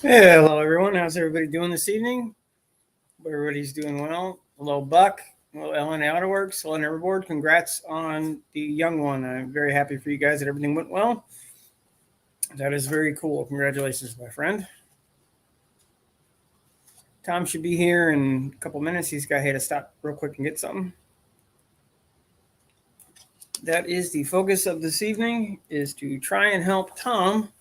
Hey, hello everyone. How's everybody doing this evening? Hope everybody's doing well. Hello, Buck. Hello, Ellen Outerworks. Hello, Neverboard. Congrats on the young one. I'm very happy for you guys that everything went well. That is very cool. Congratulations, my friend. Tom should be here in a couple minutes. He's got to stop real quick and get something. That is the focus of this evening, is to try and help Tom,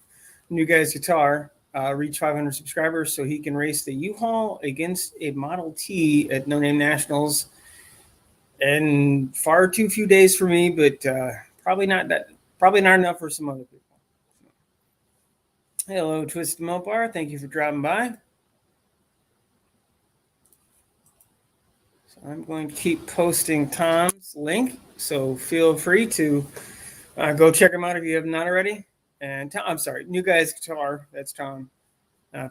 New Guy's Guitar, reach 500 subscribers so he can race the U-Haul against a Model T at No Name Nationals. And far too few days for me, but probably not enough for some other people. Hello, Twisted Mopar. Thank you for dropping by. So I'm going to keep posting Tom's link, so feel free to go check him out if you have not already. And I'm sorry, New Guy's Guitar. That's Tom.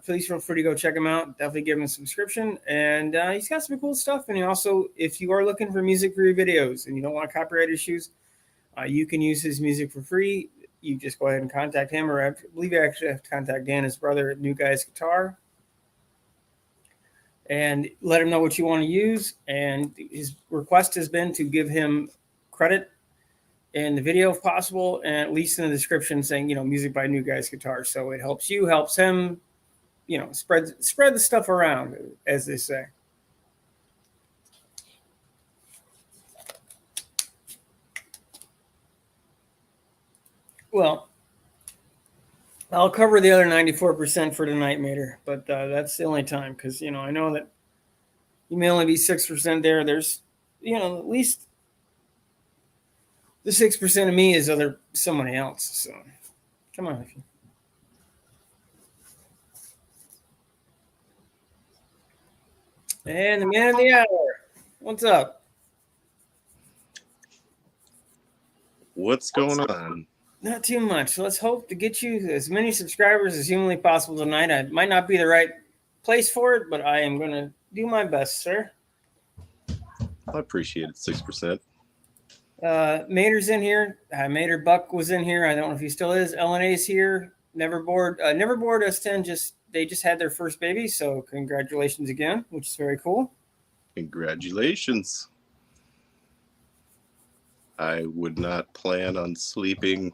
Please feel free to go check him out. Definitely give him a subscription. And he's got some cool stuff. And he also, if you are looking for music for your videos and you don't want copyright issues, you can use his music for free. You just go ahead and contact him, or I believe you actually have to contact Dan, his brother, at New Guy's Guitar, and let him know what you want to use. And his request has been to give him credit in the video if possible, and at least in the description saying, music by New Guy's Guitar. So it helps you, helps him, spread the stuff around, as they say. Well, I'll cover the other 94% for tonight, Mater, but that's the only time, because, I know that you may only be 6% there. There's, at least the 6% of me is somebody else. So come on. And the man of the hour. What's up? What's going on? Not too much. Let's hope to get you as many subscribers as humanly possible tonight. I might not be the right place for it, but I am going to do my best, sir. I appreciate it. 6%. Mater's in here. Mater Buck was in here. I don't know if he still is. LNA's here. Neverboard. Neverboard S10 they just had their first baby, so congratulations again, which is very cool. Congratulations. I would not plan on sleeping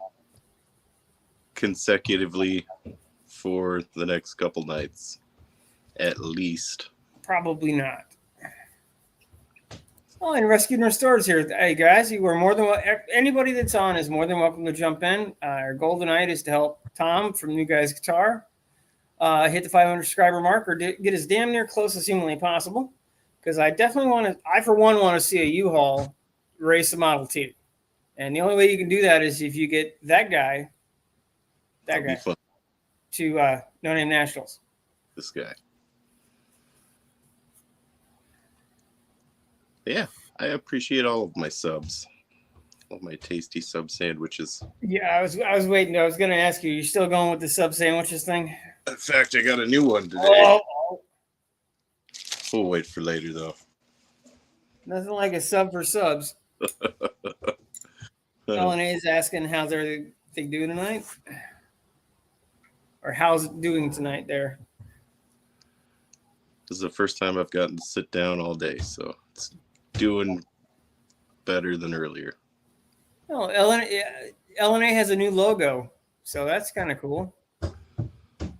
consecutively for the next couple nights, at least. Probably not. Oh, and Rescued and Restored is here. Hey, guys, you are more than anybody that's on is more than welcome to jump in. Our goal tonight is to help Tom from New Guy's Guitar hit the 500 subscriber mark, or get as damn near close as humanly possible. Because I definitely for one, want to see a U-Haul race a Model T. And the only way you can do that is if you get that guy to No Name Nationals. This guy. Yeah, I appreciate all of my subs. All my tasty sub sandwiches. Yeah, I was waiting. I was going to ask you still going with the sub sandwiches thing? In fact, I got a new one today. Oh. We'll wait for later, though. Nothing like a sub for subs. LNA is asking how's everything doing tonight? Or how's it doing tonight there? This is the first time I've gotten to sit down all day, so it's doing better than earlier. Oh, LNA has a new logo, so that's kind of cool.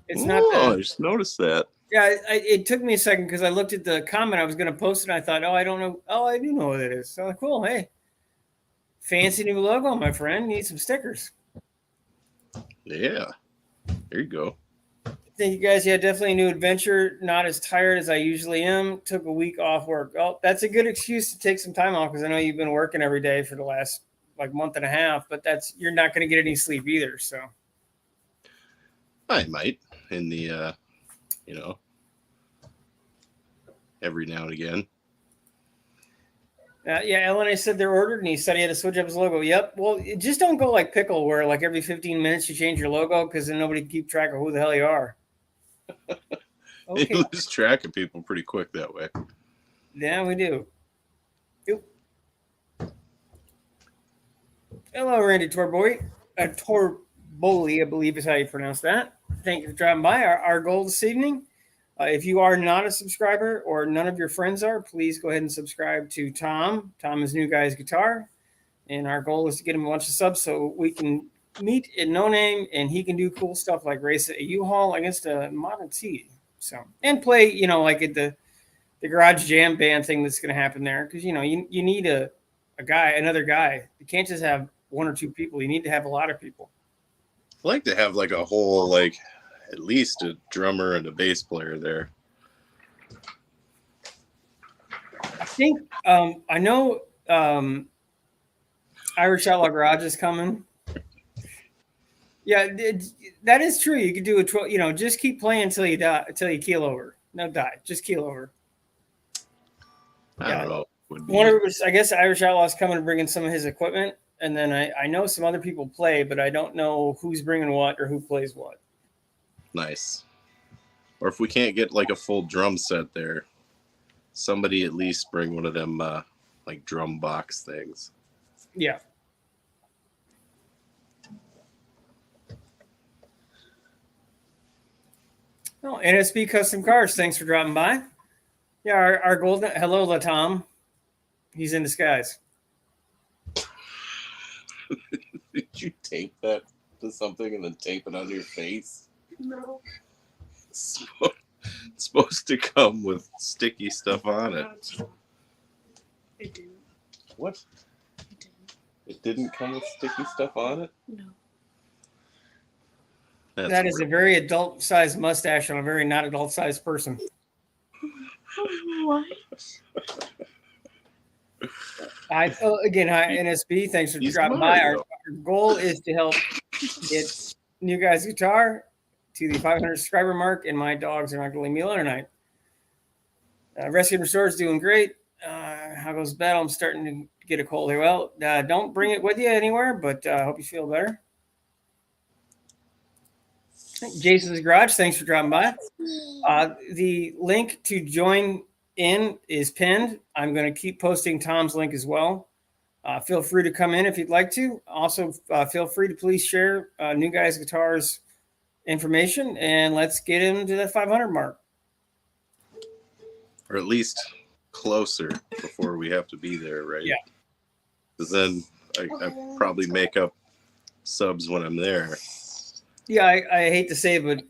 It's not. I just noticed that. Yeah, it took me a second because I looked at the comment I was going to post, and I thought, I don't know. Oh, I do know what it is. So cool. Hey, fancy new logo, my friend. Need some stickers. Yeah, there you go. Thank you guys. Yeah, definitely a new adventure. Not as tired as I usually am. Took a week off work. Oh, that's a good excuse to take some time off because I know you've been working every day for the last month and a half. But you're not going to get any sleep either. So I might in the every now and again. Yeah, LNA said they're ordered, and he said he had to switch up his logo. Yep. Well, just don't go like Pickle, where every 15 minutes you change your logo because then nobody can keep track of who the hell you are. Okay. You lose track of people pretty quick that way. Yeah, we do. Oop. Hello, Randy Torboy. Boli, I believe is how you pronounce that. Thank you for dropping by. Our goal this evening, if you are not a subscriber or none of your friends are, please go ahead and subscribe to Tom. Tom is New Guys Guitar. And our goal is to get him a bunch of subs so we can meet in No Name and he can do cool stuff like race a U-Haul against a Model T. So, and play, like at the garage jam band thing that's going to happen there. Cause you need another guy. You can't just have one or two people. You need to have a lot of people. I'd like to have like a whole, like at least a drummer and a bass player there. I think, I know, Irish Outlaw Garage is coming. Yeah, that is true. You could do a 12, just keep playing until you die, until you keel over. No, die. Just keel over. I don't know. One of it was, I guess, Irish Outlaw's coming and bringing some of his equipment, and then I know some other people play, but I don't know who's bringing what or who plays what. Nice. Or if we can't get like a full drum set there, somebody at least bring one of them like drum box things. Yeah. Oh, NSB Custom Cars, thanks for dropping by. Yeah, our golden hello, Latom. He's in disguise. Did you tape that to something and then tape it on your face? No. It's supposed to come with sticky stuff on it. It didn't. What? It didn't. It didn't come with sticky stuff on it? No. That is a very adult-sized mustache on a very not adult-sized person. What? Hi, NSB. Thanks for dropping by. Our goal is to help get New Guys Guitar to the 500 subscriber mark, and my dogs are not going to leave me alone tonight. Rescue and Restore is doing great. How goes battle? I'm starting to get a cold here. Well, don't bring it with you anywhere, but I hope you feel better. Jason's Garage, thanks for dropping by. The link to join in is pinned. I'm going to keep posting Tom's link as well. Feel free to come in if you'd like to. Also, feel free to please share New Guys Guitars information, and let's get into the 500 mark. Or at least closer before we have to be there, right? Yeah. Because then I probably make up subs when I'm there. Yeah, I hate to say it, but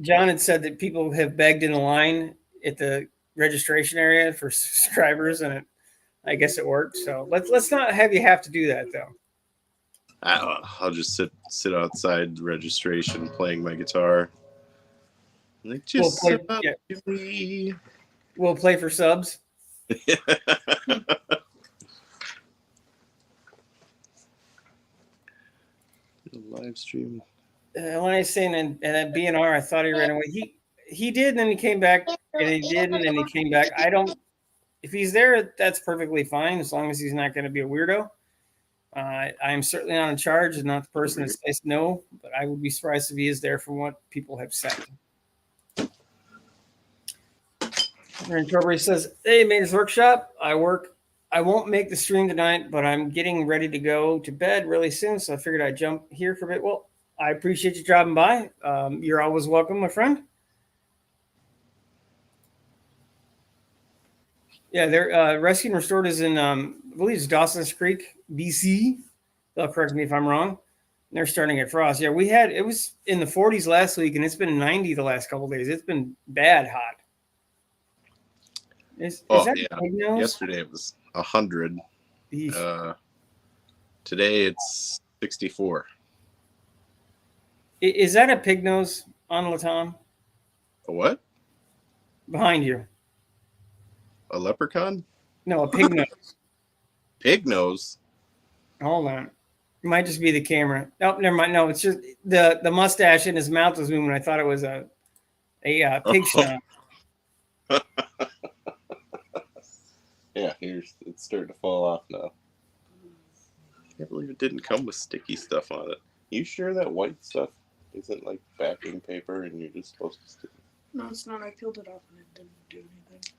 John had said that people have begged in the line at the registration area for subscribers, and I guess it worked. So let's not have you have to do that, though. I'll just sit outside the registration playing my guitar. Like, just we'll play for subs. Live stream. When I was saying and at BNR, I thought he ran away. He did, and then he came back, and he did, and then he came back. If he's there, that's perfectly fine, as long as he's not going to be a weirdo. I'm certainly not in charge and not the person that says no, but I would be surprised if he is there from what people have said. Aaron Torbury says, "Hey, Mayor's Workshop. I won't make the stream tonight, but I'm getting ready to go to bed really soon, so I figured I'd jump here for a bit." Well, I appreciate you dropping by. You're always welcome, my friend. Yeah, they're Rescue and Restored is in, I believe it's Dawson's Creek, BC. They'll correct me if I'm wrong. They're starting at Frost. Yeah, it was in the 40s last week, and it's been 90 the last couple of days. It's been bad hot. Is that yeah. Yesterday it was 100. Today it's 64. Is that a pig nose on Latom? A what? Behind you. A leprechaun? No, a pig nose. Pig nose? Hold on. It might just be the camera. Nope, never mind. No, it's just the mustache in his mouth was moving. I thought it was a pig snout. Yeah, it's starting to fall off now. I can't believe it didn't come with sticky stuff on it. You sure that white stuff isn't like backing paper and you're just supposed to stick it? No, it's not. I peeled it off and it didn't do anything.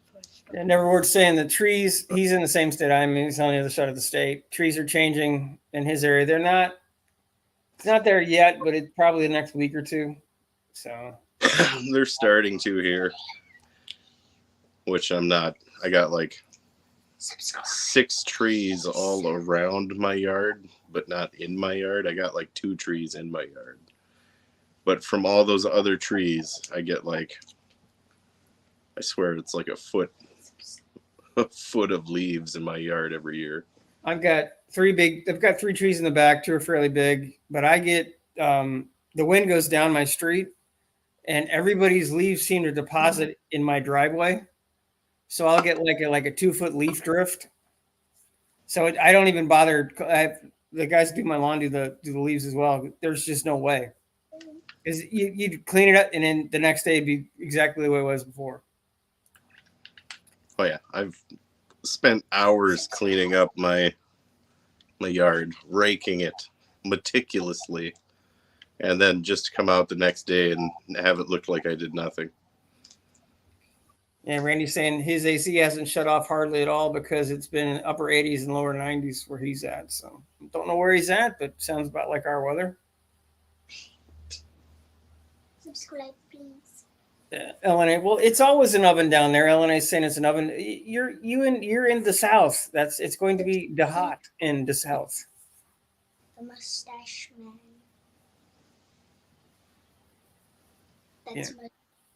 Yeah, never worth saying the trees. He's in the same state I'm in. He's on the other side of the state. Trees are changing in his area. They're not It's not there yet, but it's probably the next week or two. So They're starting to here, which I'm not. I got like 6 trees all around my yard, but not in my yard. I got like 2 trees in my yard. But from all those other trees, I get like, I swear it's like a foot of leaves in my yard every year. I've got 3 trees in the back. 2 are fairly big, but I get the wind goes down my street, and everybody's leaves seem to deposit in my driveway. So I'll get like a 2-foot leaf drift. So I don't even bother. The guys who do my lawn do the leaves as well. There's just no way, because you'd clean it up, and then the next day it'd be exactly the way it was before. Oh yeah, I've spent hours cleaning up my yard, raking it meticulously, and then just come out the next day and have it look like I did nothing. Yeah, Randy's saying his AC hasn't shut off hardly at all because it's been in upper 80s and lower 90s where he's at. So don't know where he's at, but sounds about like our weather. Subscribe, please. LNA, well, it's always an oven down there. LNA's saying it's an oven. You're in the south. It's going to be the hot in the south. The mustache man. Yeah. That's my.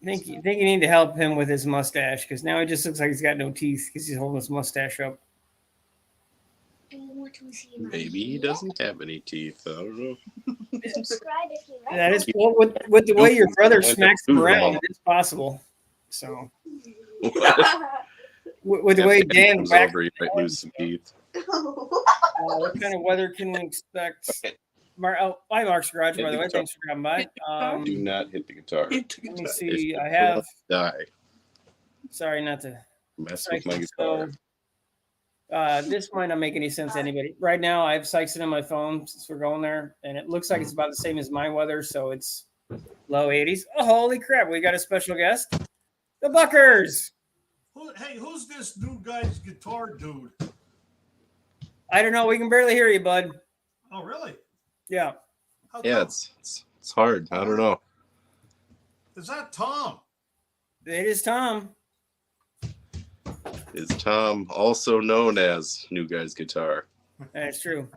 I think you need to help him with his mustache, because now he just looks like he's got no teeth because he's holding his mustache up. Do you want to see my Maybe he hair? doesn't have any teeth. I don't know. Subscribe if you like. That is, well, with the way your brother smacks him around, it's possible. So with the way Dan comes back, over, you might lose some teeth. what kind of weather can we expect? Hi, Mark's Garage, by the way. Thanks for coming by. Do not hit the guitar. Let me see. If I you have. die. Sorry, not to. Mess with my guitar. This might not make any sense to anybody. Right now, I have Sykes on my phone since we're going there, and it looks like it's about the same as my weather, so it's low 80s. Oh, holy crap! We got a special guest, the Buckers. Hey, who's this new guy's guitar dude? I don't know. We can barely hear you, bud. Oh, really? Yeah. How Yeah, come? it's hard. I don't know. Is that Tom? It is Tom. Is Tom also known as New Guy's Guitar? That's true.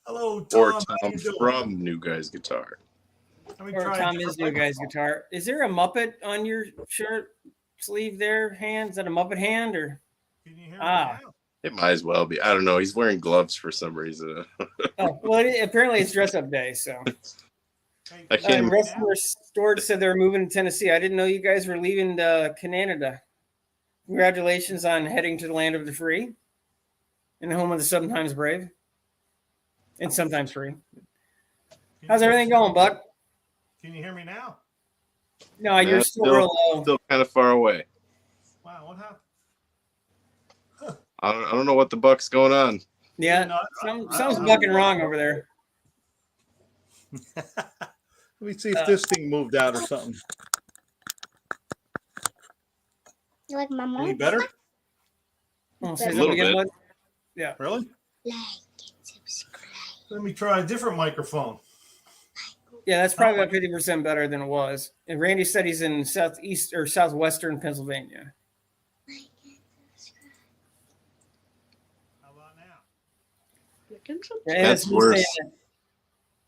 Hello, Tom. Or How Tom you doing? from New Guy's Guitar? Let me Or try a Tom is different new guy's microphone. guitar. Is there a Muppet on your shirt sleeve there, hand? Is that a Muppet hand or? Can you hear me Ah. now? It might as well be. I don't know. He's wearing gloves for some reason. Oh, well, apparently it's dress up day. So Hey, I can you can't- hear me now? Wrestler Storage said they're moving to Tennessee. I didn't know you guys were leaving Canada. Congratulations on heading to the land of the free and the home of the sometimes brave and sometimes free. How's everything going, Buck? Can you hear me now? No, you're Yeah, still real low. Still kind of far away. Wow, what happened? I don't know what the buck's going on. Yeah, No, something's bucking wrong over there. Let me see if this thing moved out or something. You like my Any mom? better? Oh, A say that little again, bit. bud? Really? Like and subscribe. Let me try a different microphone. Yeah, that's probably about 50% better than it was. And Randy said he's in southeast or southwestern Pennsylvania. Like and subscribe. How about now? And That's it's worse. saying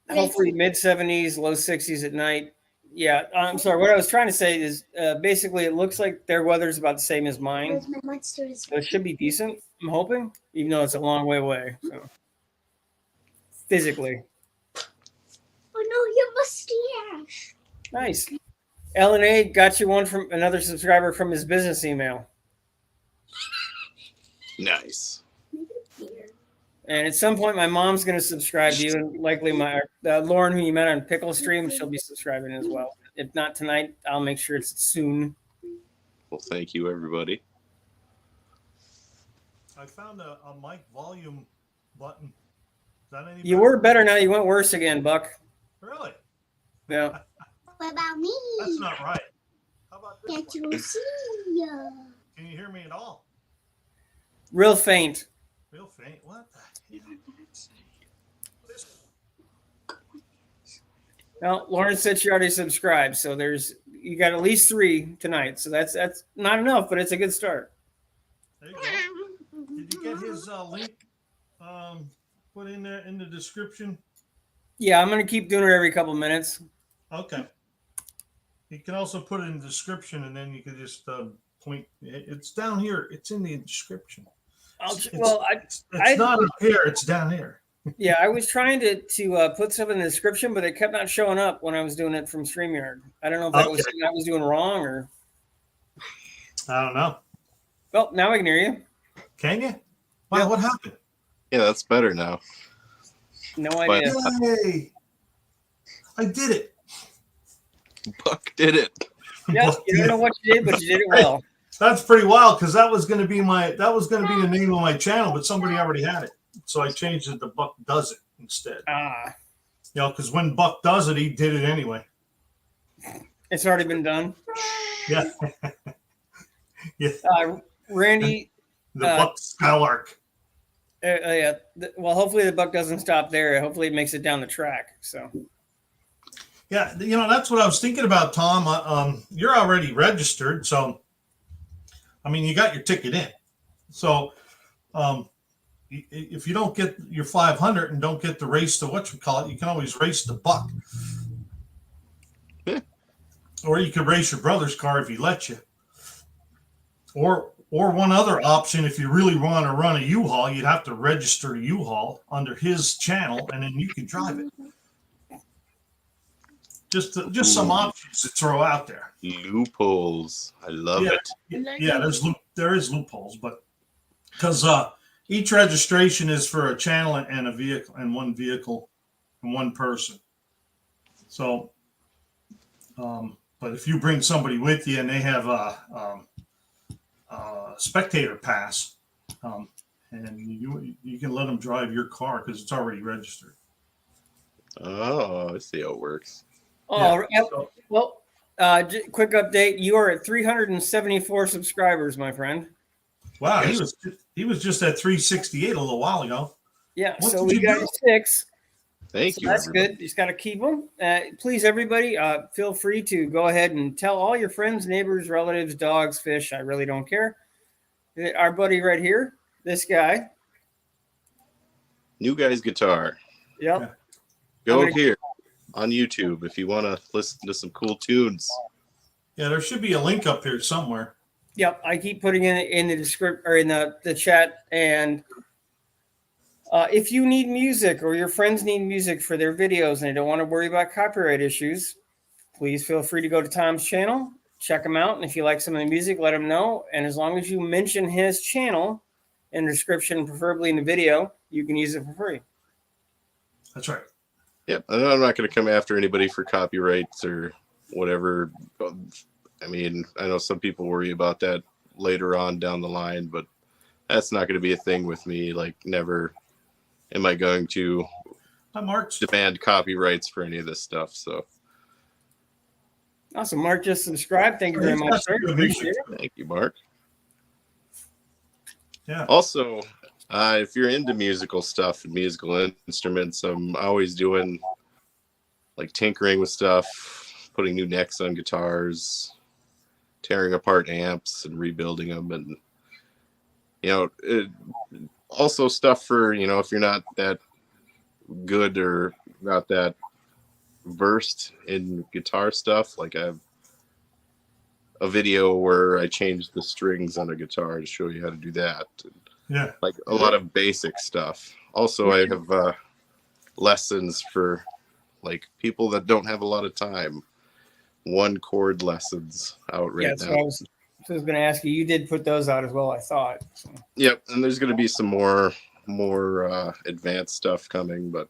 that hopefully mid 70s, low 60s at night. Yeah, I'm sorry. What I was trying to say is basically it looks like their weather's about the same as mine. Where's my monsters? So it should be decent, I'm hoping, even though it's a long way away. So physically. Oh no, your mustache. Nice. LNA got you one from another subscriber from his business email. Nice. Here. And at some point, my mom's going to subscribe to you, and likely my Lauren, who you met on Pickle Stream, she'll be subscribing as well. If not tonight, I'll make sure it's soon. Well, thank you, everybody. I found a mic volume button. Is that any You better? were better now. You went worse again, Buck. Really? Yeah. What about me? That's not right. How about this Can't one? you see ya? Can you hear me at all? Real faint. Real faint. What the hell? This Well, Lauren said she already subscribed, so you got at least 3 tonight. So that's not enough, but it's a good start. There you go. Did you get his link put in there in the description? Yeah, I'm gonna keep doing it every couple minutes. Okay. You can also put it in the description, and then you can just point. It's down here. It's in the description. It's not up here. It's down here. Yeah, I was trying to put stuff in the description, but it kept not showing up when I was doing it from StreamYard. I don't know if that was something I was doing wrong or. I don't know. Well, now I can hear you. Can you? Wow, yeah. What happened? Yeah, that's better now. No idea. Yay! I did it. Buck did it. Yeah, you don't know what you did, but you did it well. That's pretty wild because that was going to be the name of my channel, but somebody already had it, so I changed it to Buck Does It instead. Ah, you know, because when Buck does it, he did it anyway. It's already been done. Yeah. Yeah. Randy, the Buck Skylark. Yeah. Well, hopefully the buck doesn't stop there. Hopefully it makes it down the track. So. Yeah, you know, that's what I was thinking about, Tom. You're already registered, so I mean, you got your ticket in. So, if you don't get your 500 and don't get the race to whatchamacallit, you can always race the buck. Yeah. Or you could race your brother's car if he lets you. Or one other option, if you really want to run a U-Haul, you'd have to register a U-Haul under his channel, and then you can drive it. Just some options to throw out there. Loopholes. I love it. Yeah, there is loopholes, but because each registration is for a channel and a vehicle and one vehicle and one person. So, but if you bring somebody with you and they have a spectator pass, and you can let them drive your car because it's already registered. Oh, I see how it works. Oh, yeah. Well, quick update. You are at 374 subscribers, my friend. Wow, he was just at 368 a little while ago. Yeah, so we got 6. Thank you. That's good. You just got to keep them. Please, everybody, feel free to go ahead and tell all your friends, neighbors, relatives, dogs, fish. I really don't care. Our buddy right here, this guy. New Guy's Guitar. Yep. Go here on YouTube if you want to listen to some cool tunes. Yeah, there should be a link up here somewhere. Yep, I keep putting it in the description or in the chat. And if you need music or your friends need music for their videos and they don't want to worry about copyright issues, please feel free to go to Tom's channel, check him out. And if you like some of the music, let him know. And as long as you mention his channel in the description, preferably in the video, you can use it for free. That's right. Yep. I'm not going to come after anybody for copyrights or whatever. I mean, I know some people worry about that later on down the line, but that's not going to be a thing with me. Like, never am I going to demand copyrights for any of this stuff. So awesome. Mark just subscribed. Thank you very much, sir. Appreciate it. Thank you, Mark. Yeah. Also, if you're into musical stuff and musical instruments, I'm always doing like tinkering with stuff, putting new necks on guitars, tearing apart amps and rebuilding them. And, you know, also stuff for, you know, if you're not that good or not that versed in guitar stuff, like I have a video where I changed the strings on a guitar to show you how to do that. Yeah. Like a lot of basic stuff. Also, I have lessons for like people that don't have a lot of time. 1 chord lessons out right now. I was going to ask you. You did put those out as well, I thought. So. Yep, and there's going to be some more advanced stuff coming, but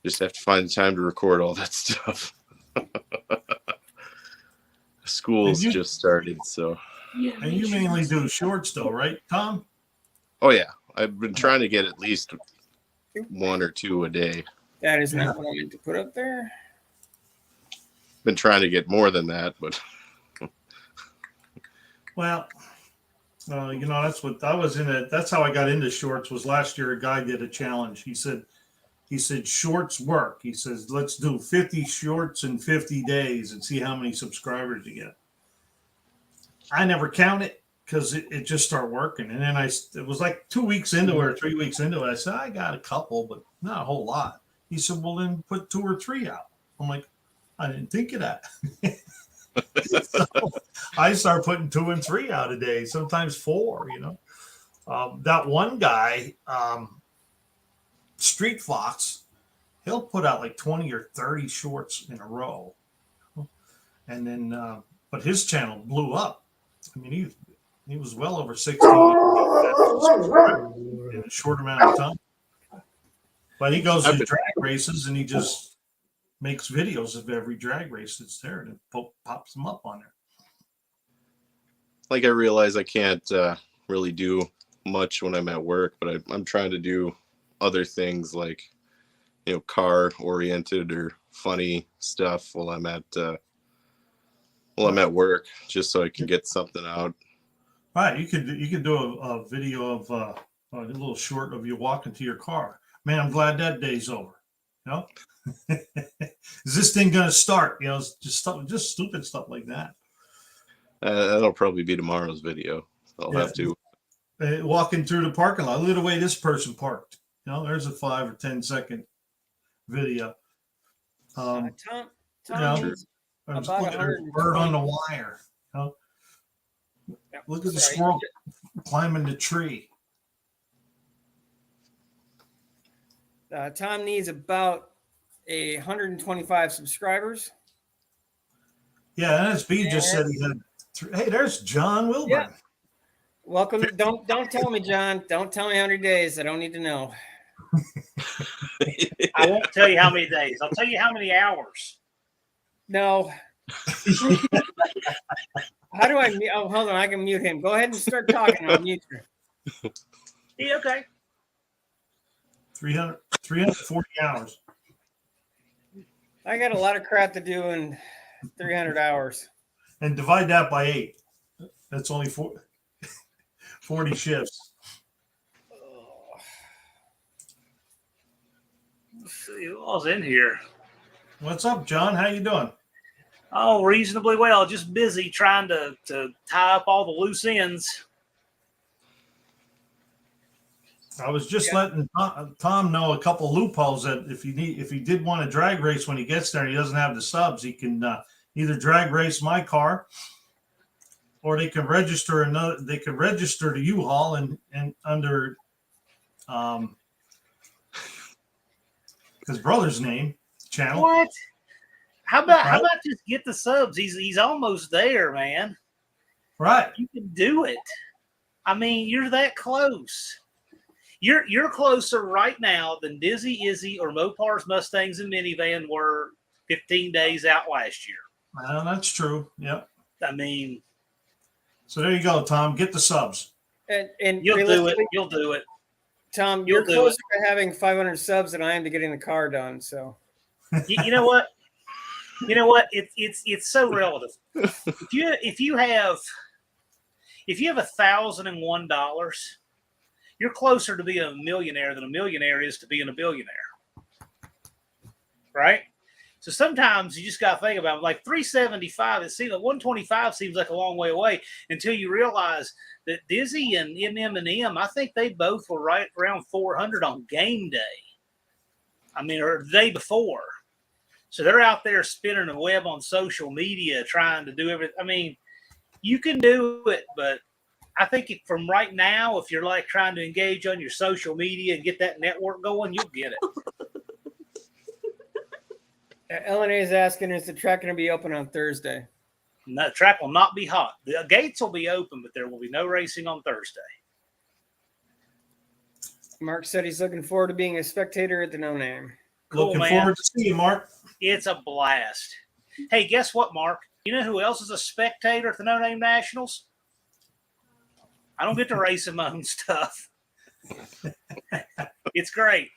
just have to find the time to record all that stuff. School's just started, so. Yeah, and you mainly do shorts, though, right, Tom? Oh yeah, I've been trying to get at least 1 or 2 a day. That is not what I meant to put up there. Been trying to get more than that, but well, you know, that's what I was in it. That's how I got into shorts. Was last year a guy did a challenge. He said, he said shorts work. He says, let's do 50 shorts in 50 days and see how many subscribers you get. I never count it because it just started working. And then it was like 2 weeks into it or 3 weeks into it. I said, I got a couple, but not a whole lot. He said, well, then put 2 or 3 out. I'm like, I didn't think of that. So I start putting 2 and 3 out a day, sometimes 4, that one guy, Street Fox, he'll put out like 20 or 30 shorts in a row. And then, but his channel blew up. I mean, he was well over 16 in a short amount of time. But he goes to drag races and he just makes videos of every drag race that's there and it pops them up on there. Like I realize I can't really do much when I'm at work, but I'm trying to do other things like, car oriented or funny stuff while I'm at work, just so I can get something out. Right, you could do a video of a little short of you walking to your car. Man, I'm glad that day's over. Is this thing gonna start? Just stupid stuff like that. That'll probably be tomorrow's video. I'll have to. Walking through the parking lot. Look at the way this person parked. There's a 5 or 10 second video. Tom needs about about a bird on the wire. Look at the squirrel climbing the tree. Tom needs about 125 subscribers. Yeah, NSB just said he had. Hey, there's John Wilburn. Yeah. Welcome. Don't tell me, John. Don't tell me how many days. I don't need to know. I won't tell you how many days. I'll tell you how many hours. No. How do I mute? Oh, hold on. I can mute him. Go ahead and start talking. I'll mute you. Yeah, okay. 340 hours. I got a lot of crap to do in 300 hours. And divide that by 8. That's only 40 shifts. Let's see who all's in here. What's up, John? How you doing? Oh, reasonably well. Just busy trying to tie up all the loose ends. I was just letting Tom know a couple loopholes that if he did want to drag race when he gets there and he doesn't have the subs, he can either drag race my car, or they can register the U-Haul and under his brother's name channel. What? How about just get the subs? He's almost there, man. Right. You can do it. I mean, you're that close. You're closer right now than Dizzy, Izzy, or Mopar's Mustangs and Minivan were 15 days out last year. Well, that's true. Yep. I mean, so there you go, Tom. Get the subs. And you'll do it. You'll do it. Tom, you're closer to having 500 subs than I am to getting the car done. So, you know what? It's so relative. If you have $1,001, you're closer to being a millionaire than a millionaire is to being a billionaire, right? So sometimes you just got to think about it. Like 375. It seems like 125 seems like a long way away until you realize that Dizzy and NNN, I think they both were right around 400 on game day. I mean, or the day before. So they're out there spinning a web on social media trying to do everything. I mean, you can do it, but I think from right now, if you're like trying to engage on your social media and get that network going, you'll get it. LNA is asking, is the track going to be open on Thursday? No, the track will not be hot. The gates will be open, but there will be no racing on Thursday. Mark said he's looking forward to being a spectator at the No Name. Cool, Looking man. forward to seeing you, Mark. It's a blast. Hey, guess what, Mark? You know who else is a spectator at the No Name Nationals? I don't get to race in my own stuff. It's great.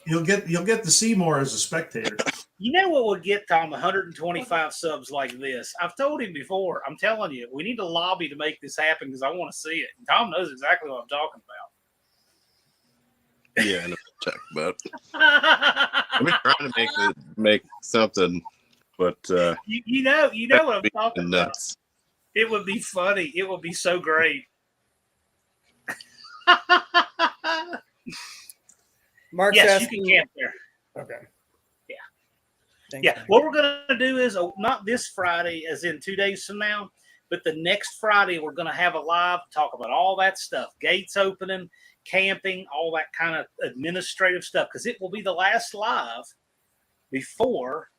You'll get to see more as a spectator. You know what would get Tom 125 subs like this? I've told him before. I'm telling you, we need to lobby to make this happen because I want to see it. And Tom knows exactly what I'm talking Yeah, I know what you're talking about. I've been trying to make something, but you know what I'm talking about. nuts. It would be funny. It would be so great. Mark's Yes, you asking. can camp there. Okay. Yeah. Thanks, Yeah. man. What we're going to do is not this Friday, as in 2 days from now, but the next Friday, we're going to have a live talk about all that stuff, gates opening, camping, all that kind of administrative stuff, because it will be the last live before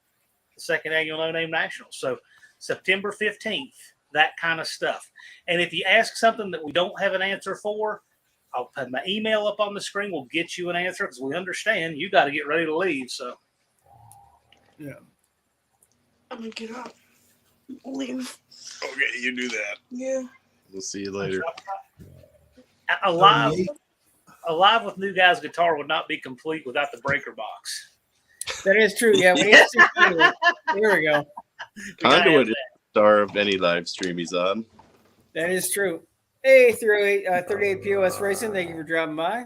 the second annual No Name National. So September 15th, that kind of stuff. And if you ask something that we don't have an answer for, I'll put my email up on the screen. We'll get you an answer because we understand you got to get ready to leave. So, Yeah. I'm gonna get up. Leave. Okay, you do that. Yeah. We'll see you later. a live with New Guy's Guitar would not be complete without the breaker box. That is true. Yeah. We need to see Conduit. There we go. Conduit is the star of any live stream he's on. That is true. Hey, 38 POS Racing, thank you for dropping by.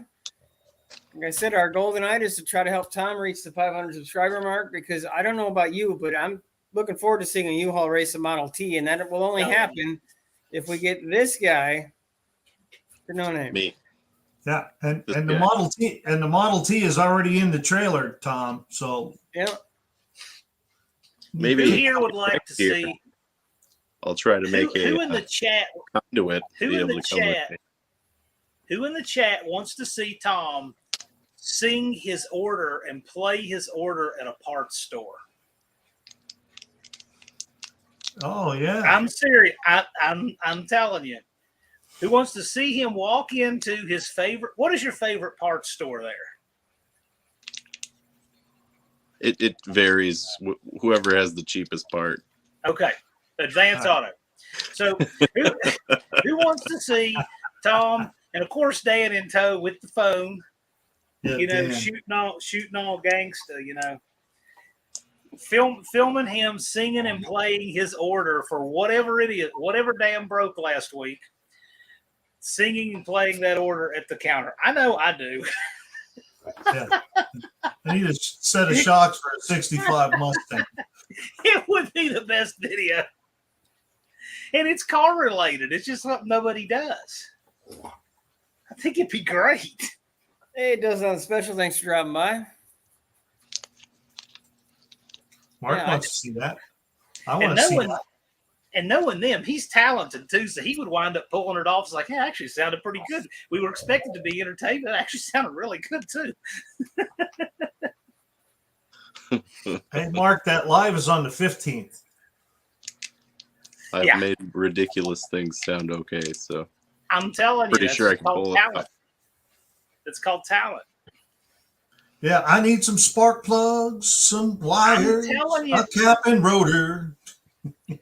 Like I said, our goal tonight is to try to help Tom reach the 500 subscriber mark, because I don't know about you, but I'm looking forward to seeing a U-Haul race a Model T, and that will only happen if we get this guy to No Name. Me. Yeah, and This the guy. Model T is already in the trailer, Tom. So Yeah. Maybe Who here would like to next year, see I'll try to make who in the chat? conduit Who be in able the to come with chat? me. Who in the chat wants to see Tom sing his order and play his order at a parts store? oh yeah, I'm serious. I'm telling you. Who wants to see him walk into his favorite? What is your favorite parts store there? It varies. Whoever has the cheapest part. Okay, Advance Auto. So who wants to see Tom, and of course Dan in tow with the phone, yeah, Dan. shooting all gangsta, filming him singing and playing his order for whatever it is, whatever Dan broke last week, singing and playing that order at the counter. I know I do. Yeah. I need a set of shocks for a 65 Mustang. It would be the best video. And it's car related. It's just something nobody does. I think it'd be great. Hey, it does on special. Thanks for dropping by. Mark Yeah, wants to see that. I want to see that. And knowing them, he's talented too, so he would wind up pulling it off. It's like, yeah, actually sounded pretty good. We were expected to be entertained. It actually sounded really good too. Hey, Mark, that live is on the 15th. I've Yeah. made ridiculous things sound okay, so I'm telling you, pretty that's sure I can called pull it talent. off. It's called talent. Yeah, I need some spark plugs, some wires, telling you. a cap and rotor.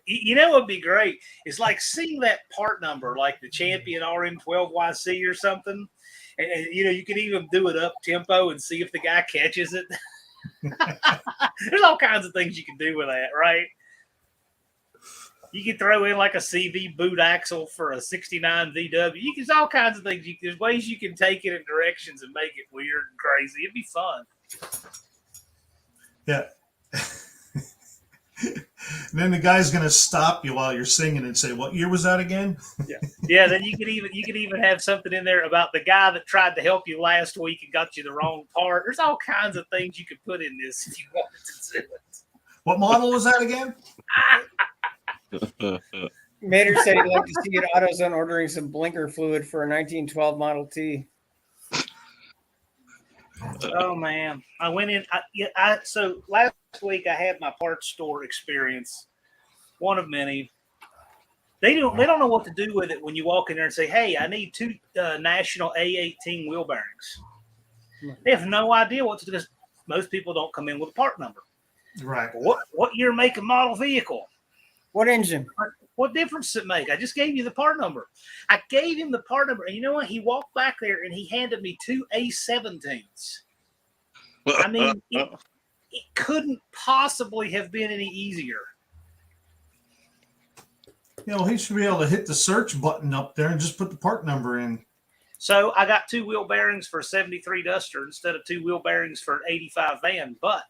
You know what would be great? It's like seeing that part number, like the Champion RM12YC or something. And you can even do it up tempo and see if the guy catches it. There's all kinds of things you can do with that, right? You can throw in like a CV boot axle for a 69 VW. There's all kinds of things. There's ways you can take it in directions and make it weird and crazy. It'd be fun. Yeah. And then the guy's going to stop you while you're singing and say, "What year was that again?" Yeah. Then you could even have something in there about the guy that tried to help you last week and got you the wrong part. There's all kinds of things you could put in this if you wanted to do it. What model was that again? Mater said he'd like to see you at AutoZone ordering some blinker fluid for a 1912 Model T. Oh man, I went in. So last week I had my parts store experience, one of many. They don't know what to do with it when you walk in there and say, "Hey, I need 2 National A18 wheel bearings." They have no idea what to do because most people don't come in with a part number. Right. What year, make, and model vehicle? What engine? What difference does it make? I just gave you the part number. I gave him the part number, and you know what? He walked back there and he handed me 2 A17s. I mean, it couldn't possibly have been any easier. He should be able to hit the search button up there and just put the part number in. So I got 2 wheel bearings for a 73 Duster instead of 2 wheel bearings for an 85 van, but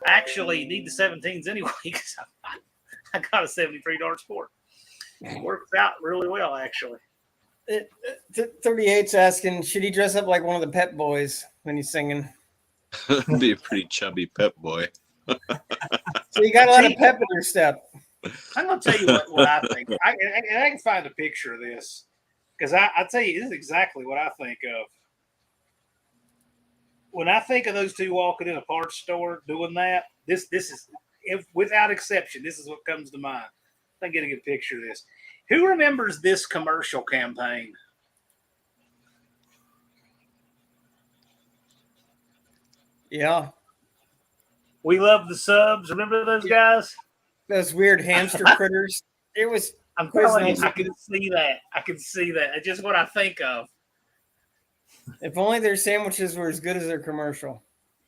I actually need the 17s anyway because I got a 73 Dart Sport. It works out really well, actually. 38's asking, should he dress up like one of the Pep Boys when he's singing? Be a pretty chubby pep boy. So you got a lot of pep in your step. I'm going to tell you what I think. I can find a picture of this because I tell you, this is exactly what I think of. When I think of those two walking in a parts store doing that, this is, without exception, this is what comes to mind. I can get a good picture of this. Who remembers this commercial campaign? Yeah. We love the subs. Remember those guys? Those weird hamster critters. It was. I'm telling you, I can see that. I can see that. It's just what I think of. If only their sandwiches were as good as their commercial.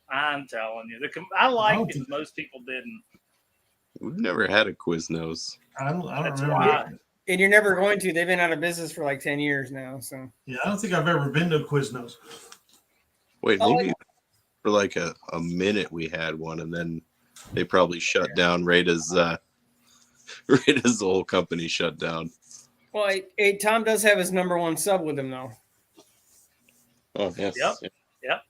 I'm telling you. I liked it. Most people didn't. We've never had a Quiznos. I don't That's remember. why. And you're never going to. They've been out of business for like 10 years now. So Yeah, I don't think I've ever been to a Quiznos. Wait, maybe for like a minute we had one, and then they probably shut down right as the whole company shut down. Well, hey, Tom does have his number one sub with him though. Oh yes. Yep.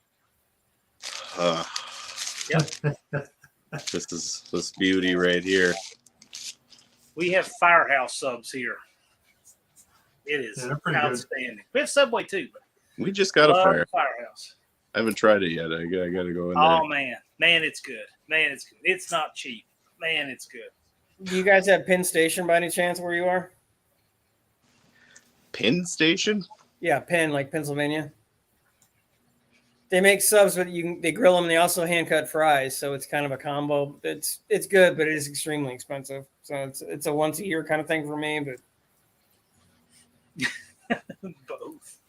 This is this beauty right here. We have Firehouse subs here. It is outstanding. Good. We have Subway too. But we just got a Firehouse. I haven't tried it yet. I got to go in there. Oh man, it's good. Man, it's good. It's not cheap. Man, it's good. Do you guys have Penn Station by any chance where you are? Penn Station? Yeah, Penn, like Pennsylvania. They make subs, but they grill them and they also hand cut fries, so it's kind of a combo. It's good, but it is extremely expensive. So it's a once a year kind of thing for me. But both.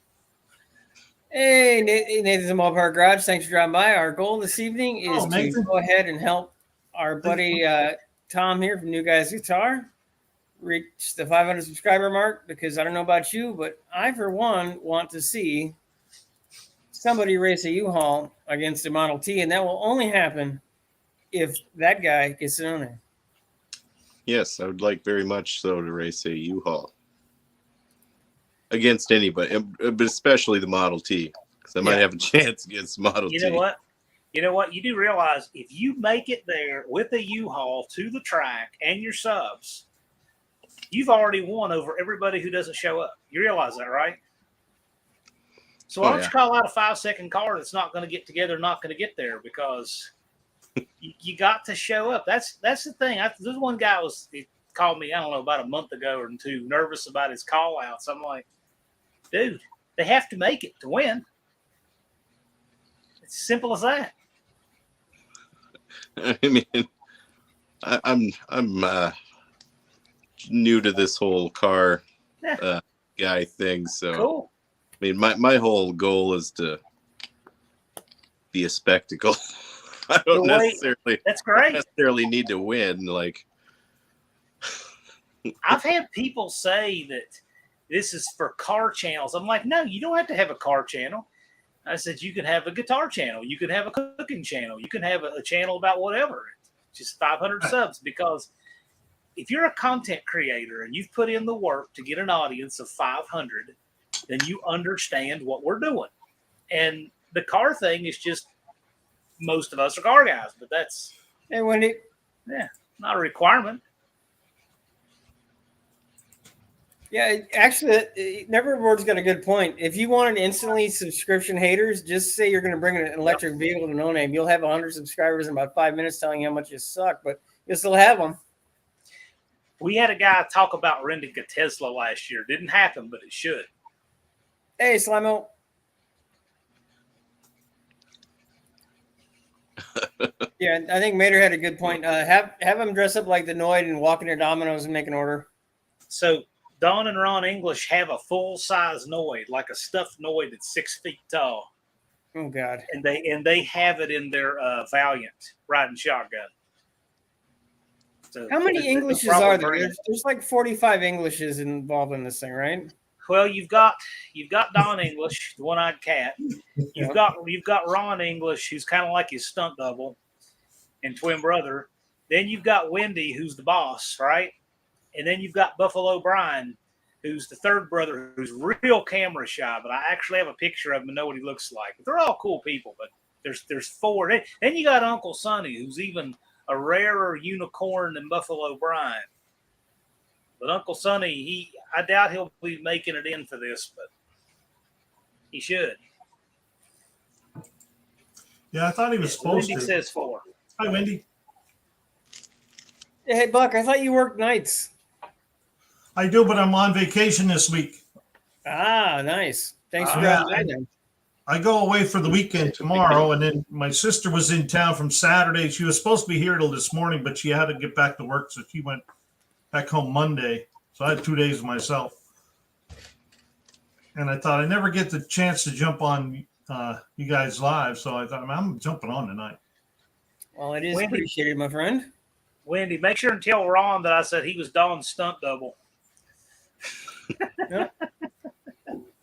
Hey, Nathan's in Ballpark Garage. Thanks for dropping by. Our goal this evening is to go ahead and help our buddy Tom here from New Guys Guitar reach the 500 subscriber mark, because I don't know about you, but I, for one, want to see somebody race a U-Haul against a Model T, and that will only happen if that guy gets it on there. Yes, I would like very much so to race a U-Haul against anybody, but especially the Model T, because I might have a chance against Model T. You know what? You do realize if you make it there with a U-Haul to the track and your subs, you've already won over everybody who doesn't show up. You realize that, right? So why don't you call out a 5-second car that's not going to get together, not going to get there, because you got to show up. That's the thing. There's one guy he called me, I don't know, about a month ago or two, nervous about his call outs. I'm like, dude, they have to make it to win. It's simple as that. I mean, I'm new to this whole car guy thing, so cool. I mean, my whole goal is to be a spectacle. I don't necessarily need to win. Like, I've had people say that this is for car channels. I'm like, no, you don't have to have a car channel. I said, you can have a guitar channel. You can have a cooking channel. You can have a channel about whatever. Just 500 subs. Because if you're a content creator and you've put in the work to get an audience of 500, then you understand what we're doing. And the car thing is just, most of us are car guys, but that's not a requirement. Yeah, actually, Neverboard's got a good point. If you wanted instantly subscription haters, just say you're going to bring an electric vehicle to No Name. You'll have 100 subscribers in about 5 minutes telling you how much you suck, but you'll still have them. We had a guy talk about renting a Tesla last year. Didn't happen, but it should. Hey, Slimo. Yeah, I think Mater had a good point. Have them dress up like the Noid and walk in their Domino's and make an order. So Don and Ron English have a full-size Noid, like a stuffed Noid that's 6 feet tall. Oh God! And they have it in their Valiant riding shotgun. So how many Englishes are there? There's like 45 Englishes involved in this thing, right? Well, you've got Don English, the one-eyed cat. You've got Ron English, who's kind of like his stunt double and twin brother. Then you've got Wendy, who's the boss, right? And then you've got Buffalo Brian, who's the third brother, who's real camera shy. But I actually have a picture of him and know what he looks like. But they're all cool people. But there's four. Then you got Uncle Sonny, who's even a rarer unicorn than Buffalo Brian. But Uncle Sonny, I doubt he'll be making it in for this, but he should. Yeah, I thought he was supposed Wendy to. says 4. Hi, Wendy. Hey, Buck, I thought you worked nights. I do, but I'm on vacation this week. Ah, nice. Thanks for Yeah, dropping by then. I go away for the weekend tomorrow, and then my sister was in town from Saturday. She was supposed to be here till this morning, but she had to get back to work, so she went back home Monday. So I had 2 days myself. And I thought I never get the chance to jump on you guys live, so I thought I'm jumping on tonight. Well, it is Wendy. appreciated, my friend. Wendy, make sure and tell Ron that I said he was Don's stunt double.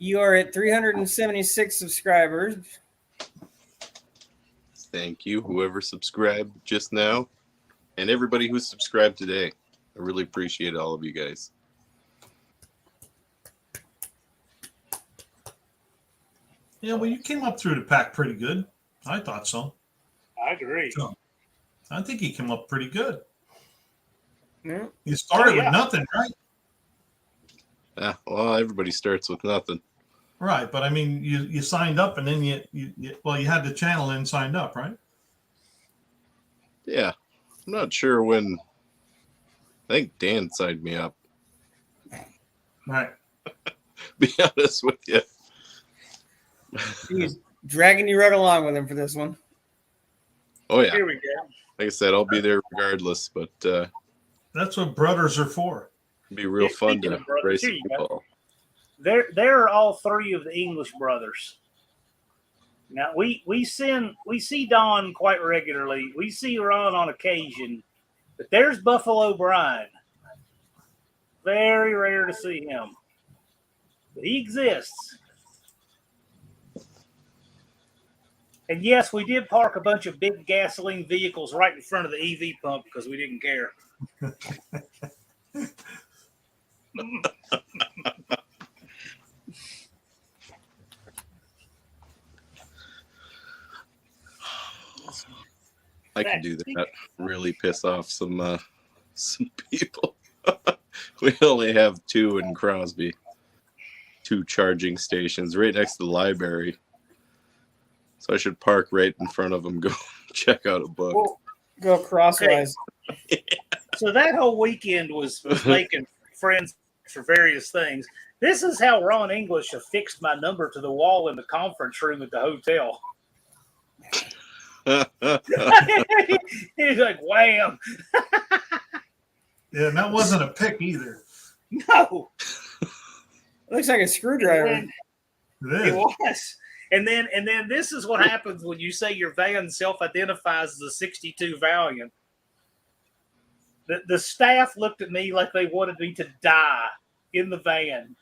You are at 376 subscribers. Thank you, whoever subscribed just now, and everybody who subscribed today. I really appreciate all of you guys. Yeah, well, you came up through the pack pretty good. I thought so. I agree. So, I think he came up pretty good. Yeah. You started yeah. with nothing, right? Ah, well, everybody starts with nothing. Right, but I mean, you signed up, and then you had the channel and signed up, right? Yeah, I'm not sure when. I think Dan signed me up. Right. Be honest with you. He's dragging you right along with him for this one. Oh yeah, Here we go. like I said, I'll be there regardless. But That's what brothers are for. it'd be real fun Speaking to of brothers, race here you go. football. There are all 3 of the English brothers. Now we see Don quite regularly. We see Ron on occasion, but there's Buffalo Brian. Very rare to see him, but he exists. And yes, we did park a bunch of big gasoline vehicles right in front of the EV pump because we didn't care. I can do that. Really piss off some people. We only have 2 in Crosby. 2 charging stations right next to the library. So I should park right in front of them, go check out a book. Well, go crosswise. So that whole weekend was making friends for various things. This is how Ron English affixed my number to the wall in the conference room at the hotel. He's like, wham. Yeah, and that wasn't a pick either. No. Looks like a screwdriver. It was. And then this is what happens when you say your van self-identifies as a 62 Valiant. The staff looked at me like they wanted me to die in the van.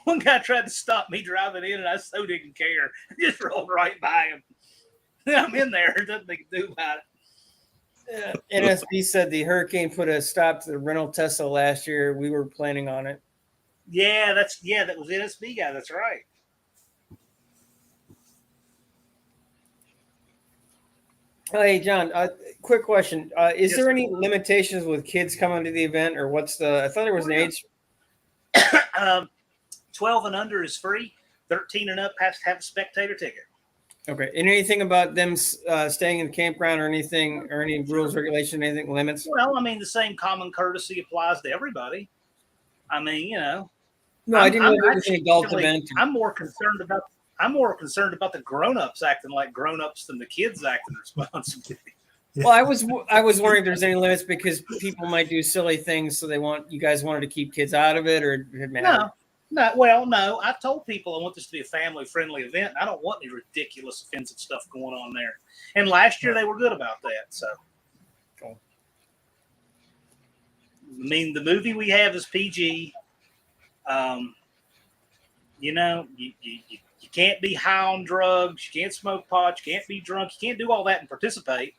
One guy tried to stop me driving in, and I so didn't care. I just rolled right by him. I'm in there. There's nothing they can do about it. NSB said the hurricane put a stop to the rental Tesla last year. We were planning on it. Yeah, that was NSB guy. That's right. Oh, hey, John, quick question. Is Yes, there any limitations with kids coming to the event, or what's the – I thought there was an age. 12 and under is free. 13 and up has to have a spectator ticket. Okay. And anything about them staying in the campground or anything, or any rules, regulations, anything, limits? Well, I mean, the same common courtesy applies to everybody. I mean, you know. No, I didn't know there was an adult actually- event. I'm more concerned about the grown-ups acting like grown-ups than the kids acting responsibly. Well, I was wondering if there's any limits because people might do silly things, so you guys wanted to keep kids out of it, or it mattered? No. I told people I want this to be a family-friendly event. I don't want any ridiculous, offensive stuff going on there. And last year they were good about that. So, mean, the movie we have is PG. You know, you can't be high on drugs. You can't smoke pot. You can't be drunk. You can't do all that and participate.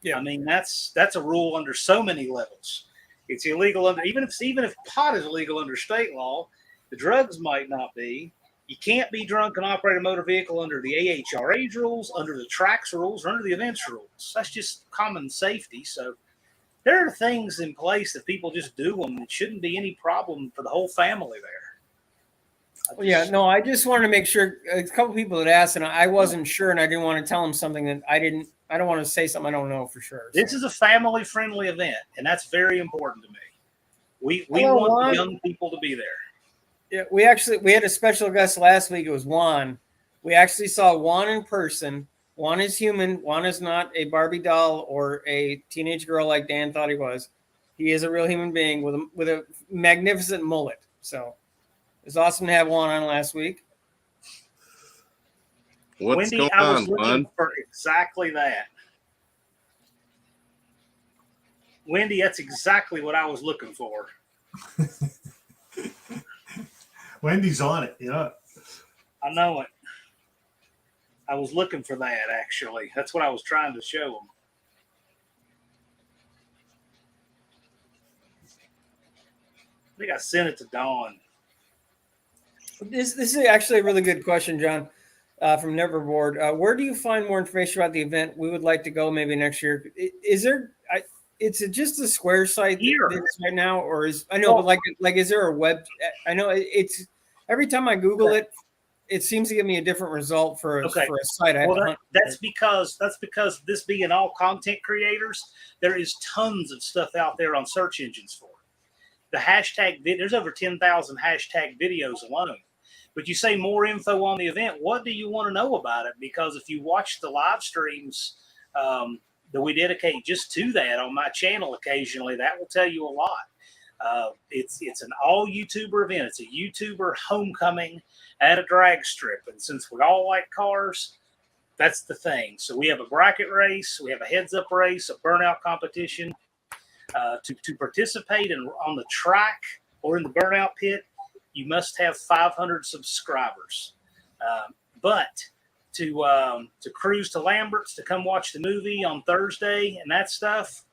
Yeah. I mean, that's a rule under so many levels. It's illegal under even if pot is illegal under state law, the drugs might not be. You can't be drunk and operate a motor vehicle under the AHRA's rules, under the tracks rules, or under the events rules. That's just common safety. So there are things in place that people just do them. It shouldn't be any problem for the whole family there. I just wanted to make sure. A couple people had asked, and I wasn't sure, and I didn't want to tell them something that I didn't. I don't want to say something I don't know for sure. This is a family-friendly event, and that's very important to me. We Hello, want Juan. the young people to be there. Yeah, we had a special guest last week. It was Juan. We actually saw Juan in person. Juan is human. Juan is not a Barbie doll or a teenage girl like Dan thought he was. He is a real human being with a magnificent mullet. So it's awesome to have Juan on last week. What's Wendy, going I was on, looking Juan? for exactly that. Wendy, that's exactly what I was looking for. Wendy's on it. Yeah. I know it. I was looking for that, actually. That's what I was trying to show them. I think I sent it to Dawn. This is actually a really good question, John, from Neverboard. Where do you find more information about the event? We would like to go maybe next year. Is there? It's just a Square site Here. right now, or is I know, but like, is there a web? I know it's every time I Google it, it seems to give me a different result for a site. That's because this being all content creators, there is tons of stuff out there on search engines for it. The hashtag there's over 10,000 hashtag videos alone. But you say more info on the event. What do you want to know about it? Because if you watch the live streams that we dedicate just to that on my channel occasionally, that will tell you a lot. It's an all YouTuber event. It's a YouTuber homecoming at a drag strip. And since we all like cars, that's the thing. So we have a bracket race, we have a heads up race, a burnout competition. To participate on the track or in the burnout pit, you must have 500 subscribers. But to cruise to Lambert's to come watch the movie on Thursday and that stuff,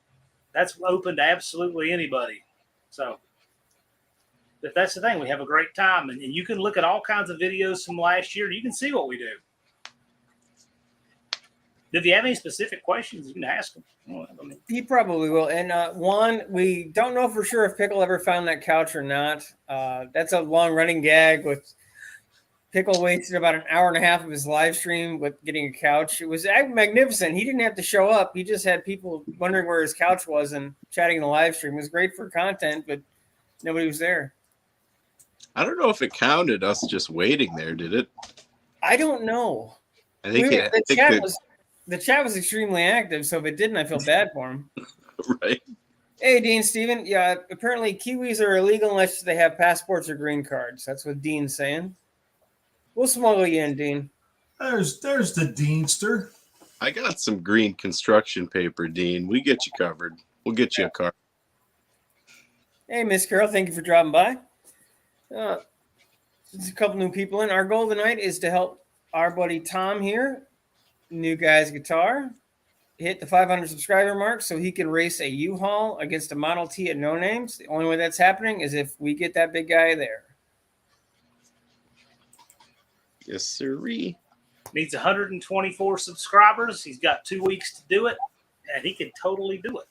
that's open to absolutely anybody. So that's the thing. We have a great time, and you can look at all kinds of videos from last year. You can see what we do. If you have any specific questions, you can ask them. He probably will. And Juan, we don't know for sure if Pickle ever found that couch or not. That's a long running gag with Pickle wasted about an hour and a half of his live stream with getting a couch. It was magnificent. He didn't have to show up. He just had people wondering where his couch was and chatting in the live stream. It was great for content, but nobody was there. I don't know if it counted us just waiting there, did it? I don't know. I think the chat was extremely active, so if it didn't, I feel bad for him. Right. Hey, Dean Steven. Yeah, apparently Kiwis are illegal unless they have passports or green cards. That's what Dean's saying. We'll smuggle you in, Dean. There's the Deanster. I got some green construction paper, Dean. We get you covered. We'll get you a car. Hey, Miss Carol, thank you for dropping by. There's a couple new people in. Our goal tonight is to help our buddy Tom here, New Guy's Guitar, hit the 500 subscriber mark so he can race a U-Haul against a Model T at No Names. The only way that's happening is if we get that big guy there. Yes, sirree. Needs 124 subscribers. He's got 2 weeks to do it, and he can totally do it.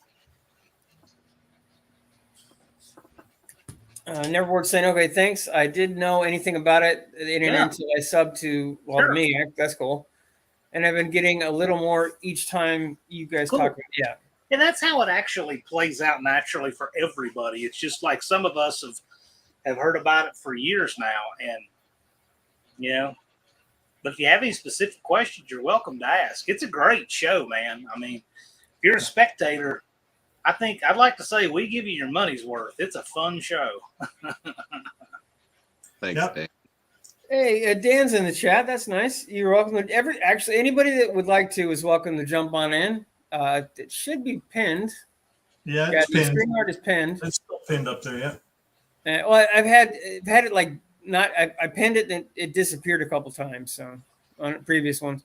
Neverboard saying, okay, thanks. I didn't know anything about it, the NNN, until I subbed to, me. That's cool. And I've been getting a little more each time you guys talk about it. Yeah. And that's how it actually plays out naturally for everybody. It's just like some of us have heard about it for years now. And, but if you have any specific questions, you're welcome to ask. It's a great show, man. I mean, if you're a spectator, I think I'd like to say we give you your money's worth. It's a fun show. Thanks, Dan. Hey, Dan's in the chat. That's nice. You're welcome to anybody that would like to is welcome to jump on in. It should be pinned. Yeah, Yeah, it's the pinned. StreamYard is pinned. It's still pinned up there. Yeah. Well, I've had it like not. I pinned it and it disappeared a couple times. So on previous ones.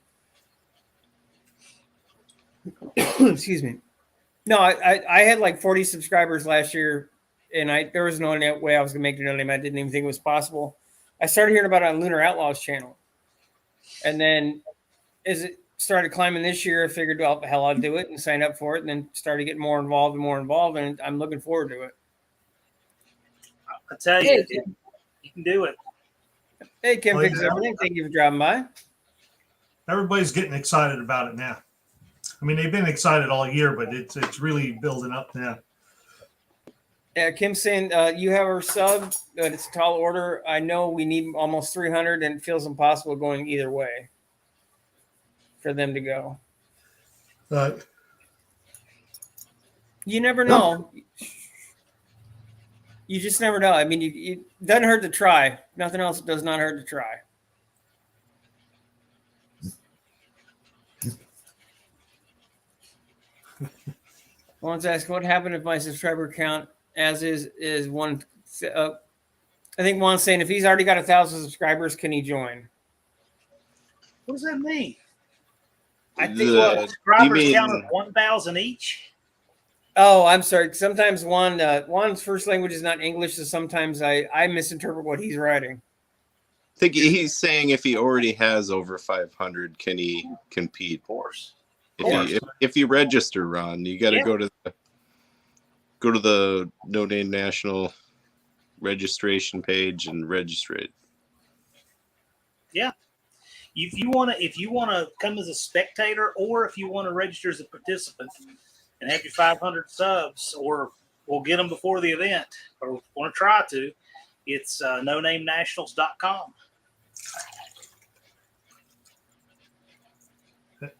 Excuse me. No, I had like 40 subscribers last year, and there was no way I was gonna make it. I didn't even think it was possible. I started hearing about it on Lunar Outlaws channel, and then as it started climbing this year, I figured, well, hell, I'll do it and sign up for it, and then started getting more involved, and I'm looking forward to it. I tell Hey, you, you can do it. Hey, Kim Well, Fix Everything. Thank you for dropping by. Everybody's getting excited about it now. I mean, they've been excited all year, but it's really building up now. Yeah, Kim's saying you have her sub, but it's a tall order. I know we need almost 300, and it feels impossible going either way for them to go. You never know. You just never know. I mean, it doesn't hurt to try. Nothing else does not hurt to try. One's asking, what happened if my subscriber count as is one? I think Juan's saying if he's already got 1,000 subscribers, can he join? What does that mean? I think You subscribers mean- count as 1,000 each. Oh, I'm sorry. Sometimes Juan's first language is not English, so sometimes I misinterpret what he's writing. I think he's saying if he already has over 500, can he compete? Of course. If you register, Ron, you got to Yeah. go to the No Name National registration page and register it. Yeah. If you want to come as a spectator, or if you want to register as a participant and have your 500 subs, or we'll get them before the event, or want to try to, it's nonamenationals.com.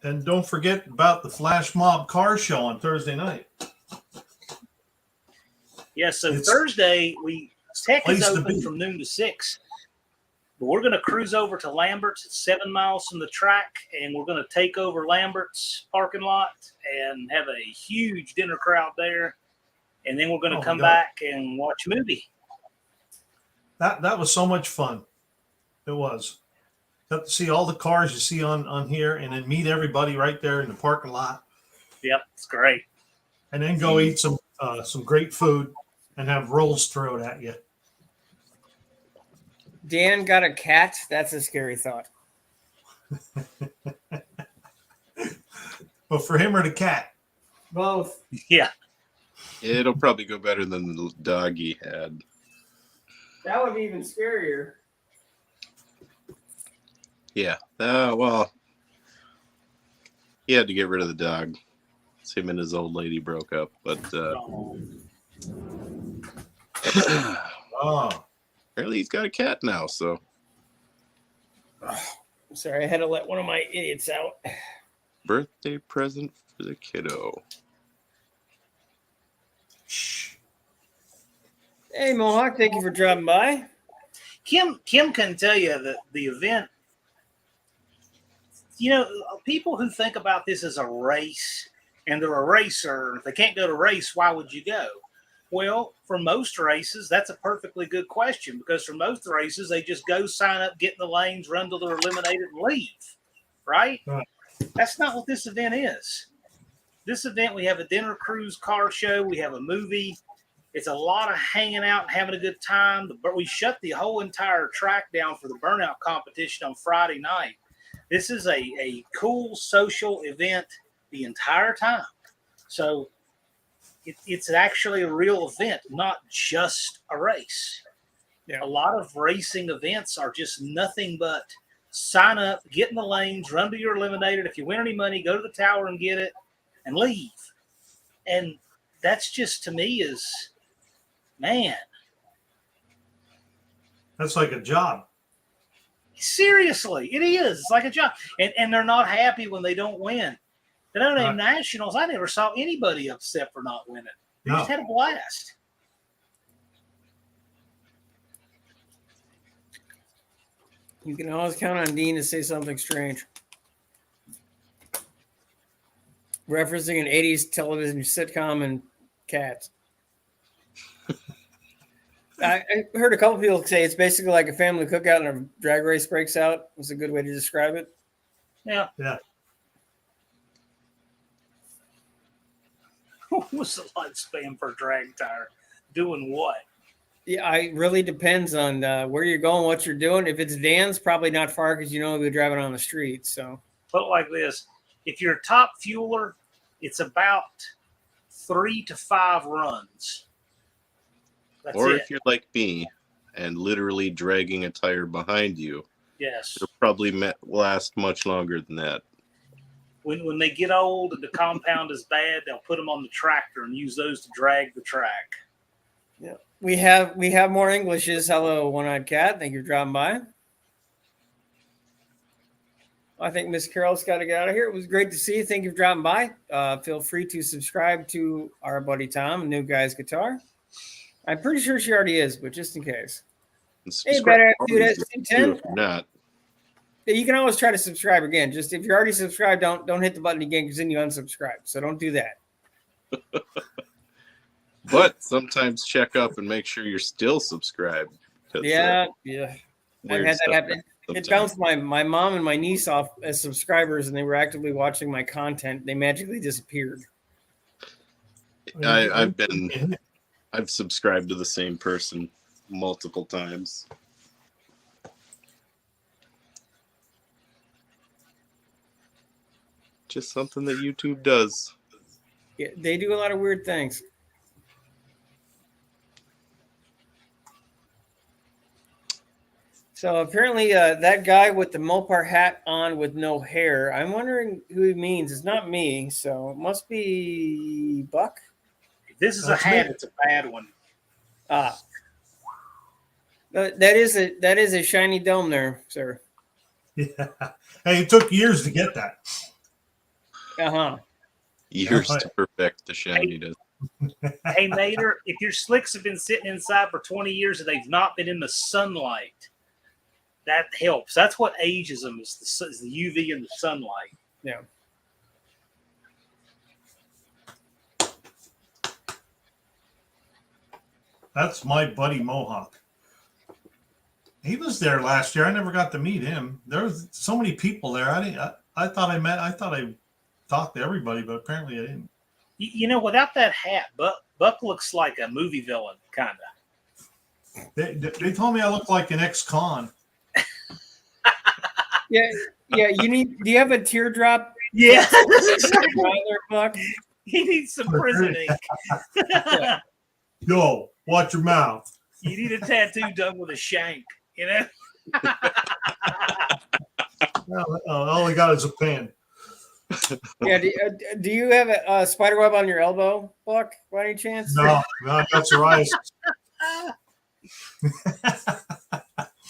And don't forget about the Flash Mob Car Show on Thursday night. Yeah, so It's Thursday Tech is place to open be. from noon to 6. But we're going to cruise over to Lambert's. It's 7 miles from the track, and we're going to take over Lambert's parking lot and have a huge dinner crowd there. And then we're going to come back and watch a movie. That was so much fun. It was. Got to see all the cars you see on here, and then meet everybody right there in the parking lot. Yep, it's great. And then go eat some great food and have rolls thrown at you. Dan got a cat. That's a scary thought. But for him or the cat? Both. Yeah. It'll probably go better than the dog he had. That would be even scarier. Yeah. Well, he had to get rid of the dog. Him and his old lady broke up, but Oh. apparently he's got a cat now. So Sorry, I had to let one of my idiots out. birthday present for the kiddo. Shh. Hey, Mohawk, thank you for dropping by. Kim can tell you that the event, people who think about this as a race and they're a racer, if they can't go to race, why would you go? Well, for most races, that's a perfectly good question, because for most races, they just go sign up, get in the lanes, run till they're eliminated, and leave, right? Right. That's not what this event is. This event, we have a dinner cruise car show, we have a movie. It's a lot of hanging out and having a good time. But we shut the whole entire track down for the burnout competition on Friday night. This is a cool social event the entire time. So it's actually a real event, not just a race. Yeah. A lot of racing events are just nothing but sign up, get in the lanes, run till you're eliminated. If you win any money, go to the tower and get it and leave. And that's just, to me, is, man. That's like a job. Seriously, it is. It's like a job. And they're not happy when they don't win. The No Name Nationals, I never saw anybody upset for not winning. They just had a blast. You can always count on Dean to say something strange. Referencing an 80s television sitcom and cats. I heard a couple people say it's basically like a family cookout and a drag race breaks out. Was a good way to describe it. Yeah. Yeah. What's the lifespan for a drag tire? Doing what? Yeah, it really depends on where you're going, what you're doing. If it's Dan's, probably not far because you know you'll be driving on the street. So Put it like this: if you're a top fueler, it's about 3 to 5 runs. That's Or it. if you're like me and literally dragging a tire behind you, Yes. it'll probably last much longer than that. When they get old and the compound is bad, they'll put them on the tractor and use those to drag the track. yeah, we have more Englishes. Hello, one-eyed cat. Thank you for dropping by. I think Miss Carol's got to get out of here. It was great to see you. Thank you for dropping by. Feel free to subscribe to our buddy Tom, New Guy's Guitar. I'm pretty sure she already is, but just in case. And Hey, subscribe better to do that. too, C10. if you're not. Yeah, you can always try to subscribe again. Just if you're already subscribed, don't hit the button again because then you unsubscribe. So don't do that. But sometimes check up and make sure you're still subscribed. 'Cause, Yeah. I've weird had that stuff happen. It sometimes. bounced my mom and my niece off as subscribers, and they were actively watching my content. They magically disappeared. I've subscribed to the same person multiple times. Just something that YouTube does. Yeah, they do a lot of weird things. So apparently, that guy with the Mopar hat on with no hair, I'm wondering who he means. It's not me, so it must be Buck. If this is That's a hat, me. it's a bad one. Ah, that is a shiny dome there, sir. Yeah. Hey, it took years to get that. Uh-huh. Years to perfect the shininess. Hey, Nader, if your slicks have been sitting inside for 20 years and they've not been in the sunlight, that helps. That's what ages them is the UV and the sunlight. Yeah. That's my buddy Mohawk. He was there last year. I never got to meet him. There was so many people there. I thought I talked to everybody, but apparently I didn't. You know, without that hat, Buck looks like a movie villain, kind of. They told me I look like an ex-con. Yeah. Do you have a teardrop? Yeah. There, Buck? He needs some prison ink. Yo, watch your mouth. You need a tattoo done with a shank, you know? All I got is a pen. Yeah. Do you have a spider web on your elbow, Buck, by any chance? No, I got psoriasis.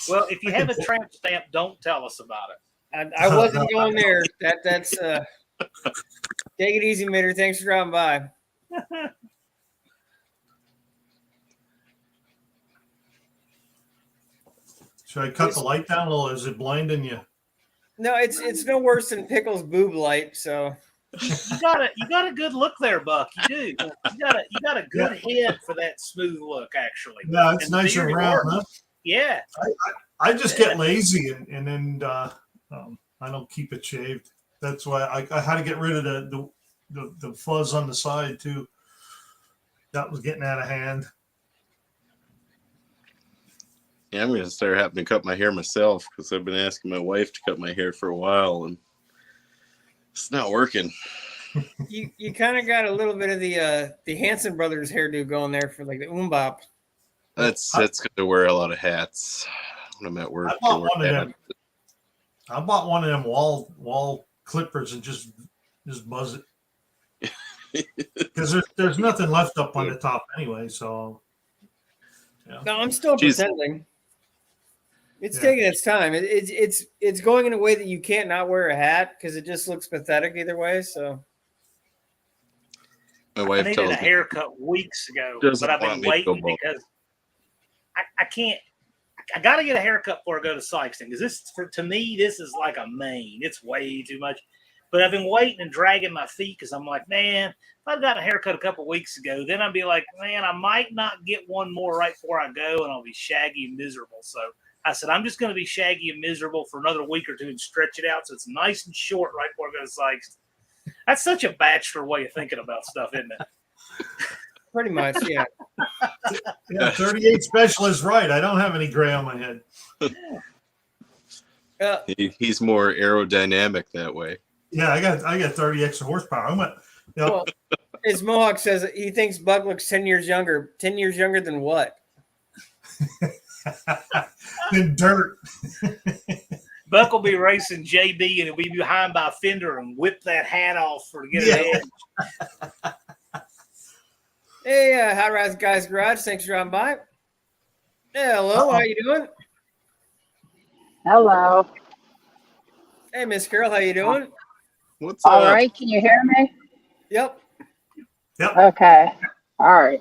Well, if you have a tramp stamp, don't tell us about it. I wasn't going there. That's take it easy, Mitter. Thanks for dropping by. Should I cut the light down a little? Is it blinding you? No, it's no worse than Pickle's boob light. So You got a good look there, Buck. You do. You got a good head for that smooth look, actually. Yeah, it's And the nice and beard round, works. huh? Yeah. I just get lazy and then I don't keep it shaved. That's why I had to get rid of the fuzz on the side too. That was getting out of hand. Yeah, I'm going to start having to cut my hair myself because I've been asking my wife to cut my hair for a while and it's not working. you kind of got a little bit of the Hanson brothers hairdo going there for like the umbop. That's going to wear a lot of hats when I'm at work. I bought one of them wall clippers and just buzz it because there's nothing left up on the top anyway. So yeah. No, I'm still pretending. It's taking its time. It's going in a way that you can't not wear a hat because it just looks pathetic either way. So My I wife needed tells a me haircut weeks ago, doesn't but I've want been me to go waiting bald. because I can't. I got to get a haircut before I go to Sykeston because to me, this is like a mane. It's way too much. But I've been waiting and dragging my feet because I'm like, man, if I'd gotten a haircut a couple weeks ago, then I'd be like, man, I might not get one more right before I go, and I'll be shaggy and miserable. So I said, I'm just going to be shaggy and miserable for another week or two and stretch it out so it's nice and short right before I go to Sykes. That's such a bachelor way of thinking about stuff, isn't it? Pretty much, yeah. Yeah, 38 special is right. I don't have any gray on my head. He's more aerodynamic that way. Yeah, I got 30 extra horsepower. I went, you know, Well, as Mohawk says, he thinks Bug looks 10 years younger. 10 years younger than what? in dirt. Buck will be racing JB, and he'll be behind by a fender and whip that hat off for to get it in. Hey, Hot Rods Guys Garage. Thanks for dropping by. Hey, hello. How you doing? Hello. Hey, Miss Carol. How you doing? What's All up? right. Can you hear me? Yep. Okay. All right.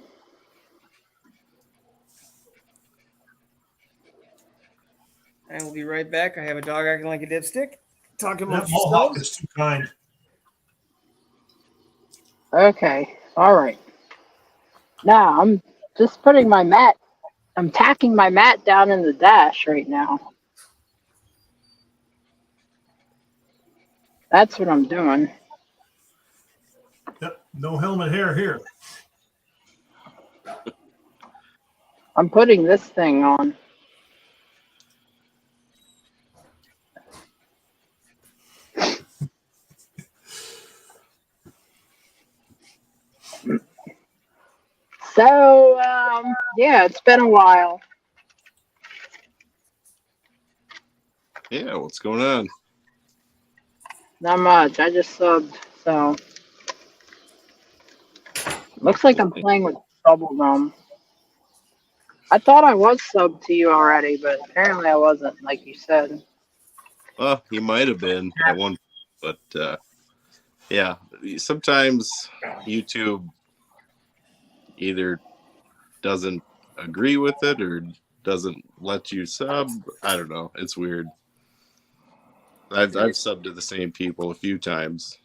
I will be right back. I have a dog acting like a dipstick. Talking That about Mohawk yourselves. is too kind. Okay. All right. Now I'm just putting my mat. I'm tacking my mat down in the dash right now. That's what I'm doing. Yep. No helmet hair here. I'm putting this thing on. So, yeah, it's been a while. Yeah, what's going on? Not much. I just subbed, so looks like I'm playing with bubblegum. I thought I was subbed to you already, but apparently I wasn't, like you said. Well, you might have been at one, but yeah, sometimes YouTube either doesn't agree with it or doesn't let you sub. I don't know. It's weird. I've subbed to the same people a few times.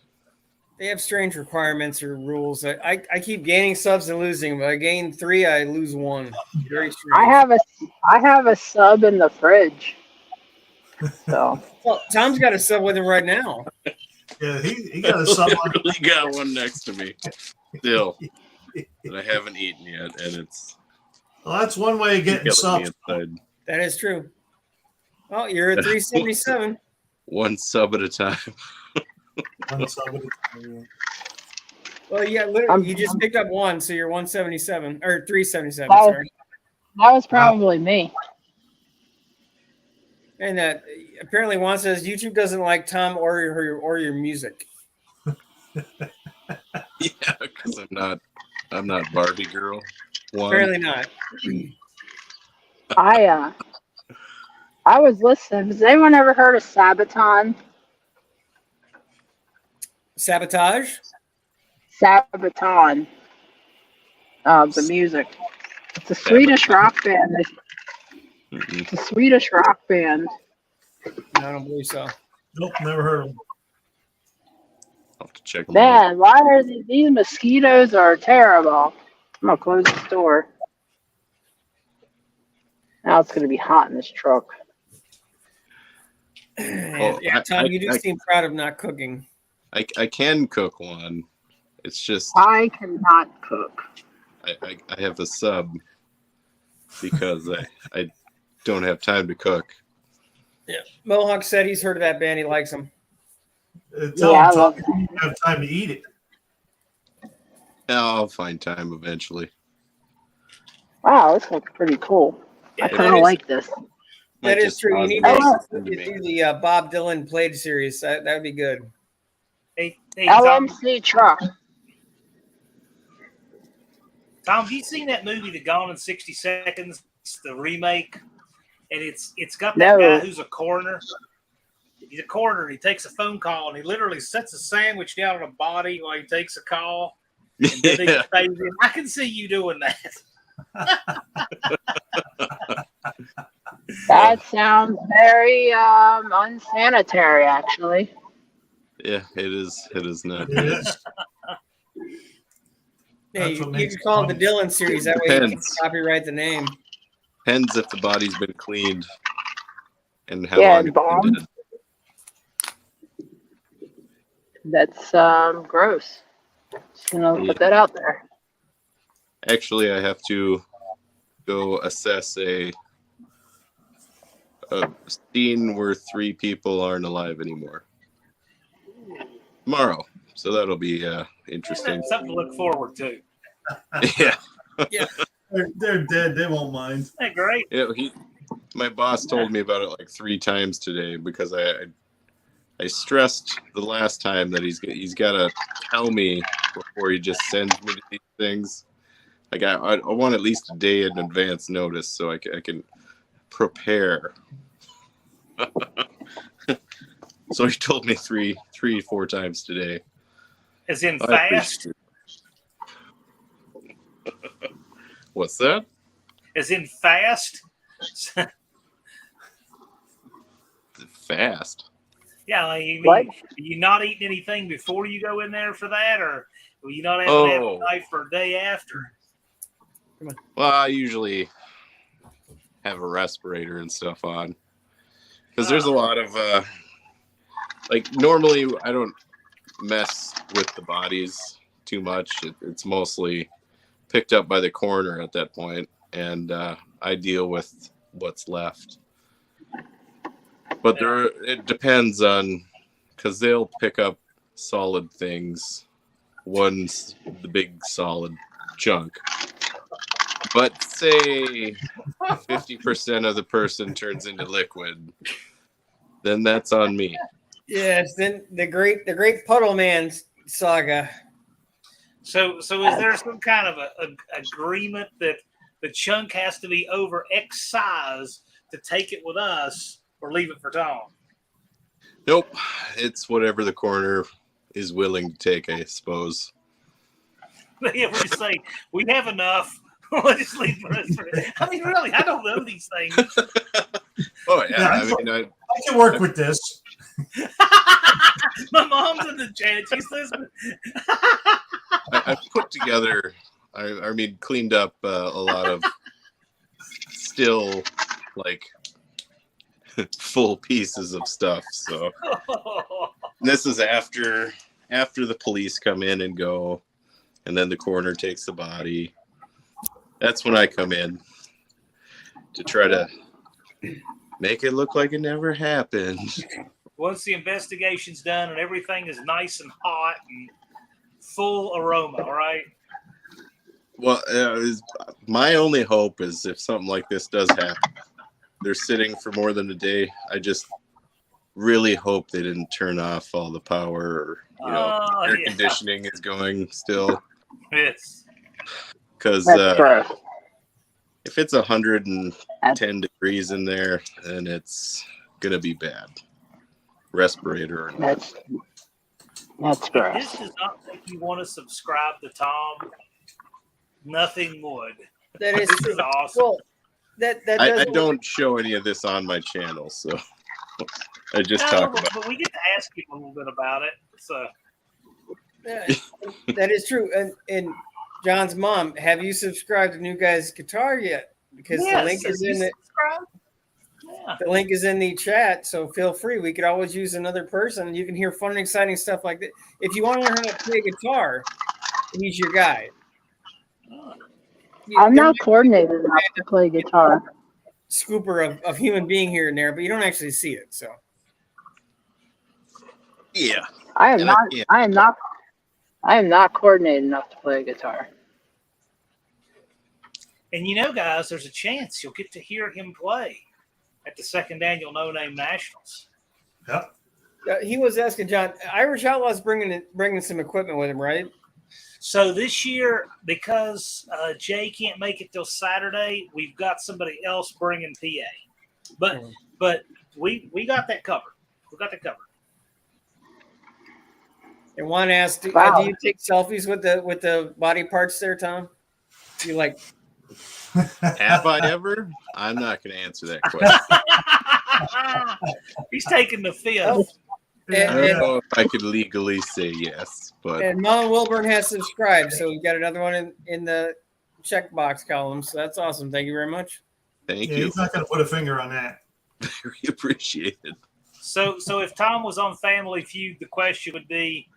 They have strange requirements or rules. I keep gaining subs and losing. But I gain 3, I lose 1. Very strange. I have a sub in the fridge. So Well, Tom's got a sub with him right now. Yeah, he got a sub on. Literally got one next to me still that I haven't eaten yet, and it's Well, that's one way of getting killing me subs. inside. That is true. Well, you're at 377. One sub at a time. One sub at a time. Well, yeah, literally, you just picked up 1, so you're 177 or 377. That- Sorry. that was probably me. And that apparently Juan says YouTube doesn't like Tom or your music. Yeah, because I'm not Barbie girl. One. Apparently not. I was listening. Has anyone ever heard of Sabaton? Sabotage. Sabaton. The music. It's a Swedish rock band. Mm-mm. It's a Swedish rock band. I don't believe so. Nope, never heard of him. I'll have to check them out. Man, why are these mosquitoes are terrible? I'm gonna close the door. Now it's gonna be hot in this truck. Yeah, Tom, you do seem proud of not cooking. I can cook one. It's just I cannot cook. I have a sub because I don't have time to cook. Yeah. Mohawk said he's heard of that band. He likes them. Tell Yeah, I him love you don't have time to eat it. I'll find time eventually. Wow, this looks pretty cool. I It kind of is. like this. Might That is just true. You cause need me Oh, to something to do me. the Bob Dylan played series. That would be good. Hey, Tom, LMC truck. Tom, have you seen that movie, The Gone in 60 Seconds, the remake? And it's got that No. guy who's a coroner. He's a coroner, and he takes a phone call, and he literally sets a sandwich down on a body while he takes a call. And then he Yeah. pays him. I can see you doing that. That sounds very unsanitary, actually. Yeah, it is. It is not It good. is. Yeah, That's you what can makes it call it fun. the Dylan series. That way you can Depends. copyright the name. Depends if the body's been cleaned and how Yeah, long and it's been bomb. dead. That's gross. Just gonna put that out there. Actually, I have to go assess a scene where 3 people aren't alive anymore tomorrow. So that'll be interesting. Something to look forward to. Yeah. They're dead. They won't mind. Isn't that great? Yeah, my boss told me about it like 3 times today because I stressed the last time that he's got to tell me before he just sends me to these things. Like I want at least a day in advance notice so I can prepare. So he told me 4 times today. As in I fast? appreciate it. What's that? As in fast? Fast. Yeah, like you What? mean you not eating anything before you go in there for that, or will you not have an appetite for a day after? Well, I usually have a respirator and stuff on because there's a lot of like normally I don't mess with the bodies too much. It's mostly picked up by the coroner at that point, and I deal with what's left. But it depends on because they'll pick up solid things. One's the big solid chunk. But say 50% of the person turns into liquid, then that's on me. Yes, then the great Puddle Man saga. So is there some kind of a agreement that the chunk has to be over X size to take it with us or leave it for Tom? Nope. It's whatever the coroner is willing to take, I suppose. Yeah, we just say we have enough. We'll just leave the rest for it. I mean, really, I don't know these things. Oh yeah, Yeah, I can work with this. My mom's in the chat. She's listening. I put together, I mean, cleaned up a lot of still like full pieces of stuff. So this is after the police come in and go, and then the coroner takes the body. That's when I come in to try to make it look like it never happened. Once the investigation's done and everything is nice and hot and full aroma, all right? Well, my only hope is if something like this does happen, they're sitting for more than a day. I just really hope they didn't turn off all the power or, air conditioning is going still. Yes. Because That's if it's 110 degrees in there, then it's going to be bad. Respirator. That's If gross. this does not make you want to subscribe to Tom, nothing would. That is This is awesome. Well, that I does don't show any of this on my channel, so I just No, talk about but we get to ask you a little bit about it. So Yeah, that is true. And John's mom, have you subscribed to New Guy's Guitar yet? Because yes, the link is you in the subscribe? Yeah. the link is in the chat. So feel free. We could always use another person. You can hear fun and exciting stuff like that. If you want to learn how to play guitar, he's your guy. I'm There not might coordinated enough to play guitar. be a scooper of human being here and there, but you don't actually see it. So yeah. I am And not. yeah. I am not coordinated enough to play guitar. And guys, there's a chance you'll get to hear him play at the second annual No Name Nationals. Yep. he was asking John. Irish Outlaws bringing some equipment with him, right? So this year, because Jay can't make it till Saturday, we've got somebody else bringing PA. But we got that covered. We got that covered. And Juan asked, Wow. do you take selfies with the body parts there, Tom? Do you like? Have I ever? I'm not going to answer that question. He's taking the fifth. Yeah, I don't yeah. know if I could legally say yes, but And Mom Wilburn has subscribed, so we got another one in the checkbox column. So that's awesome. Thank you very much. thank Yeah, you. he's not going to put a finger on that. Very appreciated. So if Tom was on Family Feud, the question would be,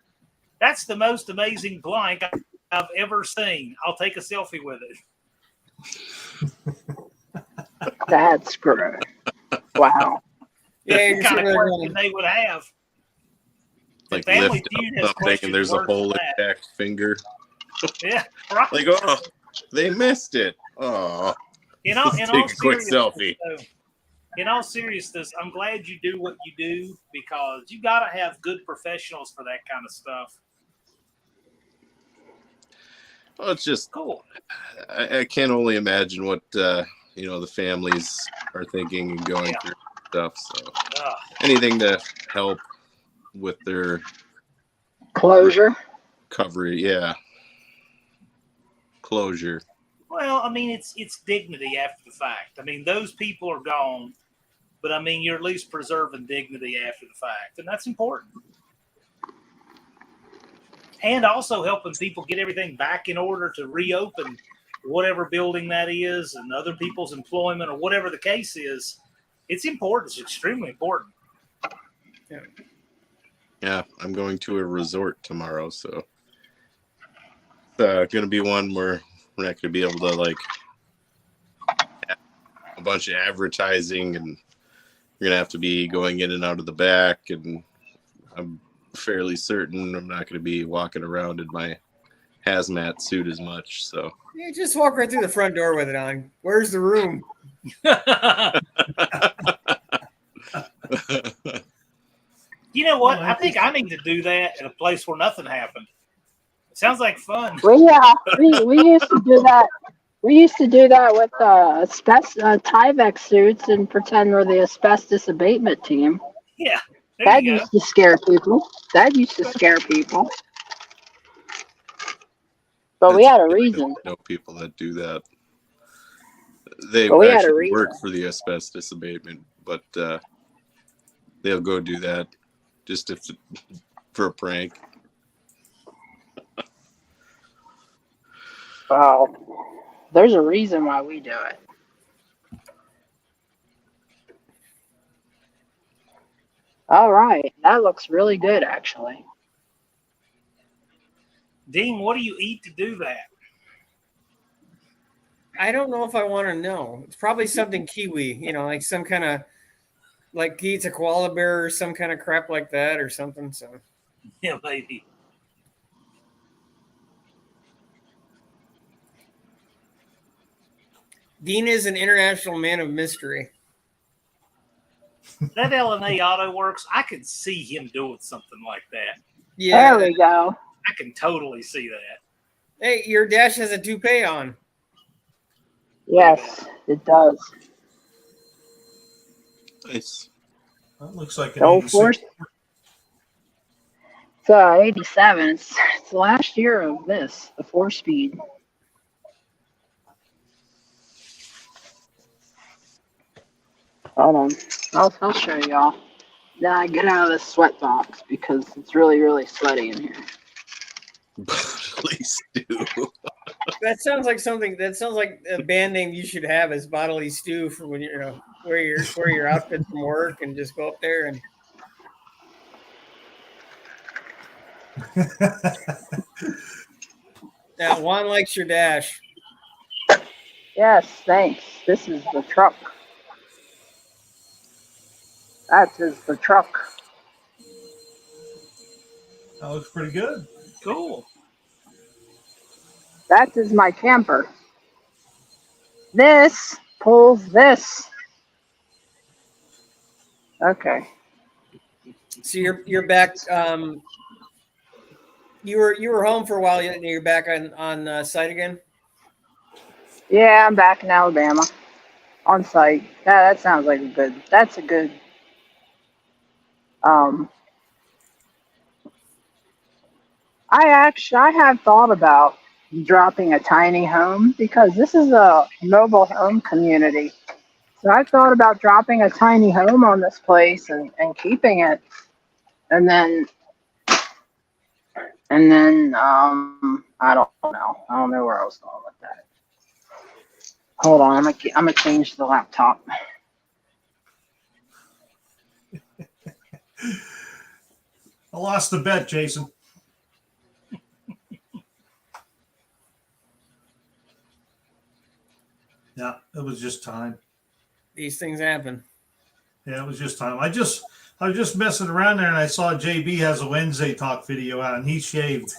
"That's the most amazing blank I've ever seen. I'll take a selfie with it." That's great. Wow. Yeah, That's you're the kind sitting of there question going, they would have. The Like Family lift Feud up has something questions and there's a worse hole than in that. Jack's finger. Yeah, right. Like, oh, they missed it. Oh, In all take a quick seriousness, selfie. though, in all seriousness, I'm glad you do what you do because you got to have good professionals for that kind of stuff. Well, it's just Cool. I can only imagine what the families are thinking and going through stuff. So anything to help with their Closure. recovery, yeah, closure. Well, I mean, it's dignity after the fact. I mean, those people are gone, but I mean, you're at least preserving dignity after the fact, and that's important. And also helping people get everything back in order to reopen whatever building that is and other people's employment or whatever the case is. It's important. It's extremely important. Yeah, I'm going to a resort tomorrow, so it's going to be one where we're not going to be able to like have a bunch of advertising, and you're going to have to be going in and out of the back, and I'm fairly certain I'm not going to be walking around in my hazmat suit as much. So you just walk right through the front door with it on. Where's the room? You know what? I think I need to do that in a place where nothing happened. It sounds like fun. We used to do that. We used to do that with Tyvek suits and pretend we're the asbestos abatement team. Yeah. There That you go. used to scare people. But we had a reason. I know people that do that. We They had a actually work reason. for the asbestos abatement, but they'll go do that just for a prank. Well, there's a reason why we do it. All right, that looks really good, actually. Dean, what do you eat to do that? I don't know if I want to know. It's probably something kiwi, like some kind of like he eats a koala bear or some kind of crap like that or something. So Yeah, maybe. Dean is an international man of mystery. That LNA Auto Works, I could see him doing something like that. Yeah. There we go. I can totally see that. Hey, your dash has a toupee on. Yes, it does. Nice. That looks like an Go 86. for it. It's 87. It's the last year of this, the 4-speed. Hold on. I'll show y'all. Then I get out of this sweat box because it's really, really sweaty in here. Please do. That sounds like something. That sounds like a band name you should have is Bodily Stew for when wear your outfit from work and just go up there and. Now Juan likes your dash. Yes, thanks. This is the truck. That is the truck. That looks pretty good. Cool. That is my camper. This pulls this. Okay. So you're back. You were home for a while. You're back on site again. Yeah, I'm back in Alabama. On site. Yeah, that sounds like that's a good I have thought about dropping a tiny home because this is a mobile home community. So I've thought about dropping a tiny home on this place and keeping it And then I don't know. I don't know where I was going with that. Hold on, I'm gonna change the laptop. I lost the bet, Jason. Yeah, it was just time. These things happen. Yeah, it was just time. I was just messing around there, and I saw JB has a Wednesday talk video out, and he shaved.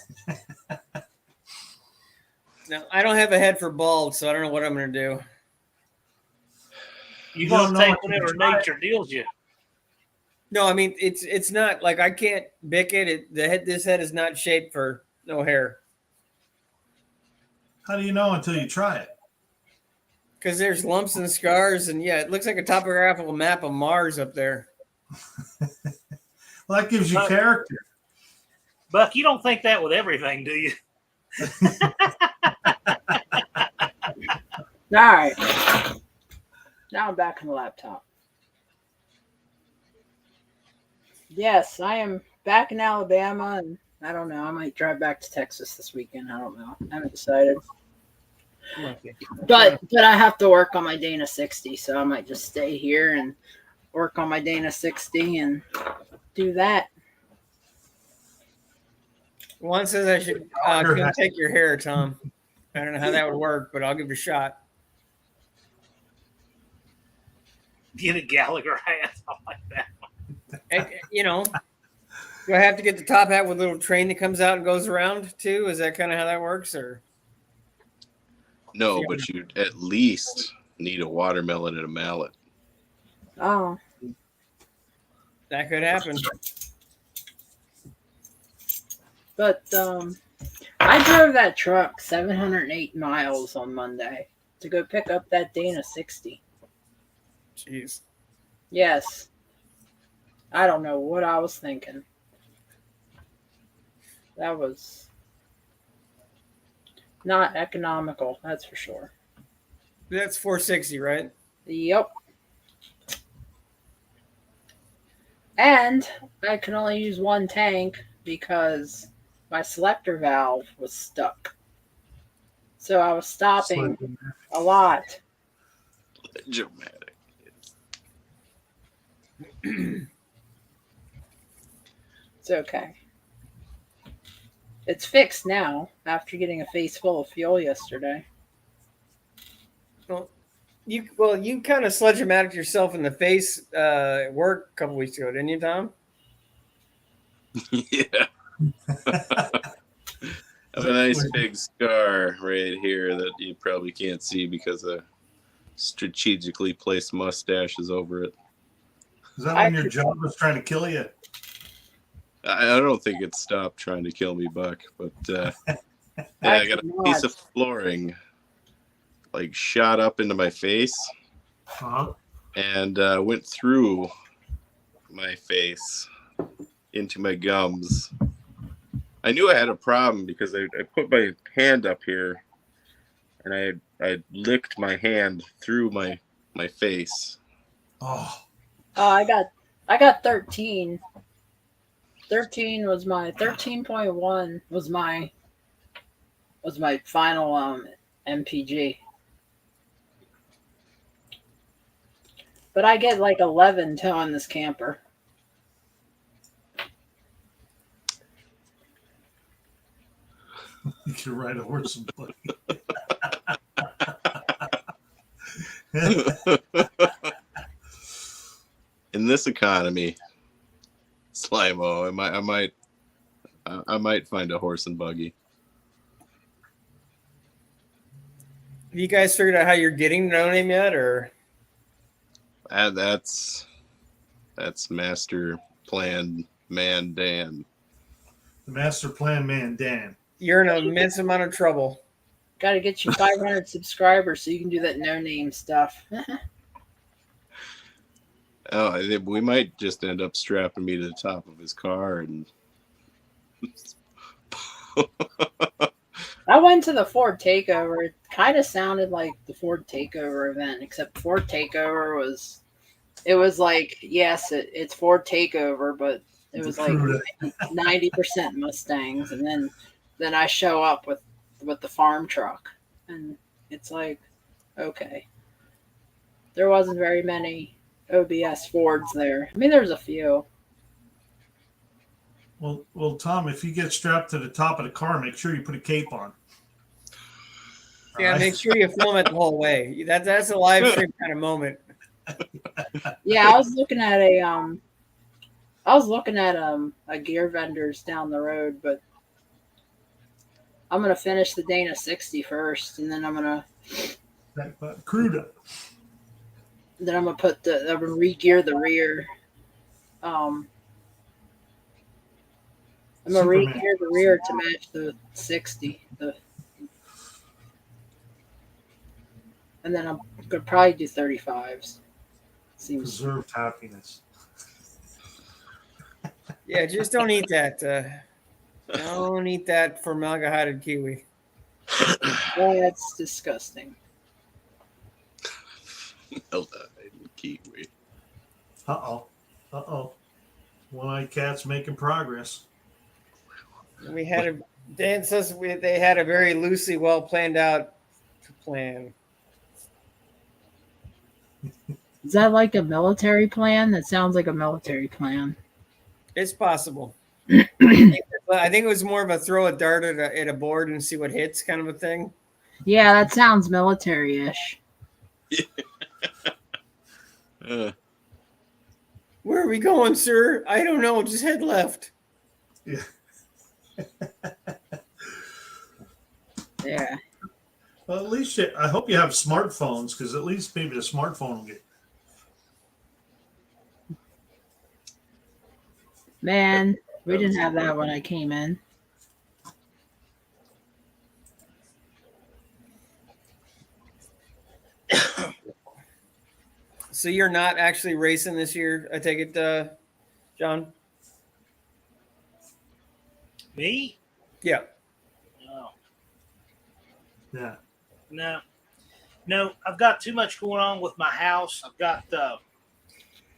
Now, I don't have a head for bald, so I don't know what I'm going to do. You're You going don't to know take until you whatever try it. nature deals you. No, I mean it's not like I can't bick it. This head is not shaped for no hair How do you know until you try it? because there's lumps and scars, and yeah, it looks like a topographical map of Mars up there. Well, that gives you character. Buck, you don't think that with everything, do you? All right. Now I'm back on the laptop. Yes, I am back in Alabama, and I don't know. I might drive back to Texas this weekend. I don't know. I haven't decided. But I have to work on my Dana 60, so I might just stay here and work on my Dana 60 and do that. One says I should come take your hair, Tom. I don't know how that would work, but I'll give it a shot. Get a Gallagher hat. I like that. You know, do I have to get the top hat with a little train that comes out and goes around too? Is that kind of how that works, or? No, but you at least need a watermelon and a mallet. Oh. That could happen. But I drove that truck 708 miles on Monday to go pick up that Dana 60. Jeez. Yes. I don't know what I was thinking. That was not economical, that's for sure. That's 460, right? Yep. And I could only use one tank because my selector valve was stuck. So I was stopping a lot. Dramatic. It's okay. It's fixed now after getting a face full of fuel yesterday. Well, you kind of sledge-o-matic yourself in the face at work a couple weeks ago, didn't you, Tom? Yeah. I have a nice big scar right here that you probably can't see because a strategically placed mustache is over it. Is that when your job was trying to kill you? I don't think it stopped trying to kill me, Buck, but yeah, I got a piece of flooring like shot up into my face and went through my face into my gums. I knew I had a problem because I put my hand up here and I licked my hand through my face. Oh, I got 13. 13 was my 13.1 was my final MPG. But I get like 11 towing this camper. you could ride a horse and buggy. In this economy, Slimo, I might find a horse and buggy. Have you guys figured out how you're getting to No Name yet, or? That's master plan man Dan. The master plan man, Dan. You're in an immense amount of trouble. Got to get you 500 subscribers so you can do that no name stuff. Oh, we might just end up strapping me to the top of his car and. I went to the Ford Takeover. It kind of sounded like the Ford Takeover event, except Ford Takeover was like, yes, it's Ford Takeover, but It was The like Cruda. 90% Mustangs, and then I show up with the farm truck, and it's like, okay, there wasn't very many OBS Fords there. I mean, there's a few. Well, Tom, if you get strapped to the top of the car, make sure you put a cape on. Yeah, All right? make sure you film it the whole way. That's a live stream kind of moment. Yeah, I was looking at a gear vendor's down the road, but I'm gonna finish the Dana 60 first, and then I'm gonna Cruda. I'm gonna re-gear the rear. I'm gonna Superman. re-gear the rear to match the 60. And then I'm gonna probably do 35s. Seems Preserved happiness. Yeah, just don't eat that. Don't eat that formaldehyde kiwi. that's disgusting. Kiwi. Uh-oh. One-eyed cat's making progress. We had Dan says they had a very loosely, well planned out plan. Is that like a military plan? That sounds like a military plan. It's possible. I think it was more of a throw a dart at a board and see what hits kind of a thing. Yeah, that sounds military-ish. Where are we going, sir? I don't know. Just head left. Yeah. Yeah. Well, at least I hope you have smartphones, because at least maybe the smartphone will get. Man, we didn't have that when I came in. So you're not actually racing this year, I take it, John? Me? Yeah. No. Yeah. No. I've got too much going on with my house. I've got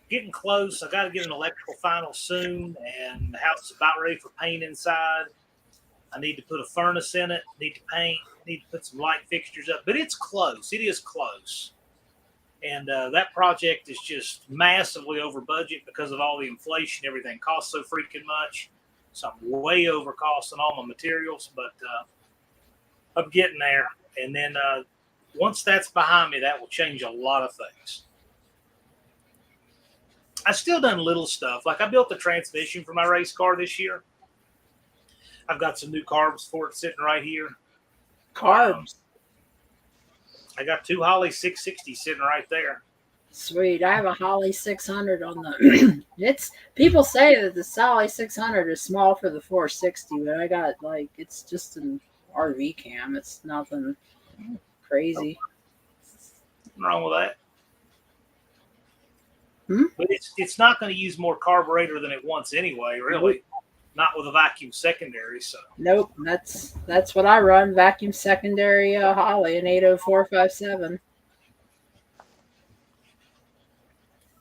getting close. I got to get an electrical final soon, and the house is about ready for paint inside. I need to put a furnace in it. Need to paint. Need to put some light fixtures up. But it's close. It is close. And that project is just massively over budget because of all the inflation. Everything costs so freaking much. So I'm way over cost on all my materials, but I'm getting there. And then once that's behind me, that will change a lot of things. I've still done little stuff. Like I built the transmission for my race car this year. I've got some new carbs for it sitting right here. Carbs. I got two Holly 660 sitting right there. Sweet. I have a Holly 600 on the. People say that the Holly 600 is small for the 460, but I got it's just an RV cam. It's nothing crazy. Nothing wrong with that. Hmm? But it's not going to use more carburetor than it wants anyway, really. Not with a vacuum secondary. So Nope. That's what I run. Vacuum secondary Holly, an 80457.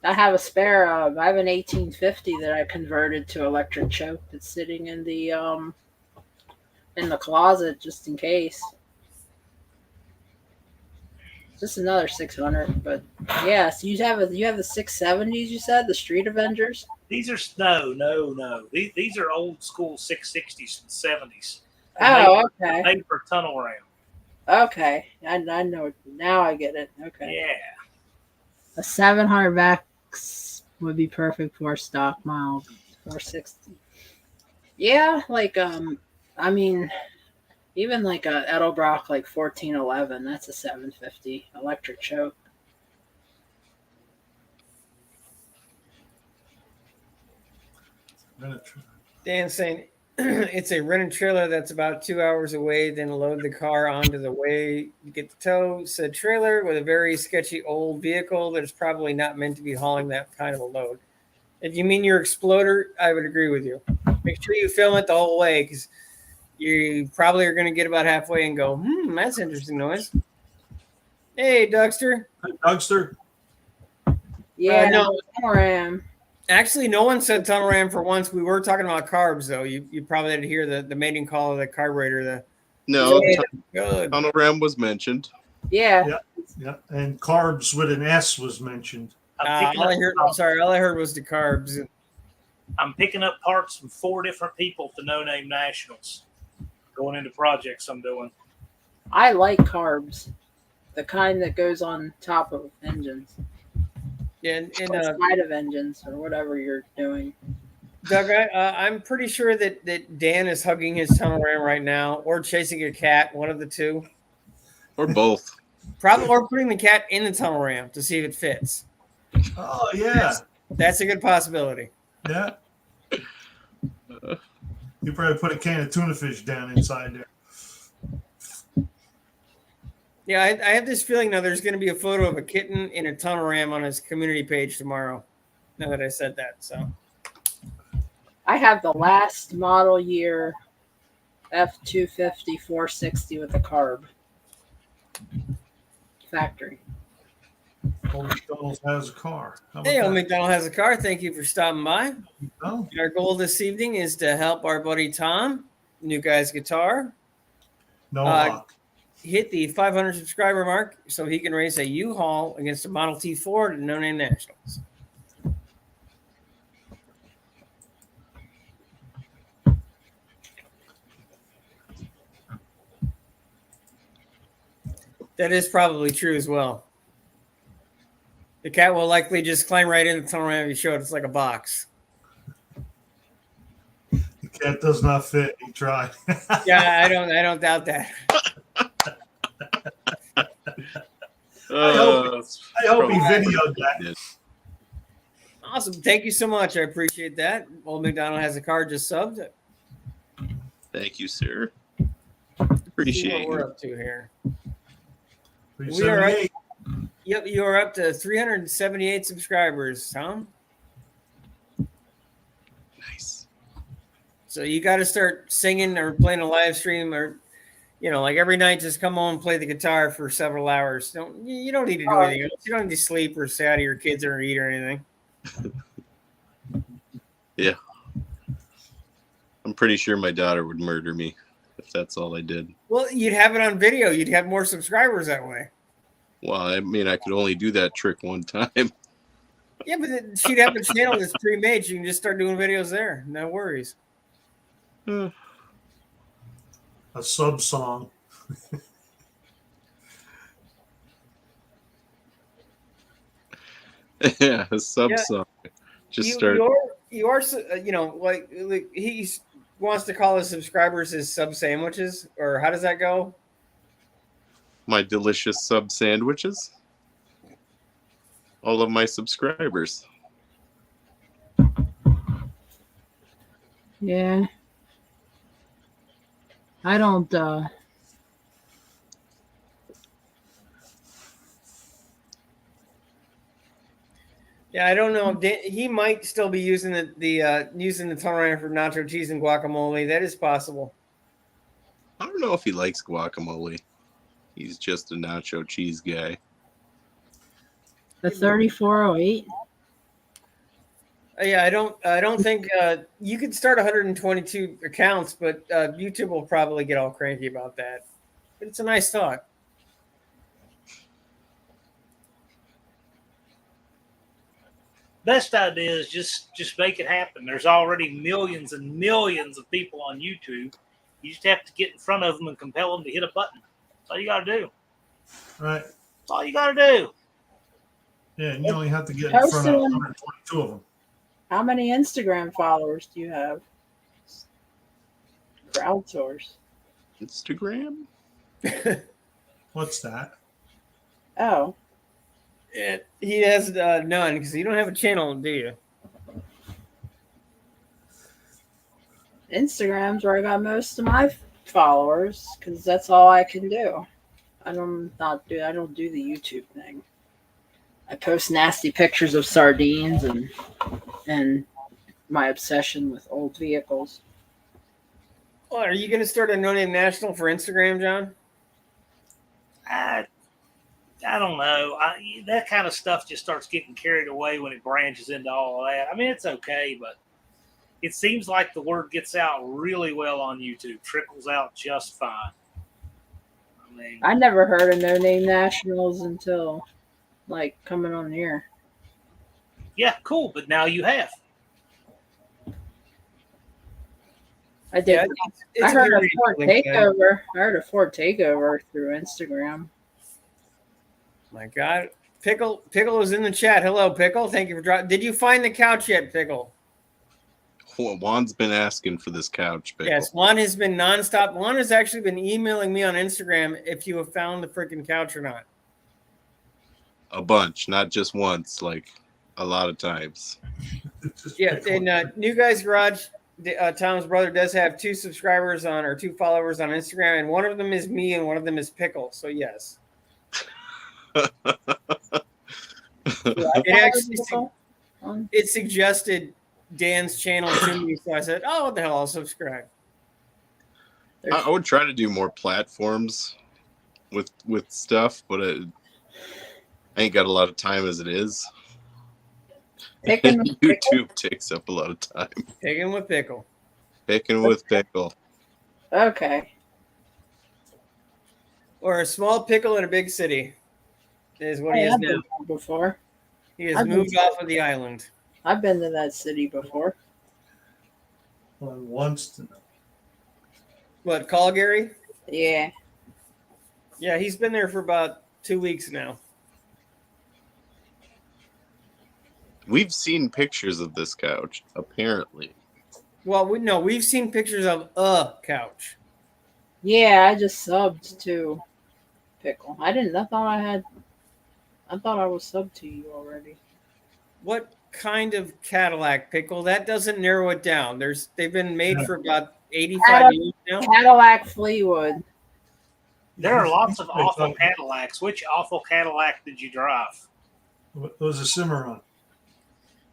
I have a spare. I have an 1850 that I converted to electric choke that's sitting in the closet just in case. Just another 600, but yeah. So you have the 670s. You said the Street Avengers. these are no. These are old school 660s from the 70s. Oh, okay. Made for tunnel ram. Okay, I know now. I get it. Okay. Yeah. A 700 max would be perfect for stock mild 460. Yeah, I mean, even like a Edelbrock 1411, that's a 750 electric choke. Dan's saying it's a rented trailer that's about 2 hours away, then load the car onto the way to get the tow. Said trailer with a very sketchy old vehicle that is probably not meant to be hauling that kind of a load. If you mean your Exploder, I would agree with you. Make sure you film it the whole way because you probably are going to get about halfway and go, that's interesting noise. Hey, Dougster. Dougster. Yeah, no. Ram. Actually, no one said tunnel ram for once. We were talking about carbs, though. You probably had to hear the mating call of the carburetor. No, Good. tunnel ram was mentioned. Yeah. Yeah. Yeah, and carbs with an S was mentioned. All I heard was the carbs. I'm picking up parts from 4 different people to No Name Nationals, going into projects I'm doing. I like carbs, the kind that goes on top of engines, Yeah, or side of engines, or whatever you're doing. Doug, I'm pretty sure that Dan is hugging his tunnel ram right now, or chasing a cat, one of the two, Or both. probably, or putting the cat in the tunnel ram to see if it fits. Oh yeah, That's a good possibility. yeah. You probably put a can of tuna fish down inside there. Yeah, I have this feeling now there's going to be a photo of a kitten in a tunnel ram on his community page tomorrow. Now that I said that, so I have the last model year F250 460 with a carb. Factory. Old McDonald's has a car. How about hey, old that? McDonald has a car. Thank you for stopping by. Oh, Our goal this evening is to help our buddy Tom, New Guy's Guitar, no luck. hit the 500 subscriber mark so he can race a U-Haul against a Model T Ford at No Name Nationals. That is probably true as well. The cat will likely just climb right in the tunnel ram you showed. It's like a box. The cat does not fit. He tried. Yeah, I don't doubt that. I hope he videoed that. Awesome. Thank you so much. I appreciate that. Old McDonald has a car just subbed. Thank you, sir. See Appreciate what we're you. up to here. 378. Yep, you are up to 378 subscribers, Tom. Nice. So you got to start singing or playing a live stream, or like every night, just come on and play the guitar for several hours. You don't need to do anything else. You don't need to sleep or stay out of your kids or eat or anything. Yeah. I'm pretty sure my daughter would murder me if that's all I did. Well, you'd have it on video. You'd have more subscribers that way. Well, I mean, I could only do that trick one time. Yeah, but she'd have a channel that's pre-made. You can just start doing videos there. No worries. A sub song. Yeah, a sub song. Just start. You are like he wants to call his subscribers his sub sandwiches, or how does that go? My delicious sub sandwiches. All of my subscribers. Yeah. I don't Yeah, I don't know. He might still be using using the tunnel ram for nacho cheese and guacamole. That is possible. I don't know if he likes guacamole. He's just a nacho cheese guy. the 3408. Yeah, I don't think you could start 122 accounts, but YouTube will probably get all cranky about that. But it's a nice thought. Best idea is just make it happen. There's already millions and millions of people on YouTube. You just have to get in front of them and compel them to hit a button. That's all you got to do. Right. That's all you got to do. Yeah, and you only have to get in front of 122 of them. How many Instagram followers do you have? Crowdsource. Instagram? What's that? Oh. He has none because you don't have a channel, do you? Instagram's where I got most of my followers because that's all I can do. I don't do the YouTube thing. I post nasty pictures of sardines and my obsession with old vehicles. Well, are you going to start a No Name National for Instagram, John? I don't know. That kind of stuff just starts getting carried away when it branches into all of that. I mean, it's okay, but it seems like the word gets out really well on YouTube, trickles out just fine. I mean, I never heard of No Name Nationals until like coming on here. yeah, cool, but now you have. I did. Yeah, I a heard good a read, Ford link to that. Takeover. I heard a Ford Takeover through Instagram. My God, Pickle is in the chat. Hello, Pickle. Thank you for dropping. Did you find the couch yet, Pickle? Juan's been asking for this couch, Pickle. Yes, Juan has been nonstop. Juan has actually been emailing me on Instagram if you have found the freaking couch or not. A bunch, not just once, like a lot of times. Yeah, and New Guys Garage, Tom's brother does have 2 subscribers on or 2 followers on Instagram, and one of them is me and one of them is Pickle. So yes, it suggested Dan's channel to me, so I said, "Oh, what the hell? I'll subscribe." I would try to do more platforms with stuff, but I ain't got a lot of time as it is. YouTube takes up a lot of time. Picking with Pickle. Picking with Pickle. Okay. Or a small pickle in a big city is what he is I've now. been there before. He has moved off of the island. I've been to that city before. Once. What, Calgary? Yeah. Yeah, he's been there for about 2 weeks now. We've seen pictures of this couch, apparently. Well, we've seen pictures of a couch. Yeah, I just subbed to Pickle. I thought I was subbed to you already. What kind of Cadillac, Pickle? That doesn't narrow it down. They've been made for about 85 years now. Cadillac Fleetwood. There are lots of awful Cadillacs. Which awful Cadillac did you drive? It was a Cimarron.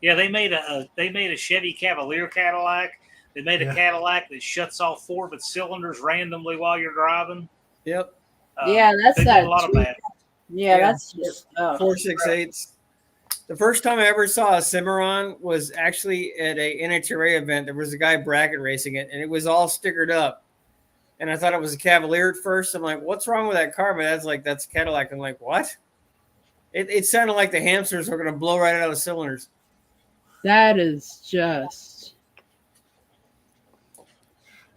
Yeah, they made a Chevy Cavalier Cadillac. They made a Cadillac that shuts off 4 of its cylinders randomly while you're driving. Yep. Yeah, that's that. A lot of bad. Yeah, that's just 468s. The first time I ever saw a Cimarron was actually at a NHRA event. There was a guy bracket racing it, and it was all stickered up. And I thought it was a Cavalier at first. I'm like, what's wrong with that car? But that's like, that's Cadillac. I'm like, what? It sounded like the hamsters were going to blow right out of the cylinders. That is just.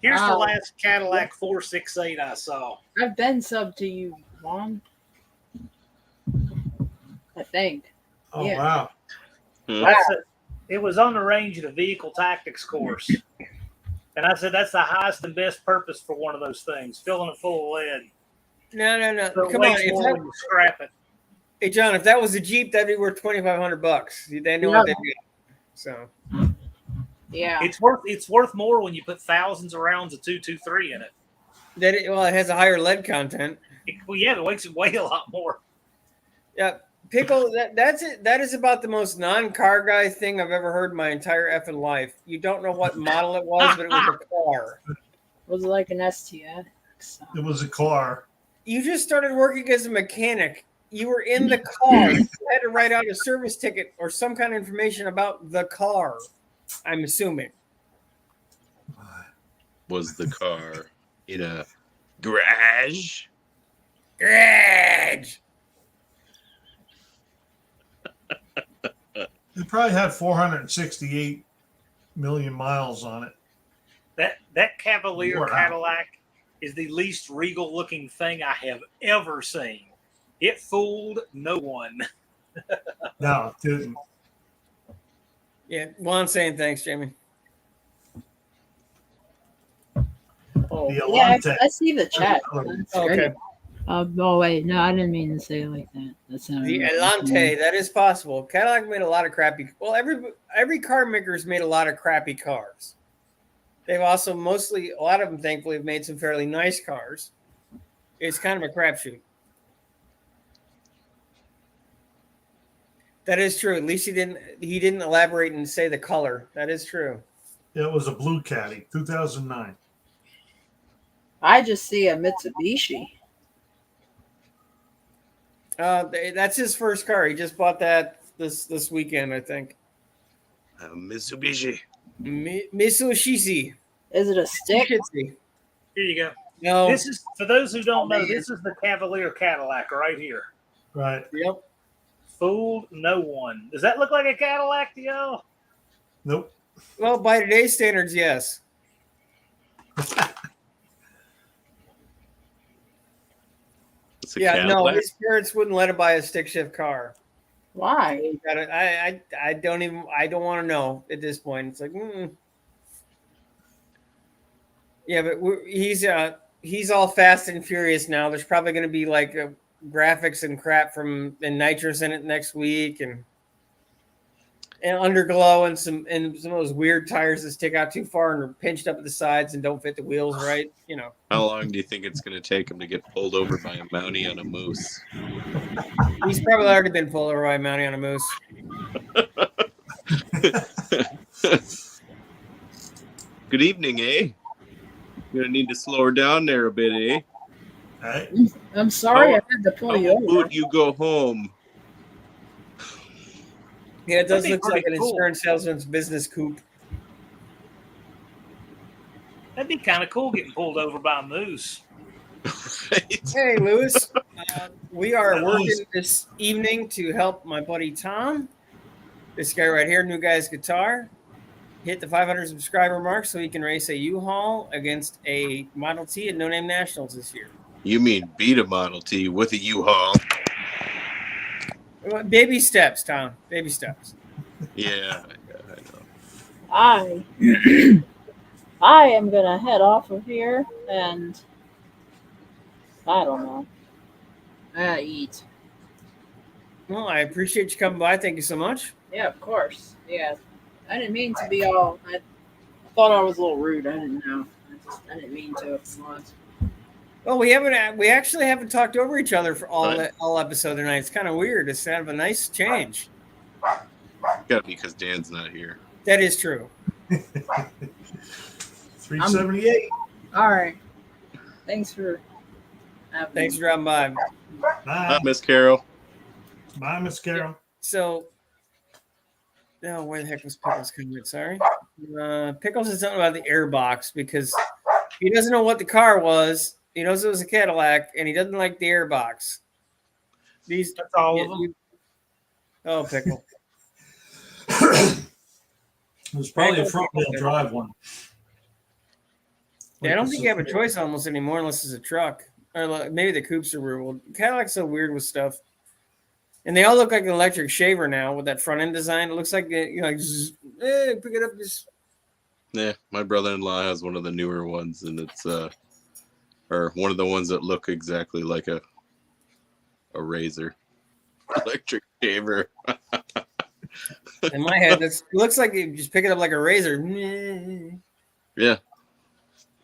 Here's the last Cadillac 468 I saw. I've been subbed to you, Juan. I think. Oh, yeah. Wow. It was on the range at a vehicle tactics course. And I said, that's the highest and best purpose for one of those things, filling it full of lead. No. So Come on. when you scrap it. Hey, John, if that was a Jeep, that'd be worth $2,500. They know what they do. So. Yeah. It's worth more when you put thousands of rounds of 223 in it. It has a higher lead content. It makes it weigh a lot more. Yeah. Pickle, that's it. That is about the most non-car guy thing I've ever heard in my entire effing life. You don't know what model it was, but it was a car. Was it like an STX? It was a car. You just started working as a mechanic. You were in the car. You had to write out a service ticket or some kind of information about the car, I'm assuming. Was the car in a garage? Garage! It probably had 468 million miles on it. That Cavalier Cadillac is the least regal looking thing I have ever seen. It fooled no one. No, it didn't. Yeah, Juan saying thanks, Jamie. Oh, The yeah, Elante. I see the chat. That's Okay. great. Oh wait, no, I didn't mean to say it like that. That's not The right. Elante, that is possible. Cadillac made a lot of crappy. Well, every car maker's made a lot of crappy cars. They've also a lot of them, thankfully, have made some fairly nice cars. It's kind of a crapshoot. That is true. At least he didn't elaborate and say the color. That is true. It was a blue caddy, 2009. I just see a Mitsubishi. That's his first car. He just bought that this weekend, I think. Mitsubishi. Mitsubishi. Is it a stick? Mitsubishi. Here you go. No. This is, for those who don't know, this is the Cavalier Cadillac right here. Right. Yep. Fooled no one. Does that look like a Cadillac to y'all? Nope. Well, by today's standards, yes. It's a Yeah, no, Cadillac. his parents wouldn't let him buy a stick shift car. Why? I don't want to know at this point. It's like, yeah, but he's all fast and furious now. There's probably going to be like graphics and crap and nitrous in it next week, and underglow and some of those weird tires that stick out too far and are pinched up at the sides and don't fit the wheels right. You know. How long do you think it's going to take him to get pulled over by a Mountie on a moose? He's probably already been pulled over by a Mountie on a moose. Good evening, eh? You're gonna need to slow her down there a bit, eh? Right. I'm sorry Oh, I had to pull How you over. about you go home? Yeah, it does That'd be look like pretty an cool. insurance salesman's business coupe. That'd be kind of cool getting pulled over by a moose. Hey, Lewis. We are Hi, working Lewis. this evening to help my buddy Tom. This guy right here, New Guy's Guitar, hit the 500 subscriber mark so he can race a U-Haul against a Model T at No Name Nationals this year. You mean beat a Model T with a U-Haul? Well, baby steps, Tom. Baby steps. Yeah, I know. I am gonna head off of here and I don't know. I gotta eat. Well, I appreciate you coming by. Thank you so much. Yeah, of course. Yeah. I didn't mean to be all I thought I was a little rude. I didn't know. I didn't mean to. Well, we actually haven't talked over each other for Right. all episode tonight. It's kind of weird. It's kind of a nice change. Gotta be because Dan's not here. That is true. 378. All right. Thanks for having Thanks me. for dropping by. Hi, Bye. Miss Carol. Bye, Miss Carol. So, no, where the heck was Pickles coming in? Sorry. Pickles is something about the air box because he doesn't know what the car was. He knows it was a Cadillac, and he doesn't like the air box. These, That's all of them. oh, Pickle. There's probably a front wheel drive one. Yeah, I don't think you have a choice almost anymore unless it's a truck. Or like, maybe the coupes are weird. Well, Cadillac's so weird with stuff. And they all look like an electric shaver now with that front end design. It looks like, like, pick it up. Just Yeah, my brother-in-law has one of the newer ones, and it's or one of the ones that look exactly like a razor, electric shaver. in my head, it looks like you just pick it up like a razor. Yeah,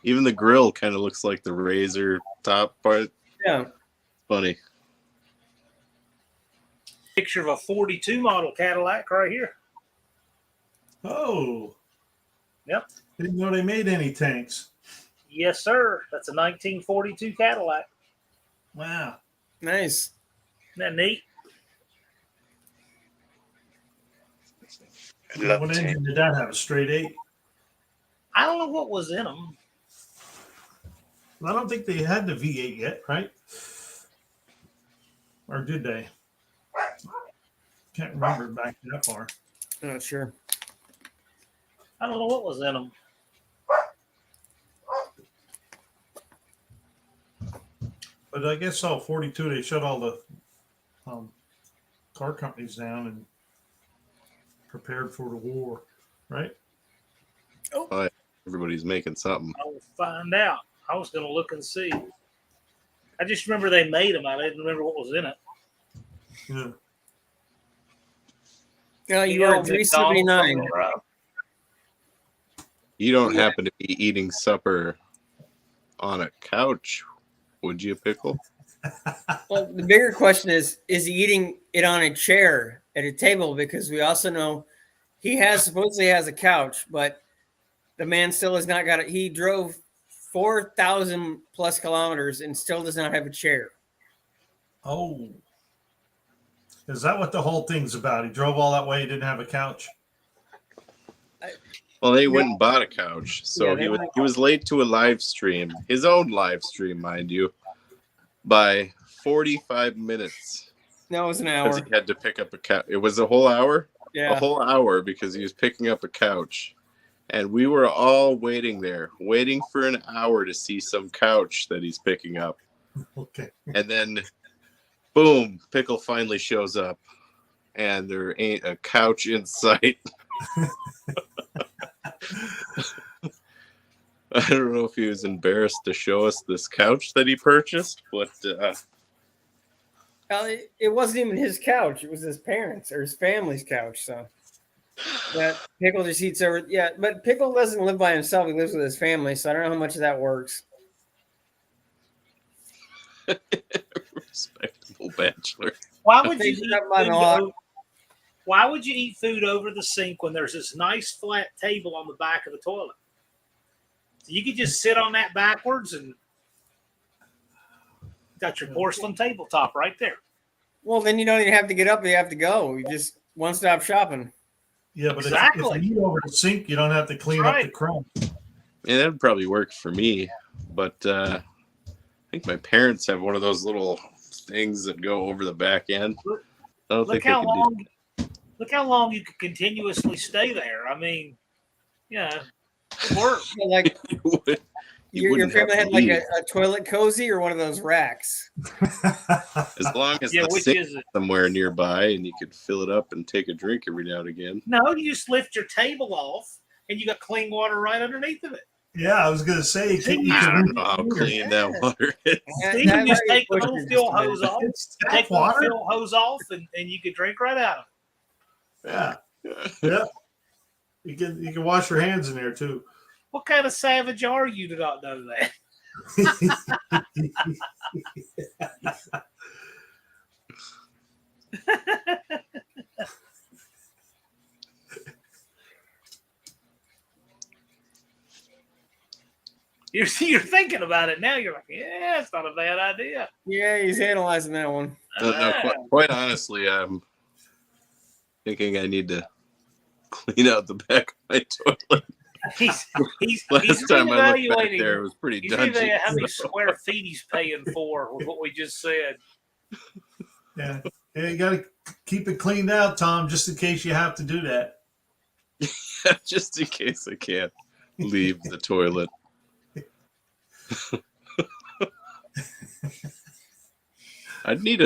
even the grill kind of looks like the razor top part. Yeah. Funny. Picture of a 42 model Cadillac right here. Oh. Yep. Didn't know they made any tanks. Yes, sir. That's a 1942 Cadillac. Wow. Nice. Isn't that neat? What engine did that have? A straight 8? I don't know what was in them. I don't think they had the V8 yet, right? Or did they? Can't remember back that far. Not sure. I don't know what was in them. But I guess all 42, they shut all the car companies down and prepared for the war, right? Everybody's making something. I will find out. I was going to look and see. I just remember they made them. I didn't remember what was in it. Yeah. No, you are at 379. You don't happen to be eating supper on a couch, would you, Pickle? Well, the bigger question is he eating it on a chair at a table? Because we also know he supposedly has a couch, but the man still has not got it. He drove 4,000 plus kilometers and still does not have a chair. Oh. Is that what the whole thing's about? He drove all that way. He didn't have a couch. Well, they went and bought a couch, so Yeah, he was late to a live stream, his own live stream, mind you, by 45 minutes. No, it was an Because hour. he had to pick up a couch. It was a whole hour? Yeah. A whole hour because he was picking up a couch. And we were all waiting there, waiting for an hour to see some couch that he's picking up. Okay. And then, boom, Pickle finally shows up. And there ain't a couch in sight. I don't know if he was embarrassed to show us this couch that he purchased, but Well, it wasn't even his couch. It was his parents' or his family's couch. So that Pickle just eats over. Yeah, but Pickle doesn't live by himself. He lives with his family. So I don't know how much of that works. respectable bachelor. Why would you Things eat up my food knob. Why would you eat food over the sink when there's this nice flat table on the back of the toilet? So you could just sit on that backwards and got your porcelain tabletop right there. Well, then you don't even have to get up. You have to go. You just one-stop shopping. Yeah, but Exactly. if you eat over the sink, you don't have to clean That's up the right. crumbs. Yeah, that would probably work for me, but I think my parents have one of those little things that go over the back end. I don't Look think I how could long. Look how long you could continuously stay there. I mean, yeah, it works. So, like do it. You your wouldn't have family to had like leave. a toilet cozy or one of those racks. As long as Yeah, the which sink is it? somewhere nearby and you could fill it up and take a drink every now and again. No, you just lift your table off and you got clean water right underneath of it. Yeah, I was gonna say you can I don't rinse know how your clean that water is. Yeah, So you can just that take the push little is fuel just a hose bit- off, It's tap take the little water. fuel hose off, and you could drink right out of it. Yeah, yeah. You can wash your hands in there too. What kind of savage are you to not know that? You're thinking about it now. You're like, yeah, it's not a bad idea. Yeah, he's analyzing that one. No, quite honestly, I'm thinking I need to clean out the back of my toilet. He's Last time I looked back reevaluating. there, it was pretty He's dungy. reevaluating how many square feet he's paying for with what we just said. Yeah, you got to keep it cleaned out, Tom, just in case you have to do that. Just in case I can't leave the toilet. I'd need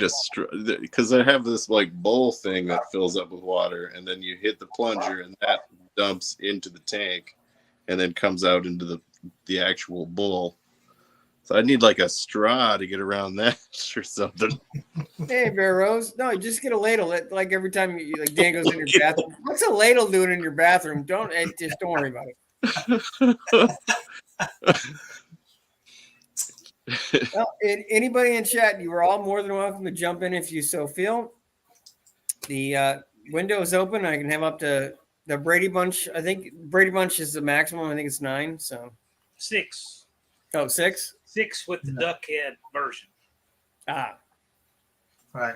a straw because I have this like bowl thing that fills up with water, and then you hit the plunger, and that dumps into the tank, and then comes out into the actual bowl. So I need like a straw to get around that or something. Hey, Bear Rose. No, you just get a ladle. Like every time you like Dan goes in your bathroom. What's a ladle doing in your bathroom? Just don't worry about it. Well, anybody in chat, you are all more than welcome to jump in if you so feel. The window is open. I can have up to the Brady Bunch. I think Brady Bunch is the maximum. I think it's 9. So 6 6. with the duck head version, Ah, Right.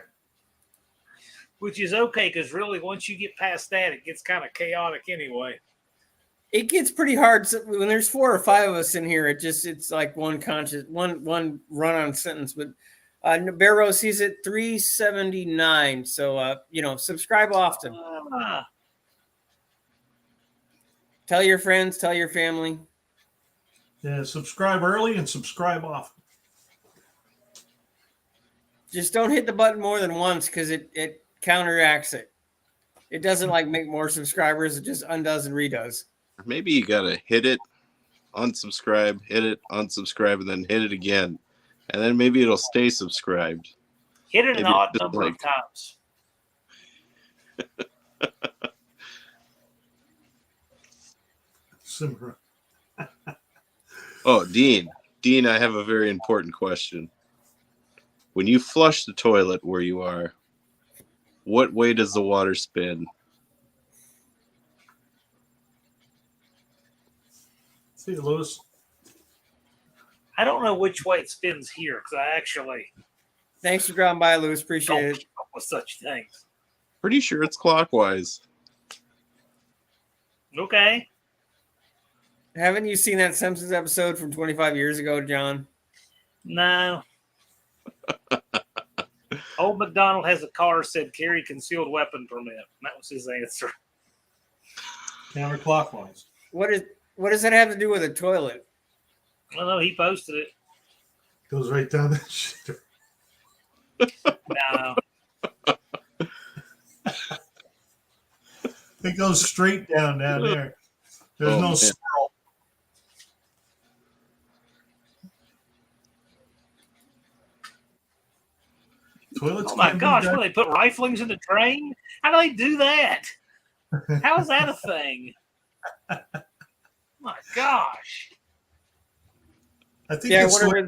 which is okay because really once you get past that, it gets kind of chaotic anyway. it gets pretty hard when there's 4 or 5 of us in here. It's like one run on sentence. But Bear Rose sees it 379. So subscribe often. Tell your friends, tell your family. Yeah, subscribe early and subscribe often. Just don't hit the button more than once because it counteracts it. It doesn't like make more subscribers. It just undoes and redoes. Maybe you gotta hit it, unsubscribe, hit it, unsubscribe, and then hit it again, and then maybe it'll stay subscribed. Hit it an Maybe odd just number of times. Simmer. Oh, Dean, I have a very important question. When you flush the toilet where you are, what way does the water spin? See you, Lewis. I don't know which way it spins here because I actually Thanks for dropping by, Lewis. Appreciate it. with such things. Pretty sure it's clockwise. Okay. Haven't you seen that Simpsons episode from 25 years ago, John? No. Old McDonald has a car said carry concealed weapon permit. That was his answer. Counterclockwise. What does that have to do with a toilet? I don't know. He posted it. Goes right down that shit. No. It goes straight down there. There's no man. swirl. Toilets. Oh my can't be gosh! done- What, they put riflings in the train? How do they do that? How is that a thing? My gosh! I think Yeah, it's whatever.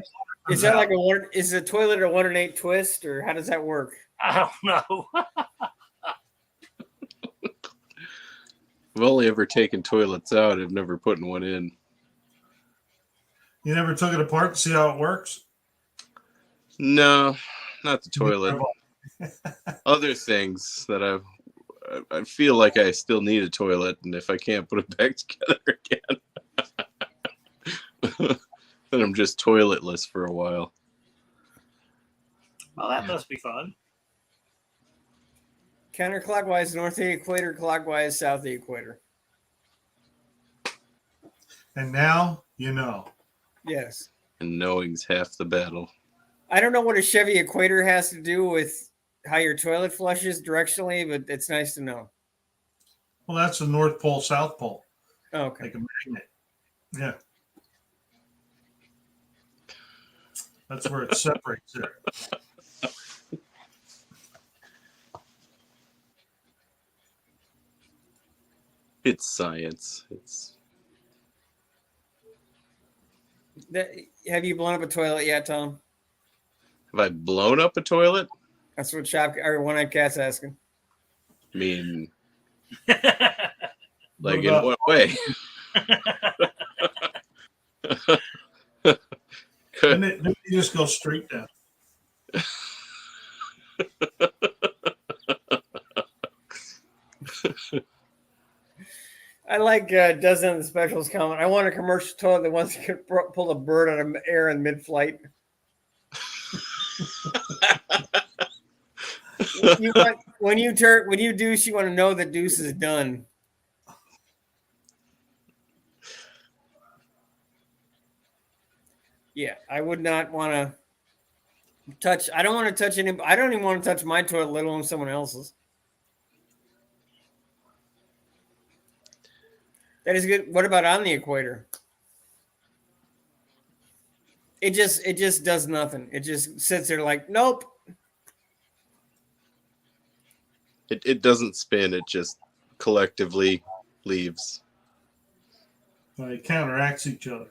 Is that like is the toilet a 1 and 8 twist, or how does that work? I don't know. I've only ever taken toilets out. I've never put one in. You never took it apart to see how it works? No, not the toilet. Other things that I feel like I still need a toilet, and if I can't put it back together again, then I'm just toiletless for a while. Well, that must be fun. Counterclockwise north of the equator, clockwise south of the equator. And now you know. Yes. And knowing's half the battle. I don't know what a Chevy Equator has to do with how your toilet flushes directionally, but it's nice to know. Well, that's the North Pole, South Pole, Okay. like a magnet. Yeah. That's where it separates there. It's science. Have you blown up a toilet yet, Tom? Have I blown up a toilet? That's what One-Eyed Cat's asking. I mean, What in about- what way? Didn't it just go straight down? I like Dozen of the Specials comment. I want a commercial toilet that wants to pull a bird out of air in mid-flight. when you deuce, you want to know that deuce is done. Yeah, I would not want to touch. I don't want to touch any. I don't even want to touch my toilet, let alone someone else's. That is good. What about on the equator? It just does nothing. It just sits there like, nope. It doesn't spin. It just collectively leaves. It counteracts each other.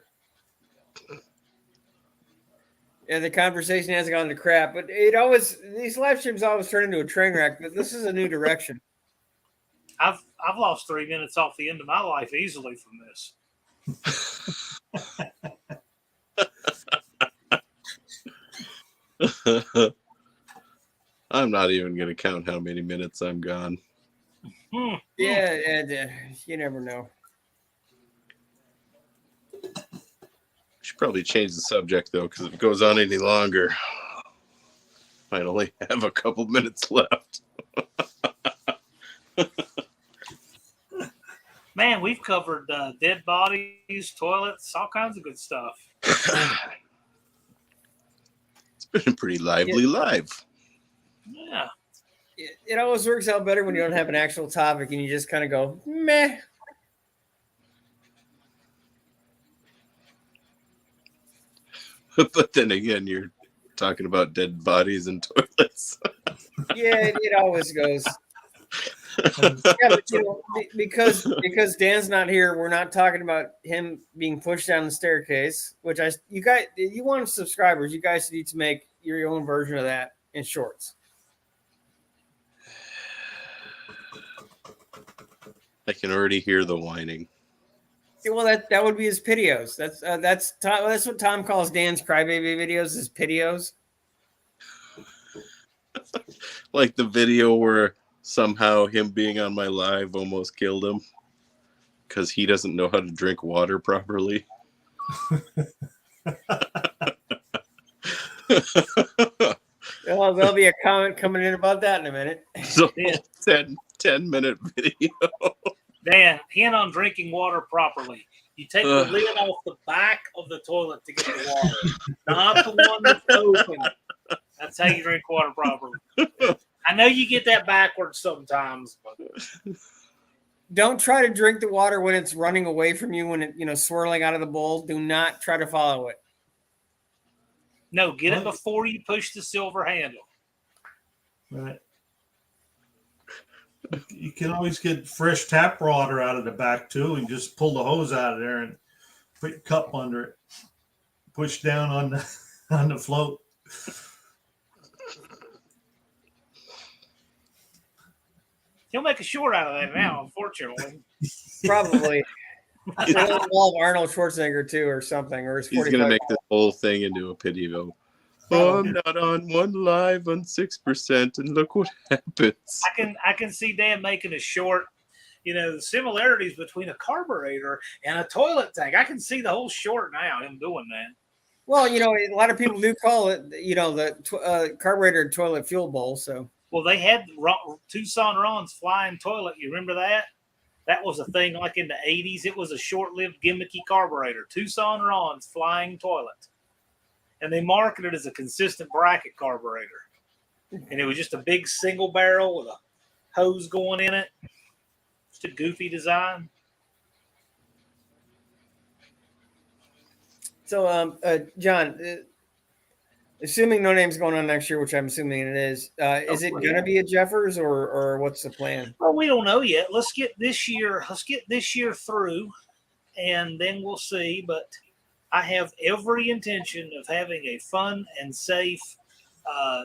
Yeah, the conversation hasn't gone to crap, but these live streams always turn into a train wreck. But this is a new direction. I've lost 3 minutes off the end of my life easily from this. I'm not even going to count how many minutes I'm gone. Yeah, you never know. Should probably change the subject though, because if it goes on any longer, might only have a couple minutes left. Man, we've covered dead bodies, toilets, all kinds of good stuff. It's been a pretty lively live. Yeah. It always works out better when you don't have an actual topic and you just kind of go, meh. But then again, you're talking about dead bodies and toilets. Yeah, it always goes. Yeah, but because Dan's not here, we're not talking about him being pushed down the staircase. Which you want subscribers, you guys need to make your own version of that in shorts. I can already hear the whining. Yeah, well, that would be his videos. That's what Tom calls Dan's crybaby videos. His videos. Like the video where somehow him being on my live almost killed him because he doesn't know how to drink water properly. Well, there'll be a comment coming in about that in a minute. So Yeah. 10-minute video. Dan, hint on drinking water properly. You take the lid off the back of the toilet to get the water, not the one that's open. That's how you drink water properly. I know you get that backwards sometimes, but Don't try to drink the water when it's running away from you, when it swirling out of the bowl. Do not try to follow it. no, get it before you push the silver handle. Right. You can always get fresh tap water out of the back too, and just pull the hose out of there and put your cup under it. Push down on the float. He'll make a short out of that now, unfortunately. Probably. It'll involve Arnold Schwarzenegger too, or something, or his He's 45. gonna make this whole thing into a video. Oh, I'm not on one live on 6%, and look what happens. I can see Dan making a short, the similarities between a carburetor and a toilet tank. I can see the whole short now, him doing that. Well, a lot of people do call it, the carburetor toilet fuel bowl. So, Well, they had Tucson Ron's flying toilet. You remember that? That was a thing like in the 80s. It was a short-lived gimmicky carburetor. Tucson Ron's flying toilet. And they marketed it as a consistent bracket carburetor. And it was just a big single barrel with a hose going in it. Just a goofy design. so John, assuming No Name's going on next year, which I'm assuming it is it going to be at Jeffers, or what's the plan? Well, we don't know yet. Let's get this year through, and then we'll see. But I have every intention of having a fun and safe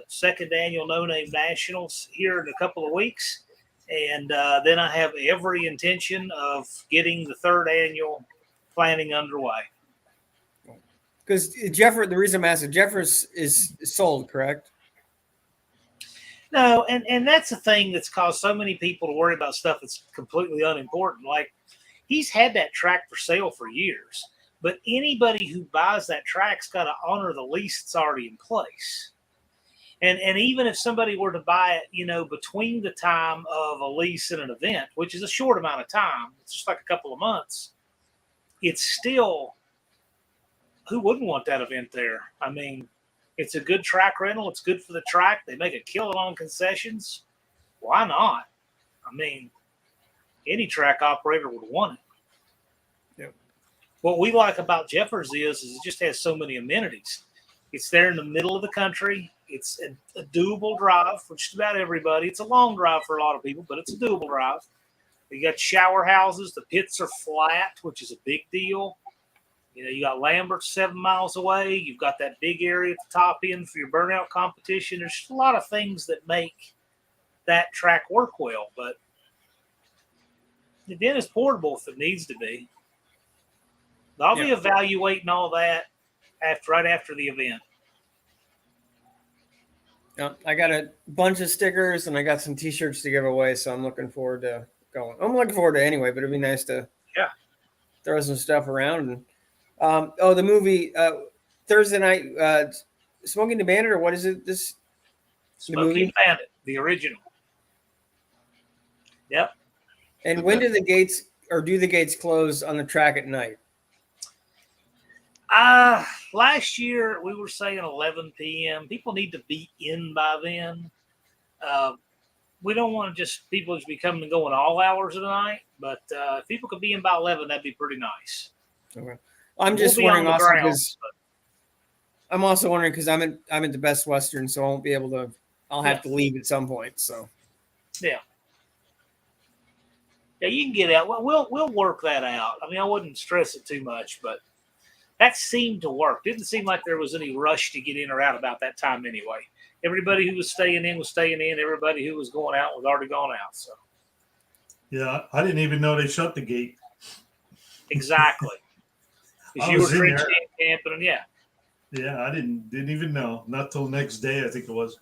second annual No Name Nationals here in a couple of weeks. And then I have every intention of getting the third annual planning underway. Because the reason I'm asking, Jeffers is sold, correct? No, and that's the thing that's caused so many people to worry about stuff that's completely unimportant. Like, he's had that track for sale for years, but anybody who buys that track's got to honor the lease that's already in place. And even if somebody were to buy it, between the time of a lease and an event, which is a short amount of time, it's just like a couple of months, it's still, who wouldn't want that event there? I mean, it's a good track rental. It's good for the track. They make a killing on concessions. Why not? I mean, any track operator would want it. Yep. What we like about Jeffers is it just has so many amenities. It's there in the middle of the country. It's a doable drive for just about everybody. It's a long drive for a lot of people, but it's a doable drive. You got shower houses. The pits are flat, which is a big deal. You got Lambert 7 miles away. You've got that big area at the top end for your burnout competition. There's just a lot of things that make that track work well, but the den is portable if it needs to be. I'll be evaluating all that right after the event. I got a bunch of stickers and I got some T-shirts to give away, so I'm looking forward to going. I'm looking forward to it anyway, but it'd be nice to throw some stuff around. And the movie Thursday night, Smoking the Bandit, or what is it? Smoking Bandit, the original. Yep. And when do the gates close on the track at night? Last year we were saying 11 p.m. People need to be in by then. We don't want people just be coming and going all hours of the night, but if people could be in by 11, that'd be pretty nice. Okay. I'm just wondering also because I'm also wondering because I'm at the Best Western, so I won't be able to. I'll have to leave at some point. So yeah, you can get out. We'll work that out. I mean, I wouldn't stress it too much, but that seemed to work. Didn't seem like there was any rush to get in or out about that time anyway. Everybody who was staying in was staying in. Everybody who was going out was already gone out. So yeah, I didn't even know they shut the gate. Exactly. Because you were drinking and camping, and yeah, I didn't even know. Not till the next day, I think it was.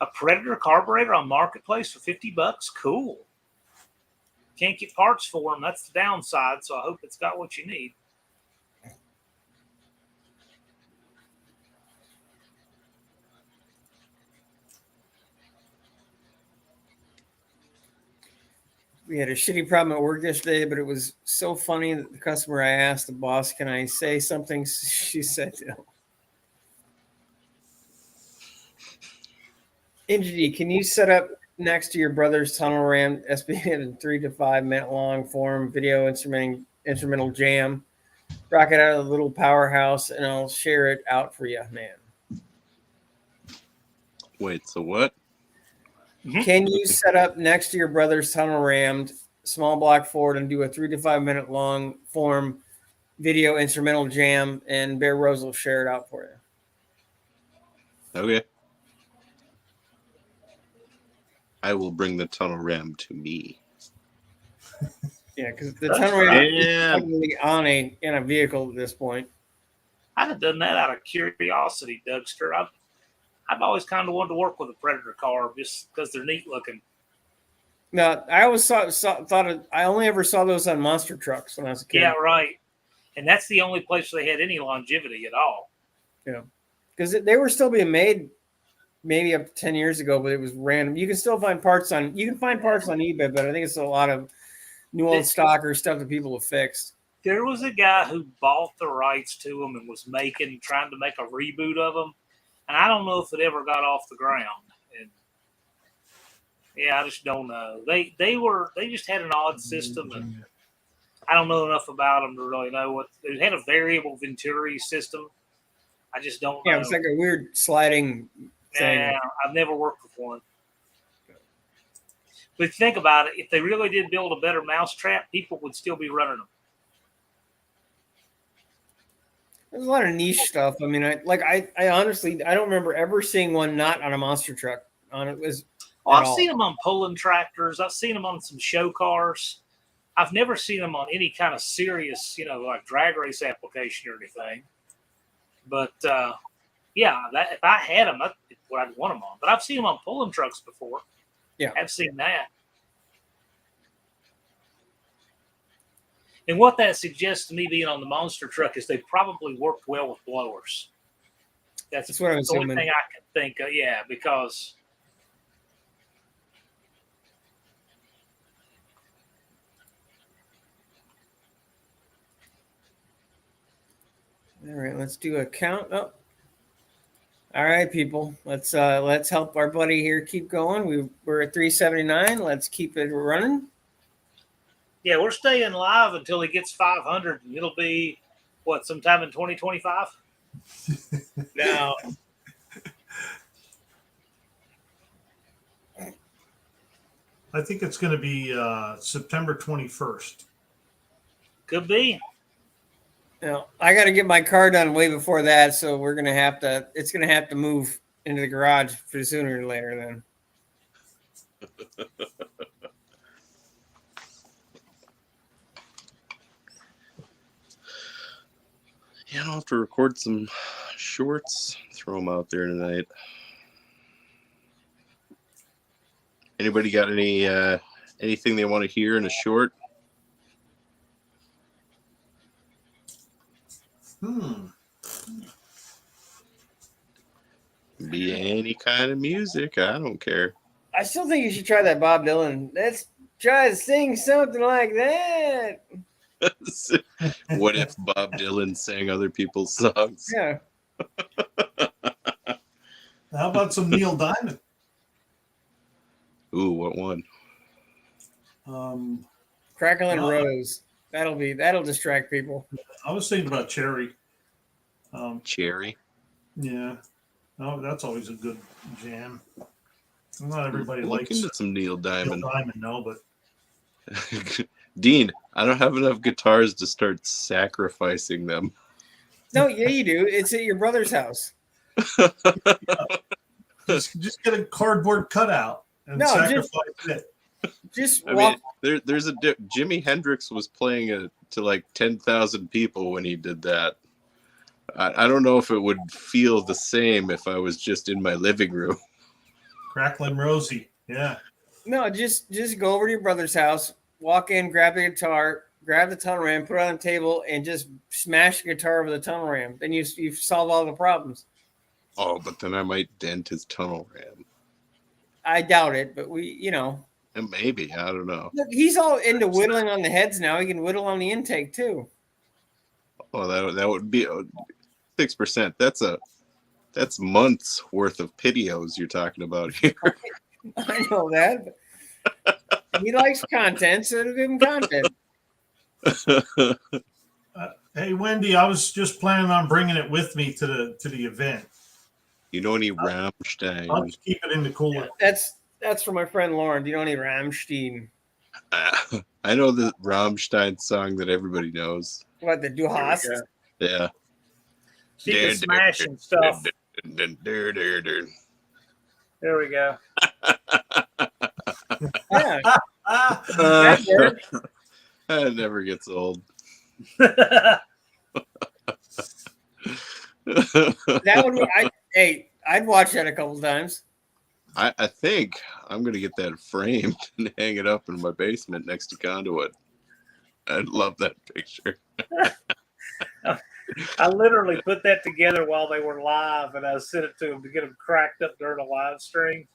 A Predator carburetor on Marketplace for $50. Cool. Can't get parts for them. That's the downside. So I hope it's got what you need. We had a shitty problem at work yesterday, but it was so funny that the customer, I asked the boss, can I say something? She said no. NGD, can you set up next to your brother's tunnel ram SB in a 3 to 5 minute long form video instrumental jam? Rock it out of the little powerhouse and I'll share it out for you, man. Wait, so what? Can you set up next to your brother's tunnel rammed small block Ford and do a 3 to 5 minute long form video instrumental jam, and Bear Rose will share it out for you? Okay. I will bring the tunnel ram to me. Yeah, because the tunnel ram is Yeah. technically in a vehicle at this point. I'd have done that out of curiosity, Dougster. I've always kind of wanted to work with a Predator car just because they're neat looking. No, I always I only ever saw those on monster trucks when I was a kid. Yeah, right. And that's the only place they had any longevity at all. Yeah, because they were still being made maybe up to 10 years ago, but it was random. You can still find parts on eBay, but I think it's a lot of new old stock or stuff that people have fixed. There was a guy who bought the rights to them and was trying to make a reboot of them. And I don't know if it ever got off the ground. And yeah, I just don't know. They just had an odd system, and I don't know enough about them to really know what. They had a variable Venturi system. I just don't know. Yeah, it's like a weird sliding thing. Yeah, I've never worked with one. But think about it. If they really did build a better mousetrap, people would still be running them. There's a lot of niche stuff. I mean, I honestly, I don't remember ever seeing one not on a monster truck. On it was. I've seen them on pulling tractors. I've seen them on some show cars. I've never seen them on any kind of serious, like drag race application or anything. But yeah, if I had them, that's what I'd want them on. But I've seen them on pulling trucks before. Yeah, I've seen that. And what that suggests to me being on the monster truck is they probably worked well with blowers. That's what I'm the only assuming. thing I can think of. Yeah, because all right, let's do a count up. All right, people, let's help our buddy here keep going. We're at 379. Let's keep it running. yeah, we're staying live until he gets 500, and it'll be sometime in 2025. Now, I think it's going to be September 21st. Could be. I got to get my car done way before that, so we're gonna have to. It's gonna have to move into the garage for sooner or later. Then. Yeah, I'll have to record some shorts, throw them out there tonight. Anybody got anything they want to hear in a short? Be any kind of music. I don't care. I still think you should try that Bob Dylan. Let's try to sing something like that. What if Bob Dylan sang other people's songs? Yeah. How about some Neil Diamond? Ooh, what one? Crackling Rose. That'll distract people. I was thinking about Cherry. Cherry. Yeah. Oh, that's always a good jam. Not everybody Look likes into some Neil Diamond. Neil Diamond, no, but Dean, I don't have enough guitars to start sacrificing them. No, yeah, you do. It's at your brother's house. just get a cardboard cutout and sacrifice it. Just I mean, there's Jimi Hendrix was playing to like 10,000 people when he did that. I don't know if it would feel the same if I was just in my living room. Crackling Rosie. Yeah. No, just go over to your brother's house, walk in, grab the guitar, grab the tunnel ram, put it on the table, and just smash the guitar over the tunnel ram. Then you've solved all the problems. Oh, but then I might dent his tunnel ram. I doubt it, but we. And maybe, I don't know. Look, he's all into whittling on the heads now. He can whittle on the intake too. Oh, that would be 6%. That's months worth of pitios you're talking about here. I know that. But he likes content, so it'll give him content. Hey, Wendy, I was just planning on bringing it with me to the event. You know any I'll Rammstein? just keep it in the cooler. That's for my friend Lauren. Do you know any Rammstein? I know the Rammstein song that everybody knows. What, the Du Hast? Yeah. She can smash and stuff. There we go. Yeah. That never gets old. That would I'd watch that a couple times. I think I'm gonna get that framed and hang it up in my basement next to Conduit. I'd love that picture. I literally put that together while they were live, and I sent it to them to get them cracked up during a live stream.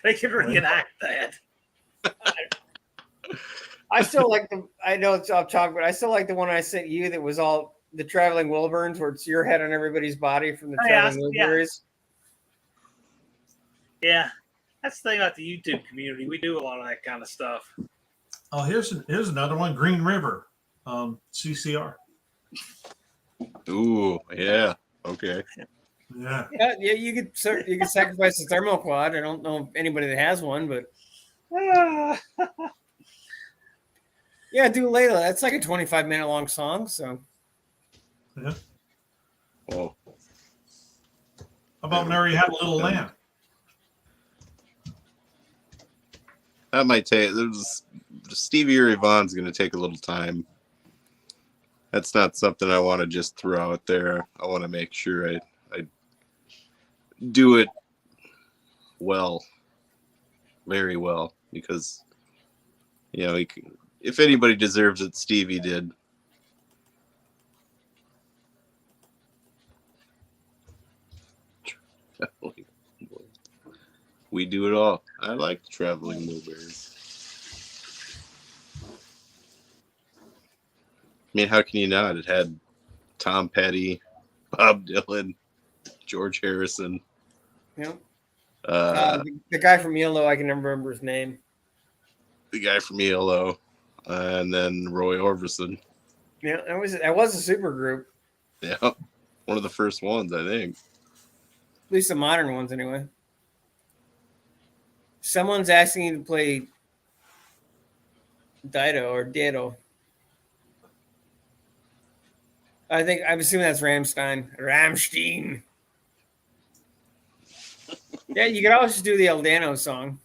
They could reenact that. I still like I know it's off topic, but I still like the one I sent you that was all the traveling Wilburns, where it's your head on everybody's body from the traveling Wilburns. Yeah, that's the thing about the YouTube community. We do a lot of that kind of stuff. Oh, here's another one. Green River, CCR. Ooh, yeah. Okay. Yeah. Yeah, you could sacrifice the thermal quad. I don't know anybody that has one, but yeah, do Layla. That's like a 25-minute long song. So Yeah. Oh. How about Mary Had a Little Lamb? That might take. Stevie Ray Vaughan's going to take a little time. That's not something I want to just throw out there. I want to make sure I do it well, very well, because if anybody deserves it, Stevie did. We do it all. I like the Traveling Wilburys. I mean, how can you not? It had Tom Petty, Bob Dylan, George Harrison. yeah. The The guy from Yellow, I can never remember his name. guy from ELO, and then Roy Orbison. Yeah, that was a super group. Yeah, one of the first ones, I think. At least the modern ones, anyway. Someone's asking you to play Dido or Dido. I'm assuming that's Rammstein. Rammstein. Yeah, you could always just do the El Dano song.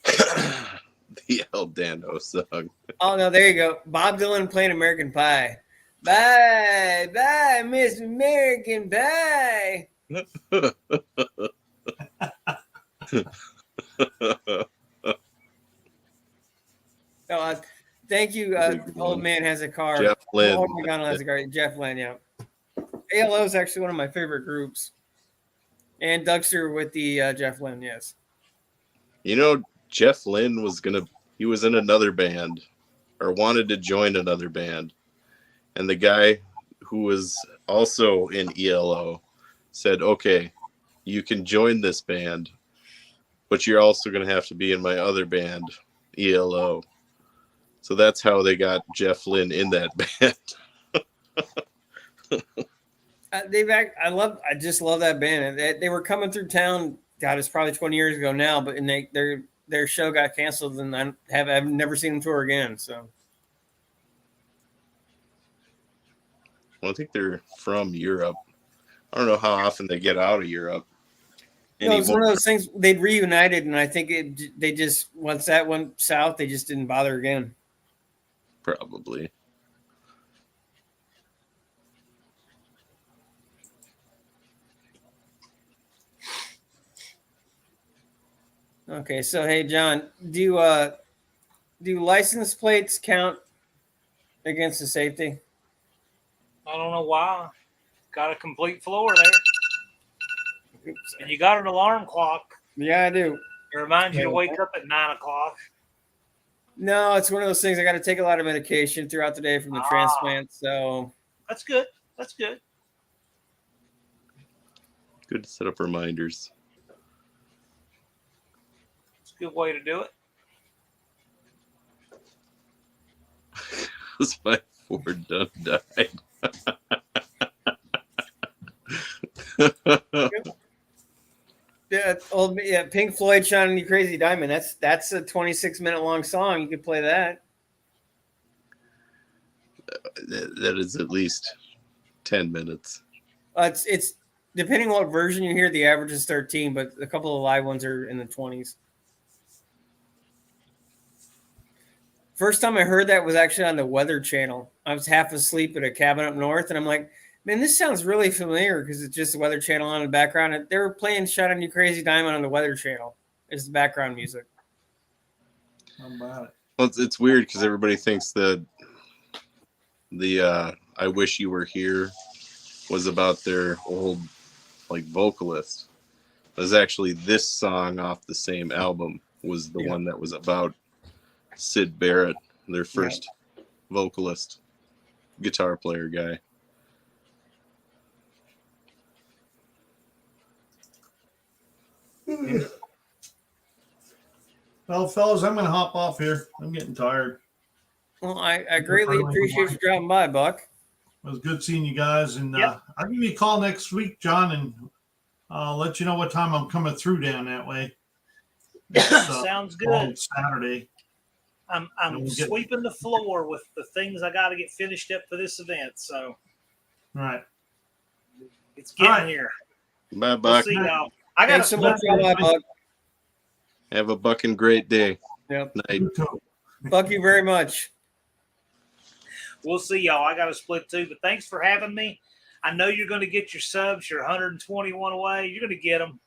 The El Dano song. Oh no, there you go. Bob Dylan playing American Pie. Bye, bye, Miss American Pie. Oh, thank you. Old man has a car. Jeff Lynne. Old McDonald has a car. Jeff Lynne, yeah. ALO is actually one of my favorite groups. And Dougster with the Jeff Lynne, yes. Jeff Lynne he was in another band, or wanted to join another band. And the guy who was also in ELO said, okay, you can join this band, but you're also going to have to be in my other band, ELO. So that's how they got Jeff Lynne in that band. I just love that band. They were coming through town. God, it's probably 20 years ago now, but their show got canceled, and I've never seen them tour again. So, Well, I think they're from Europe. I don't know how often they get out of Europe. no, it's one of those things. They'd reunited, and I think they just once that went south, they just didn't bother again. Probably. Okay, so hey, John, do license plates count against the safety? I don't know why. Got a complete floor there. Oops. And you got an alarm clock. Yeah, I do. It reminds you to wake up at 9 o'clock. No, it's one of those things. I got to take a lot of medication throughout the day from the transplant. So That's good. That's good. Good to set up reminders. It's a good way to do it. That's my Ford done died. yeah, Pink Floyd, "Shining You Crazy Diamond." That's a 26-minute long song. You could play that. That is at least 10 minutes. It's depending on what version you hear. The average is 13, but a couple of live ones are in the 20s. First time I heard that was actually on the Weather Channel. I was half asleep at a cabin up north, and I'm like, man, this sounds really familiar because it's just the Weather Channel on in the background. And they were playing "Shining You Crazy Diamond" on the Weather Channel. It's the background music. How about it? Well, it's weird because everybody thinks that the "I Wish You Were Here" was about their old like vocalist. It was actually this song off the same album was the one that was about Sid Barrett, their first vocalist, guitar player guy. Well, fellas, I'm going to hop off here. I'm getting tired. Well, I greatly appreciate you dropping by, Buck. It was good seeing you guys, and I'll give you a call next week, John, and I'll let you know what time I'm coming through down that way. Sounds good. On Saturday. I'm sweeping the floor with the things I got to get finished up for this event. So, right, it's getting here. Bye, We'll Buck. see y'all. I got Thanks so much, Buck. Have a bucking great day. Yep. Night. Buck you very much. We'll see y'all. I got to split too, but thanks for having me. I know you're going to get your subs. You're 121 away. You're going to get them.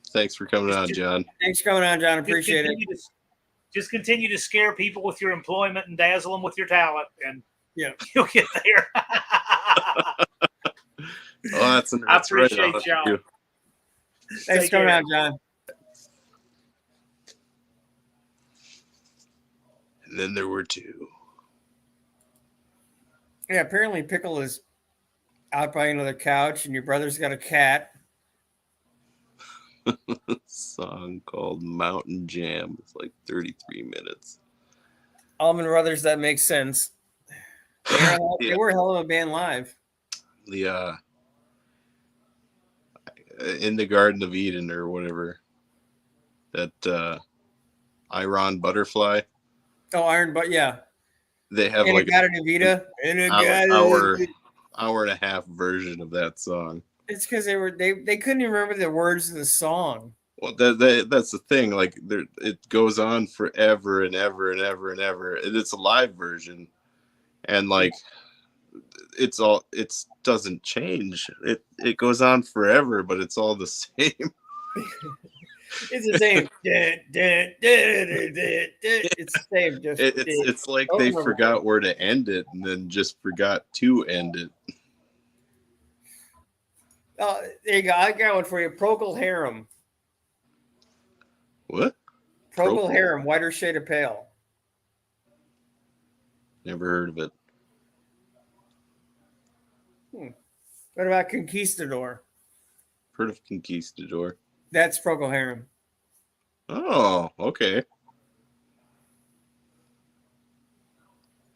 Thanks for coming on, John. Thanks for coming on, John. Appreciate it. Just continue to scare people with your employment and dazzle them with your talent, and you'll get there. That's I appreciate right y'all. Thanks for coming on, John. And then there were two. Yeah, apparently Pickle is out by another couch, and your brother's got a cat. Song called Mountain Jam. It's like 33 minutes. Allman Brothers, that makes sense. They were a hell of a band live. The in the Garden of Eden or whatever. That Iron Butterfly. Oh, Iron, but yeah. They have and like an hour and a half version of that song. It's because they couldn't even remember the words of the song. Well, that's the thing. Like it goes on forever and ever and ever and ever. And it's a live version, and like it doesn't change. It goes on forever, but it's all the same. It's the same. It's the same. It's like they forgot where to end it, and then just forgot to end it. Oh, there you go. I got one for you. Procol Harum. What? Procol Harum, Whiter Shade of Pale. Never heard of it. What about Conquistador? Heard of Conquistador. That's Procol Harum. Oh, okay.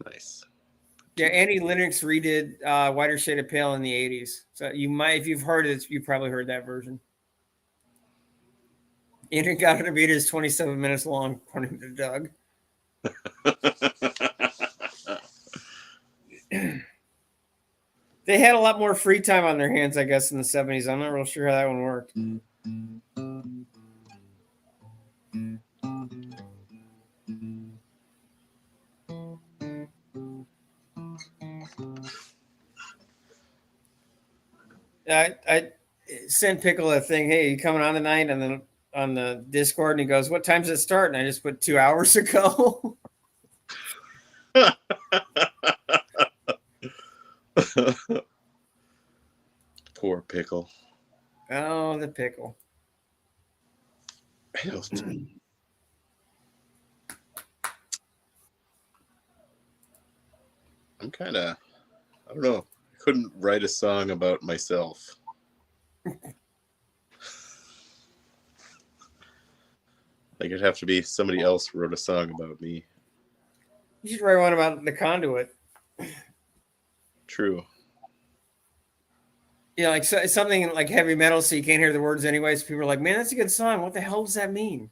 Nice. Yeah, Annie Lennox redid Whiter Shade of Pale in the 80s. So you might, if you've heard it, you've probably heard that version. In-N-Out is 27 minutes long, according to Doug. They had a lot more free time on their hands, I guess, in the 70s. I'm not real sure how that one worked. I sent Pickle a thing. Hey, you coming on tonight? And then on the Discord, and he goes, "What time's it start?" And I just put 2 hours ago. Poor pickle. Oh, the pickle. I'm kind of, I don't know. I couldn't write a song about myself. Like, it'd have to be somebody else wrote a song about me. You should write one about the conduit. True. Yeah, like something like heavy metal, so you can't hear the words anyways. People are like, "Man, that's a good song. What the hell does that mean?"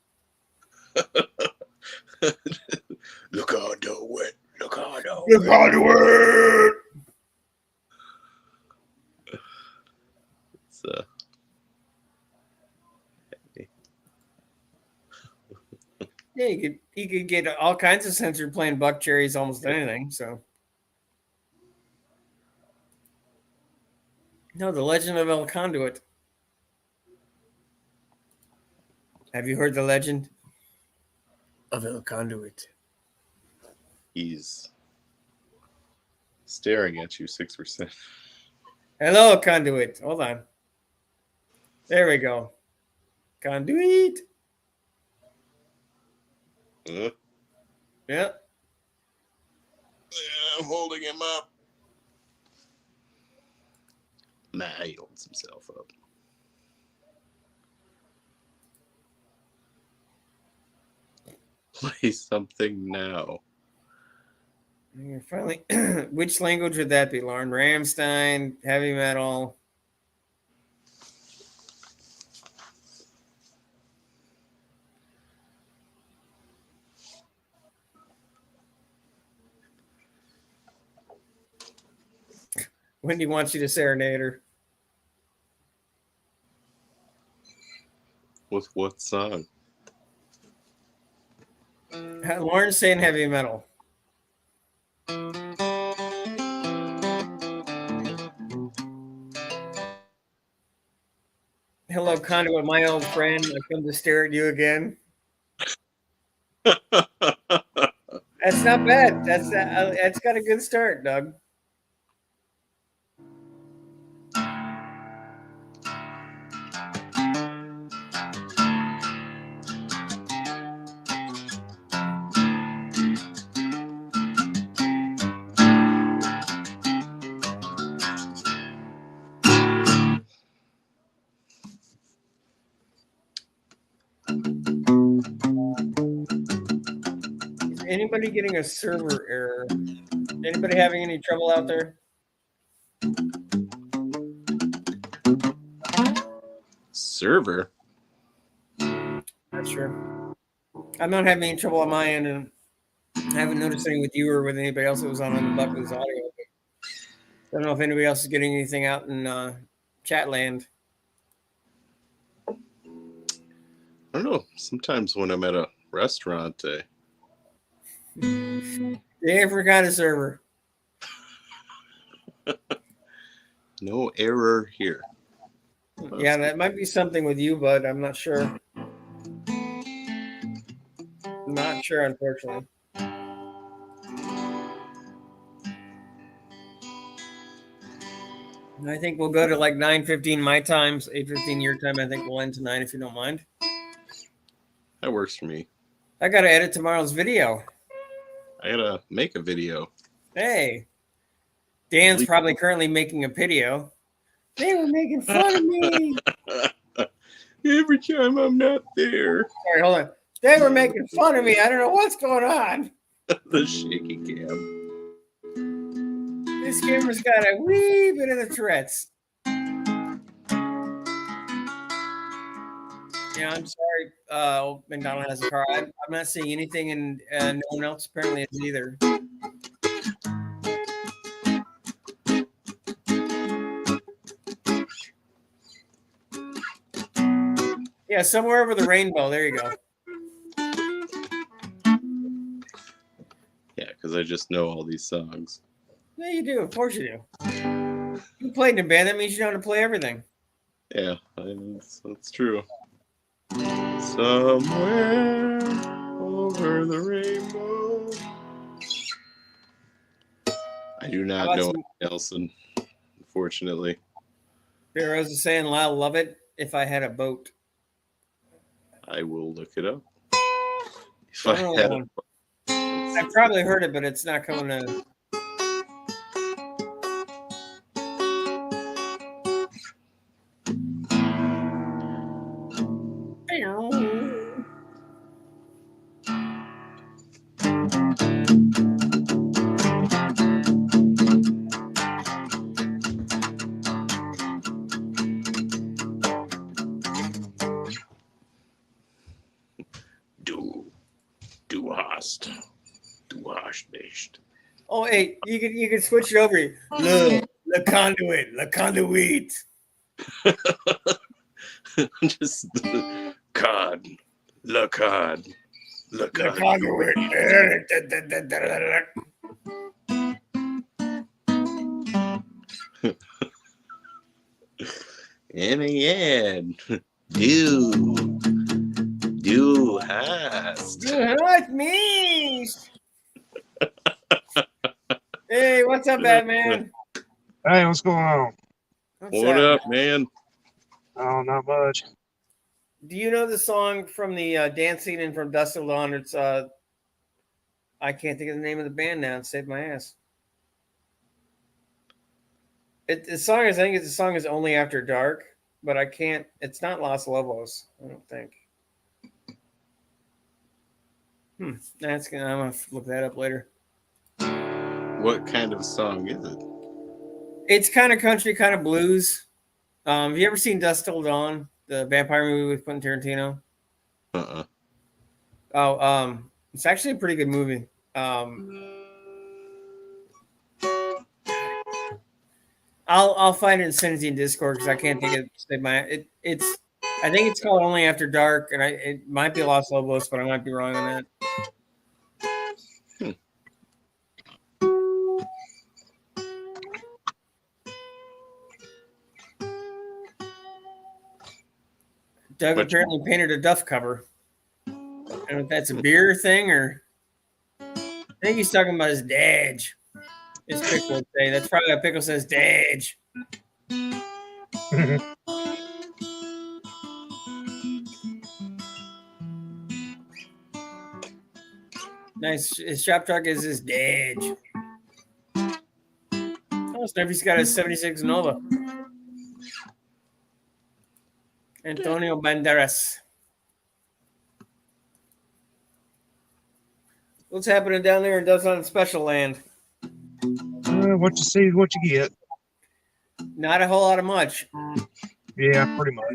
Look on the wet. Look on the The conduit. It's, Yeah, you could get all kinds of censored playing Buck Cherries, almost anything. So, no, the Legend of El Conduit. Have you heard the legend of El Conduit? he's staring at you 6%. Hello, Conduit. Hold on. There we go. Conduit. Yeah, Yep. I'm holding him up. Nah, he holds himself up. Play something now. Finally, which language would that be, Lauren? Ramstein, heavy metal. Wendy wants you to serenade her. With what song? Lauren's saying heavy metal. Hello, Conduit, my old friend. I come to stare at you again. That's not bad. That's got a good start, Doug. Is anybody getting a server error? Anybody having any trouble out there? Server? Not sure. I'm not having any trouble on my end, and I haven't noticed any with you or with anybody else that was on the Buckley's audio. I don't know if anybody else is getting anything out in chat land. I don't know. Sometimes when I'm at a restaurant, They forgot a server. no error here. Yeah, that might be something with you, bud. I'm not sure. Not sure, unfortunately. I think we'll go to like 9:15 my times, 8:15 your time. I think we'll end tonight if you don't mind. That works for me. I got to edit tomorrow's video. I gotta make a video. Hey, Dan's probably currently making a video. They were making fun of me. Every time I'm not there. Sorry, hold on. They were making fun of me. I don't know what's going on. The shaky cam. This camera's got a wee bit of the Tourette's. Yeah, I'm sorry. McDonald has a car. I'm not seeing anything, and no one else apparently is either. Yeah, somewhere over the rainbow. There you go. Yeah, because I just know all these songs. Yeah, you do. Of course you do. You played in a band. That means you know how to play everything. Yeah, that's true. Somewhere over the rainbow. I do How not about know some- Nelson, unfortunately. Rose is saying, "I'll love it if I had a boat." I will look it up. If I I don't had know. a, I've probably heard it, but it's not coming to. du hast nicht. Oh, hey, you could switch it over. Le conduit. Just cod, le cod, le Le cod. conduit. NNN. Du hast. You hurt me. Hey, what's up, Batman? Hey, what's going on? What's What up? up, man? Oh, not much. Do you know the song from the dancing and from Dust Till Dawn? It's I can't think of the name of the band now. It saved my ass. The song is, I think the song is Only After Dark, but I can't. It's not Los Lobos. I don't think. That's gonna. I'm gonna look that up later. What kind of song is it? It's kind of country, kind of blues. Have you ever seen Dust Till Dawn, the vampire movie with Quentin Tarantino? Oh, it's actually a pretty good movie. I'll find it and send it to you in Discord because I can't think of it's. I think it's called Only After Dark, and it might be Los Lobos, but I might be wrong on that. Doug apparently painted a Duff cover. I don't know if that's a beer thing or. I think he's talking about his Dodge. His Pickle would say. That's probably what Pickle says, Dodge. Nice. His shop truck is his Dodge. Oh, Snuffy's got his 76 Nova. Antonio Banderas. What's happening down there in Dublin Special Land? What you see is what you get. Not a whole lot of much. Yeah, pretty much.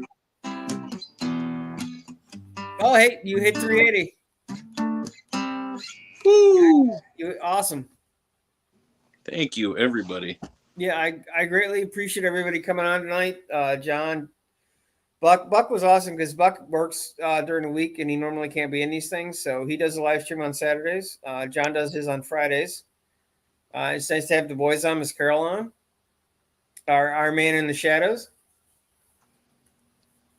Oh, hey, you hit 380. Woo! Awesome. Thank you, everybody. Yeah, I greatly appreciate everybody coming on tonight. John, Buck was awesome because Buck works during the week and he normally can't be in these things. So he does a live stream on Saturdays. John does his on Fridays. It's nice to have the boys on, Miss Carol on. Our man in the shadows.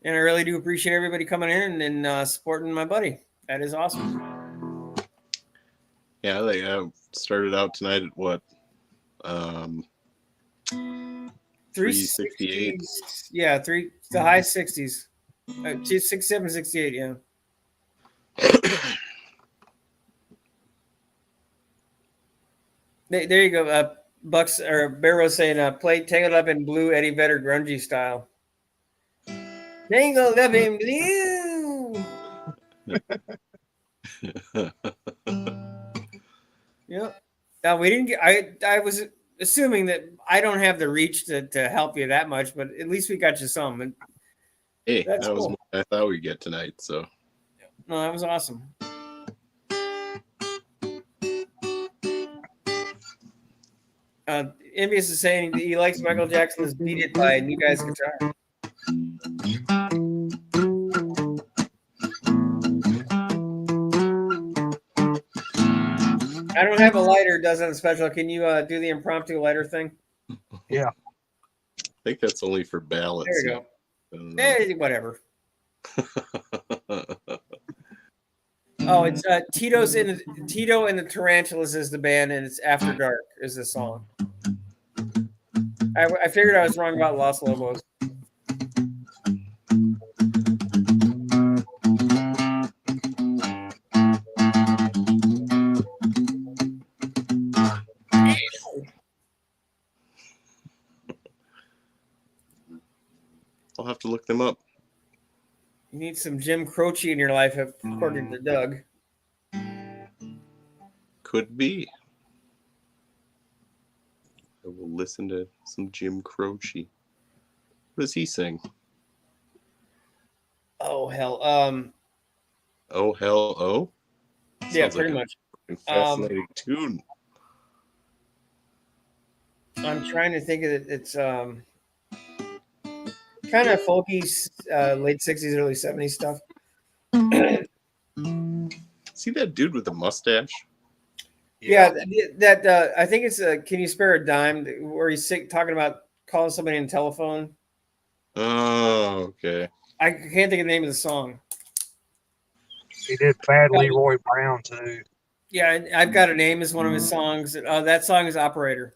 And I really do appreciate everybody coming in and supporting my buddy. That is awesome. Yeah, they started out tonight at what? 368. Yeah, the high 60s. 67, 68, yeah. There you go. Bucks or Barrow saying play Tangled Up in Blue Eddie Vedder grungy style. Tangled Up in Blue. Yep. Now we didn't get. I was assuming that I don't have the reach to help you that much, but at least we got you some. And Hey, that's that was cool. what I thought we'd get tonight. So No, that was awesome. Envious is saying he likes Michael Jackson's "Beat It" by New Guy's Guitar. I don't have a lighter. Does on special? Can you do the impromptu lighter thing? Yeah. I think that's only for ballots. There you go. Hey, whatever. Oh, it's Tito and the Tarantulas is the band, and it's After Dark is the song. I figured I was wrong about Los Lobos. I'll have to look them up. You need some Jim Croce in your life, according to Doug. Could be. I will listen to some Jim Croce. What does he sing? Oh hell. Oh hell oh. Yeah, Sounds pretty like much. a fascinating tune. I'm trying to think of it. It's kind of folky, late '60s, early '70s stuff. See that dude with the mustache? Yeah, that I think it's "Can You Spare a Dime?" where he's talking about calling somebody on the telephone. Oh, okay. I can't think of the name of the song. He did Bad Leroy Brown too. Yeah, I've Got a Name is one of his songs. That song is Operator.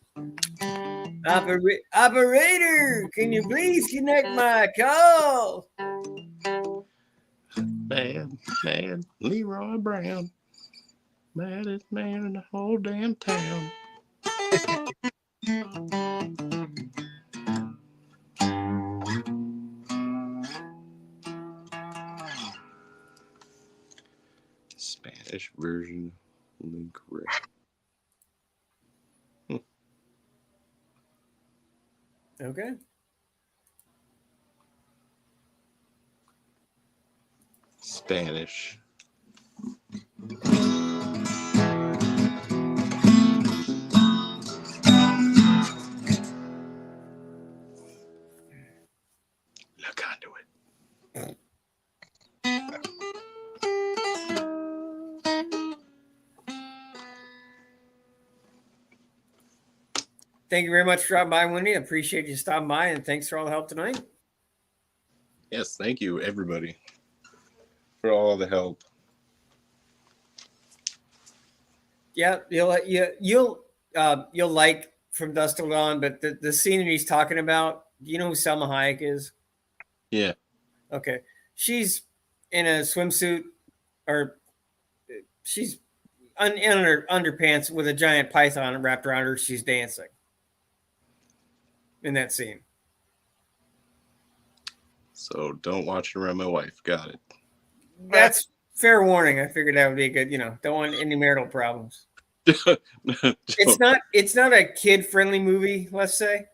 Operator, can you please connect my call? Man, Leroy Brown. Maddest man in the whole damn town. Spanish version link rec. Okay. Spanish. Look onto it. Thank you very much for dropping by, Wendy. I appreciate you stopping by, and thanks for all the help tonight. Yes, thank you, everybody, for all the help. Yeah, you'll like From Dusk Till Dawn, but the scene that he's talking about, do you know who Selma Hayek is? Yeah. Okay. She's in a swimsuit, or she's in her underpants with a giant python wrapped around her. She's dancing in that scene. So don't watch it around my wife. Got it. That's fair warning. I figured that would be a good, don't want any marital problems. It's not a kid friendly movie, let's say.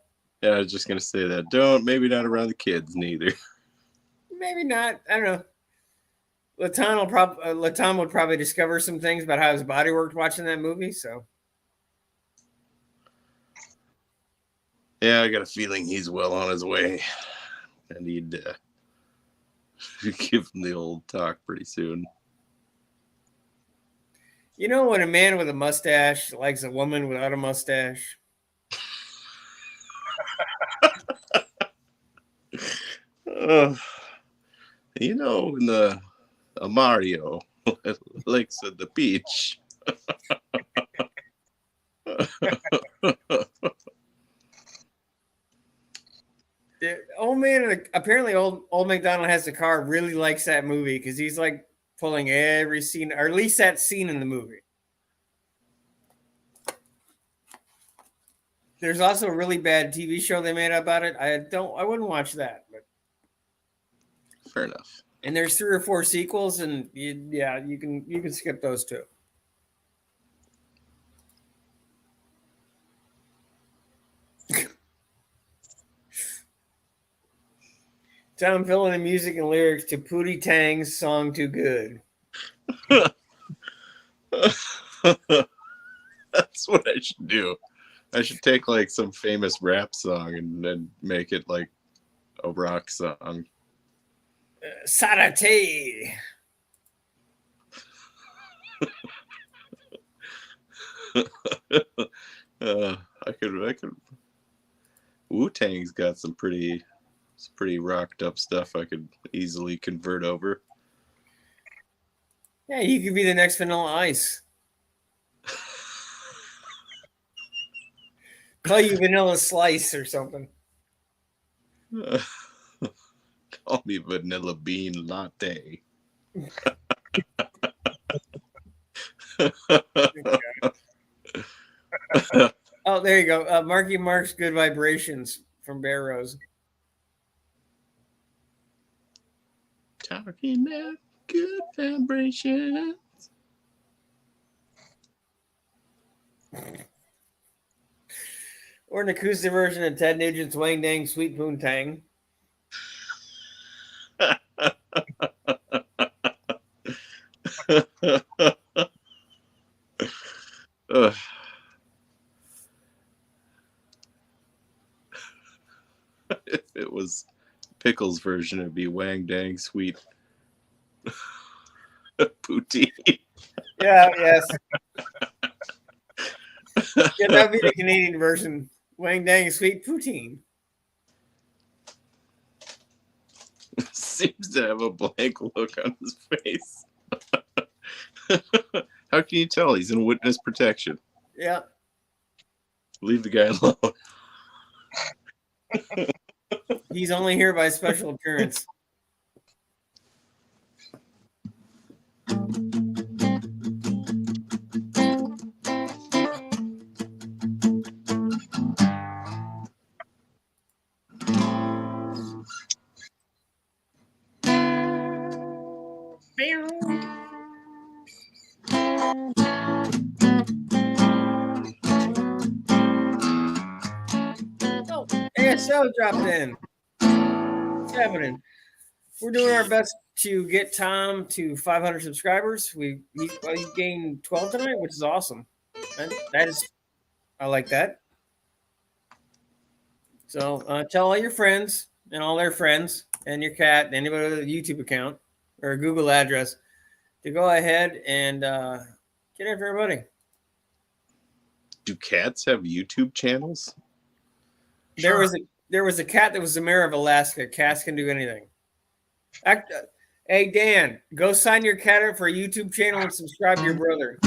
Yeah, I was just gonna say that. Maybe not around the kids neither. Maybe not. I don't know. Latan would probably discover some things about how his body worked watching that movie. So yeah, I got a feeling he's well on his way. I need to give him the old talk pretty soon. You know when a man with a mustache likes a woman without a mustache? In the Mario likes at the beach. The old man, apparently old McDonald Has the Car really likes that movie because he's like pulling every scene, or at least that scene in the movie. There's also a really bad TV show they made about it. I wouldn't watch that. But fair enough. And there's 3 or 4 sequels, and you can skip those too. Tom filling the music and lyrics to Pootie Tang's song "Too Good." That's what I should do. I should take like some famous rap song and then make it like a rock song. Sarate. I could. Wu-Tang's got some pretty rocked up stuff I could easily convert over. Yeah, you could be the next Vanilla Ice. Call you Vanilla Slice or something. Call me Vanilla Bean Latte. Oh, there you go. Marky Mark's Good Vibrations from Bear Rose. Talking about good vibrations. Or an acoustic version of Ted Nugent's Wang Dang Sweet Poontang. If it was Pickles' version, it'd be Wang Dang Sweet Poutine. Yeah, yes. Yeah, that would be the Canadian version. Wang Dang Sweet Poutine. Seems to have a blank look on his face. How can you tell? He's in witness protection. Yeah. Leave the guy alone. He's only here by special appearance. Oh, ASL dropped in. What's happening? We're doing our best to get Tom to 500 subscribers. He gained 12 tonight, which is awesome. That is, I like that. So tell all your friends and all their friends and your cat and anybody with a YouTube account or a Google address to go ahead and get everybody. Do cats have YouTube channels? There was a cat that was the mayor of Alaska. Cats can do anything. Hey Dan, go sign your cat up for a YouTube channel and subscribe to your brother.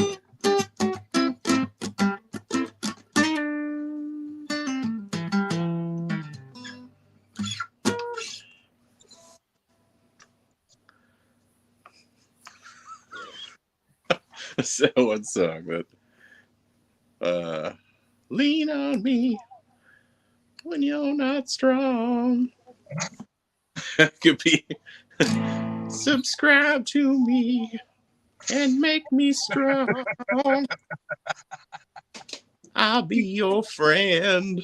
So one song that lean on me when you're not strong. Could be subscribe to me and make me strong. I'll be your friend.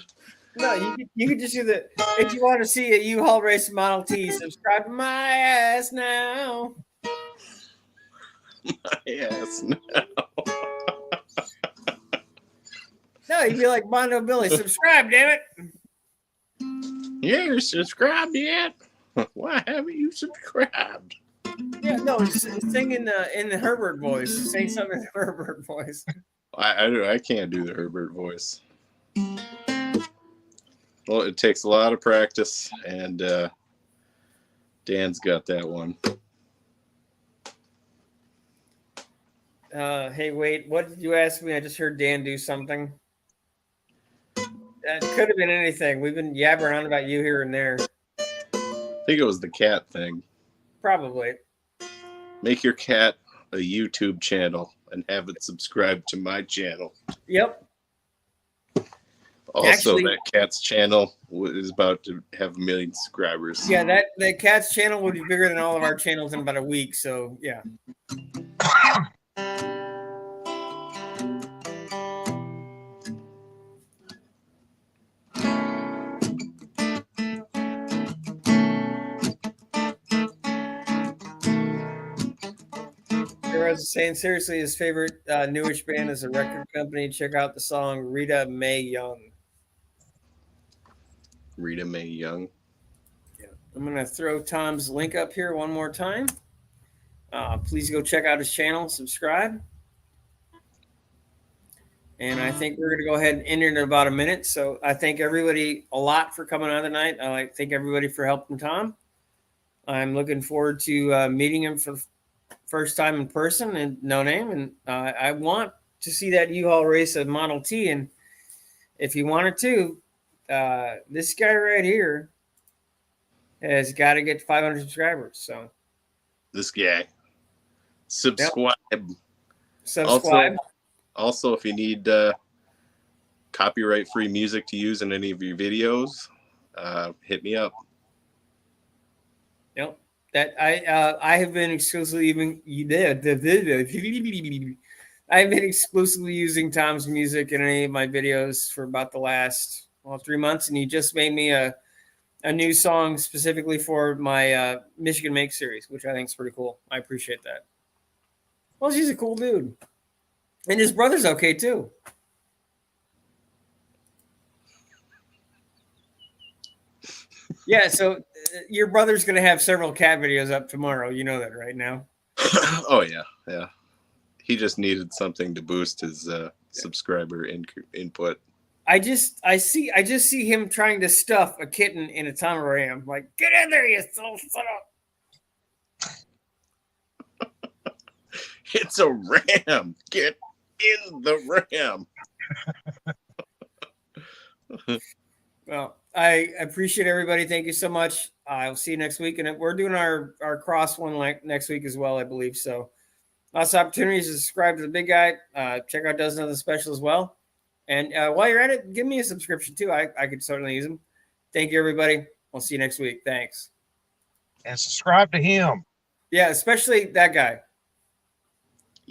No, you could just do the if you want to see a U-Haul race Model T, subscribe to my ass now. Yes. No. No, you'd be like Mondo Billy, subscribe, damn it. You're subscribed yet? Why haven't you subscribed? Yeah, no, sing in the Herbert voice. Say something in the Herbert voice. I can't do the Herbert voice. Well, it takes a lot of practice, and Dan's got that one. Hey, wait, what did you ask me? I just heard Dan do something. That could have been anything. We've been yabbering on about you here and there. I think it was the cat thing. Probably. Make your cat a YouTube channel and have it subscribe to my channel. Yep. Also, Actually, that cat's channel is about to have 1 million subscribers. Yeah, that cat's channel will be bigger than all of our channels in about a week. So, yeah. I was saying, seriously, his favorite newish band is a record company. Check out the song Rita Mae Young. Rita Mae Young. Yeah. I'm going to throw Tom's link up here one more time. Please go check out his channel, subscribe. And I think we're going to go ahead and end it in about a minute. So I thank everybody a lot for coming on tonight. I thank everybody for helping Tom. I'm looking forward to meeting him for first time in person and no name. And I want to see that U-Haul race a Model T. And if you wanted to, this guy right here has got to get 500 subscribers. So This guy. Subscribe. subscribe. Also, if you need copyright-free music to use in any of your videos, hit me up. Yep. That I have been exclusively I've been exclusively using Tom's music in any of my videos for about the last 3 months, and he just made me a new song specifically for my Michigan Make series, which I think is pretty cool. I appreciate that. Well, he's a cool dude, and his brother's okay too. Yeah, so your brother's going to have several cat videos up tomorrow. You know that right now. Oh yeah. He just needed something to boost his subscriber input. I just see him trying to stuff a kitten in a Tom Ram. Like, get in there, you little son of. It's a ram. Get in the ram. Well, I appreciate everybody. Thank you so much. I'll see you next week. And we're doing our cross one like next week as well, I believe. So lots of opportunities to subscribe to the big guy. Check out Dozen Other Special as well. And while you're at it, give me a subscription too. I could certainly use them. Thank you, everybody. I'll see you next week. Thanks. And subscribe to him. Yeah, especially that guy.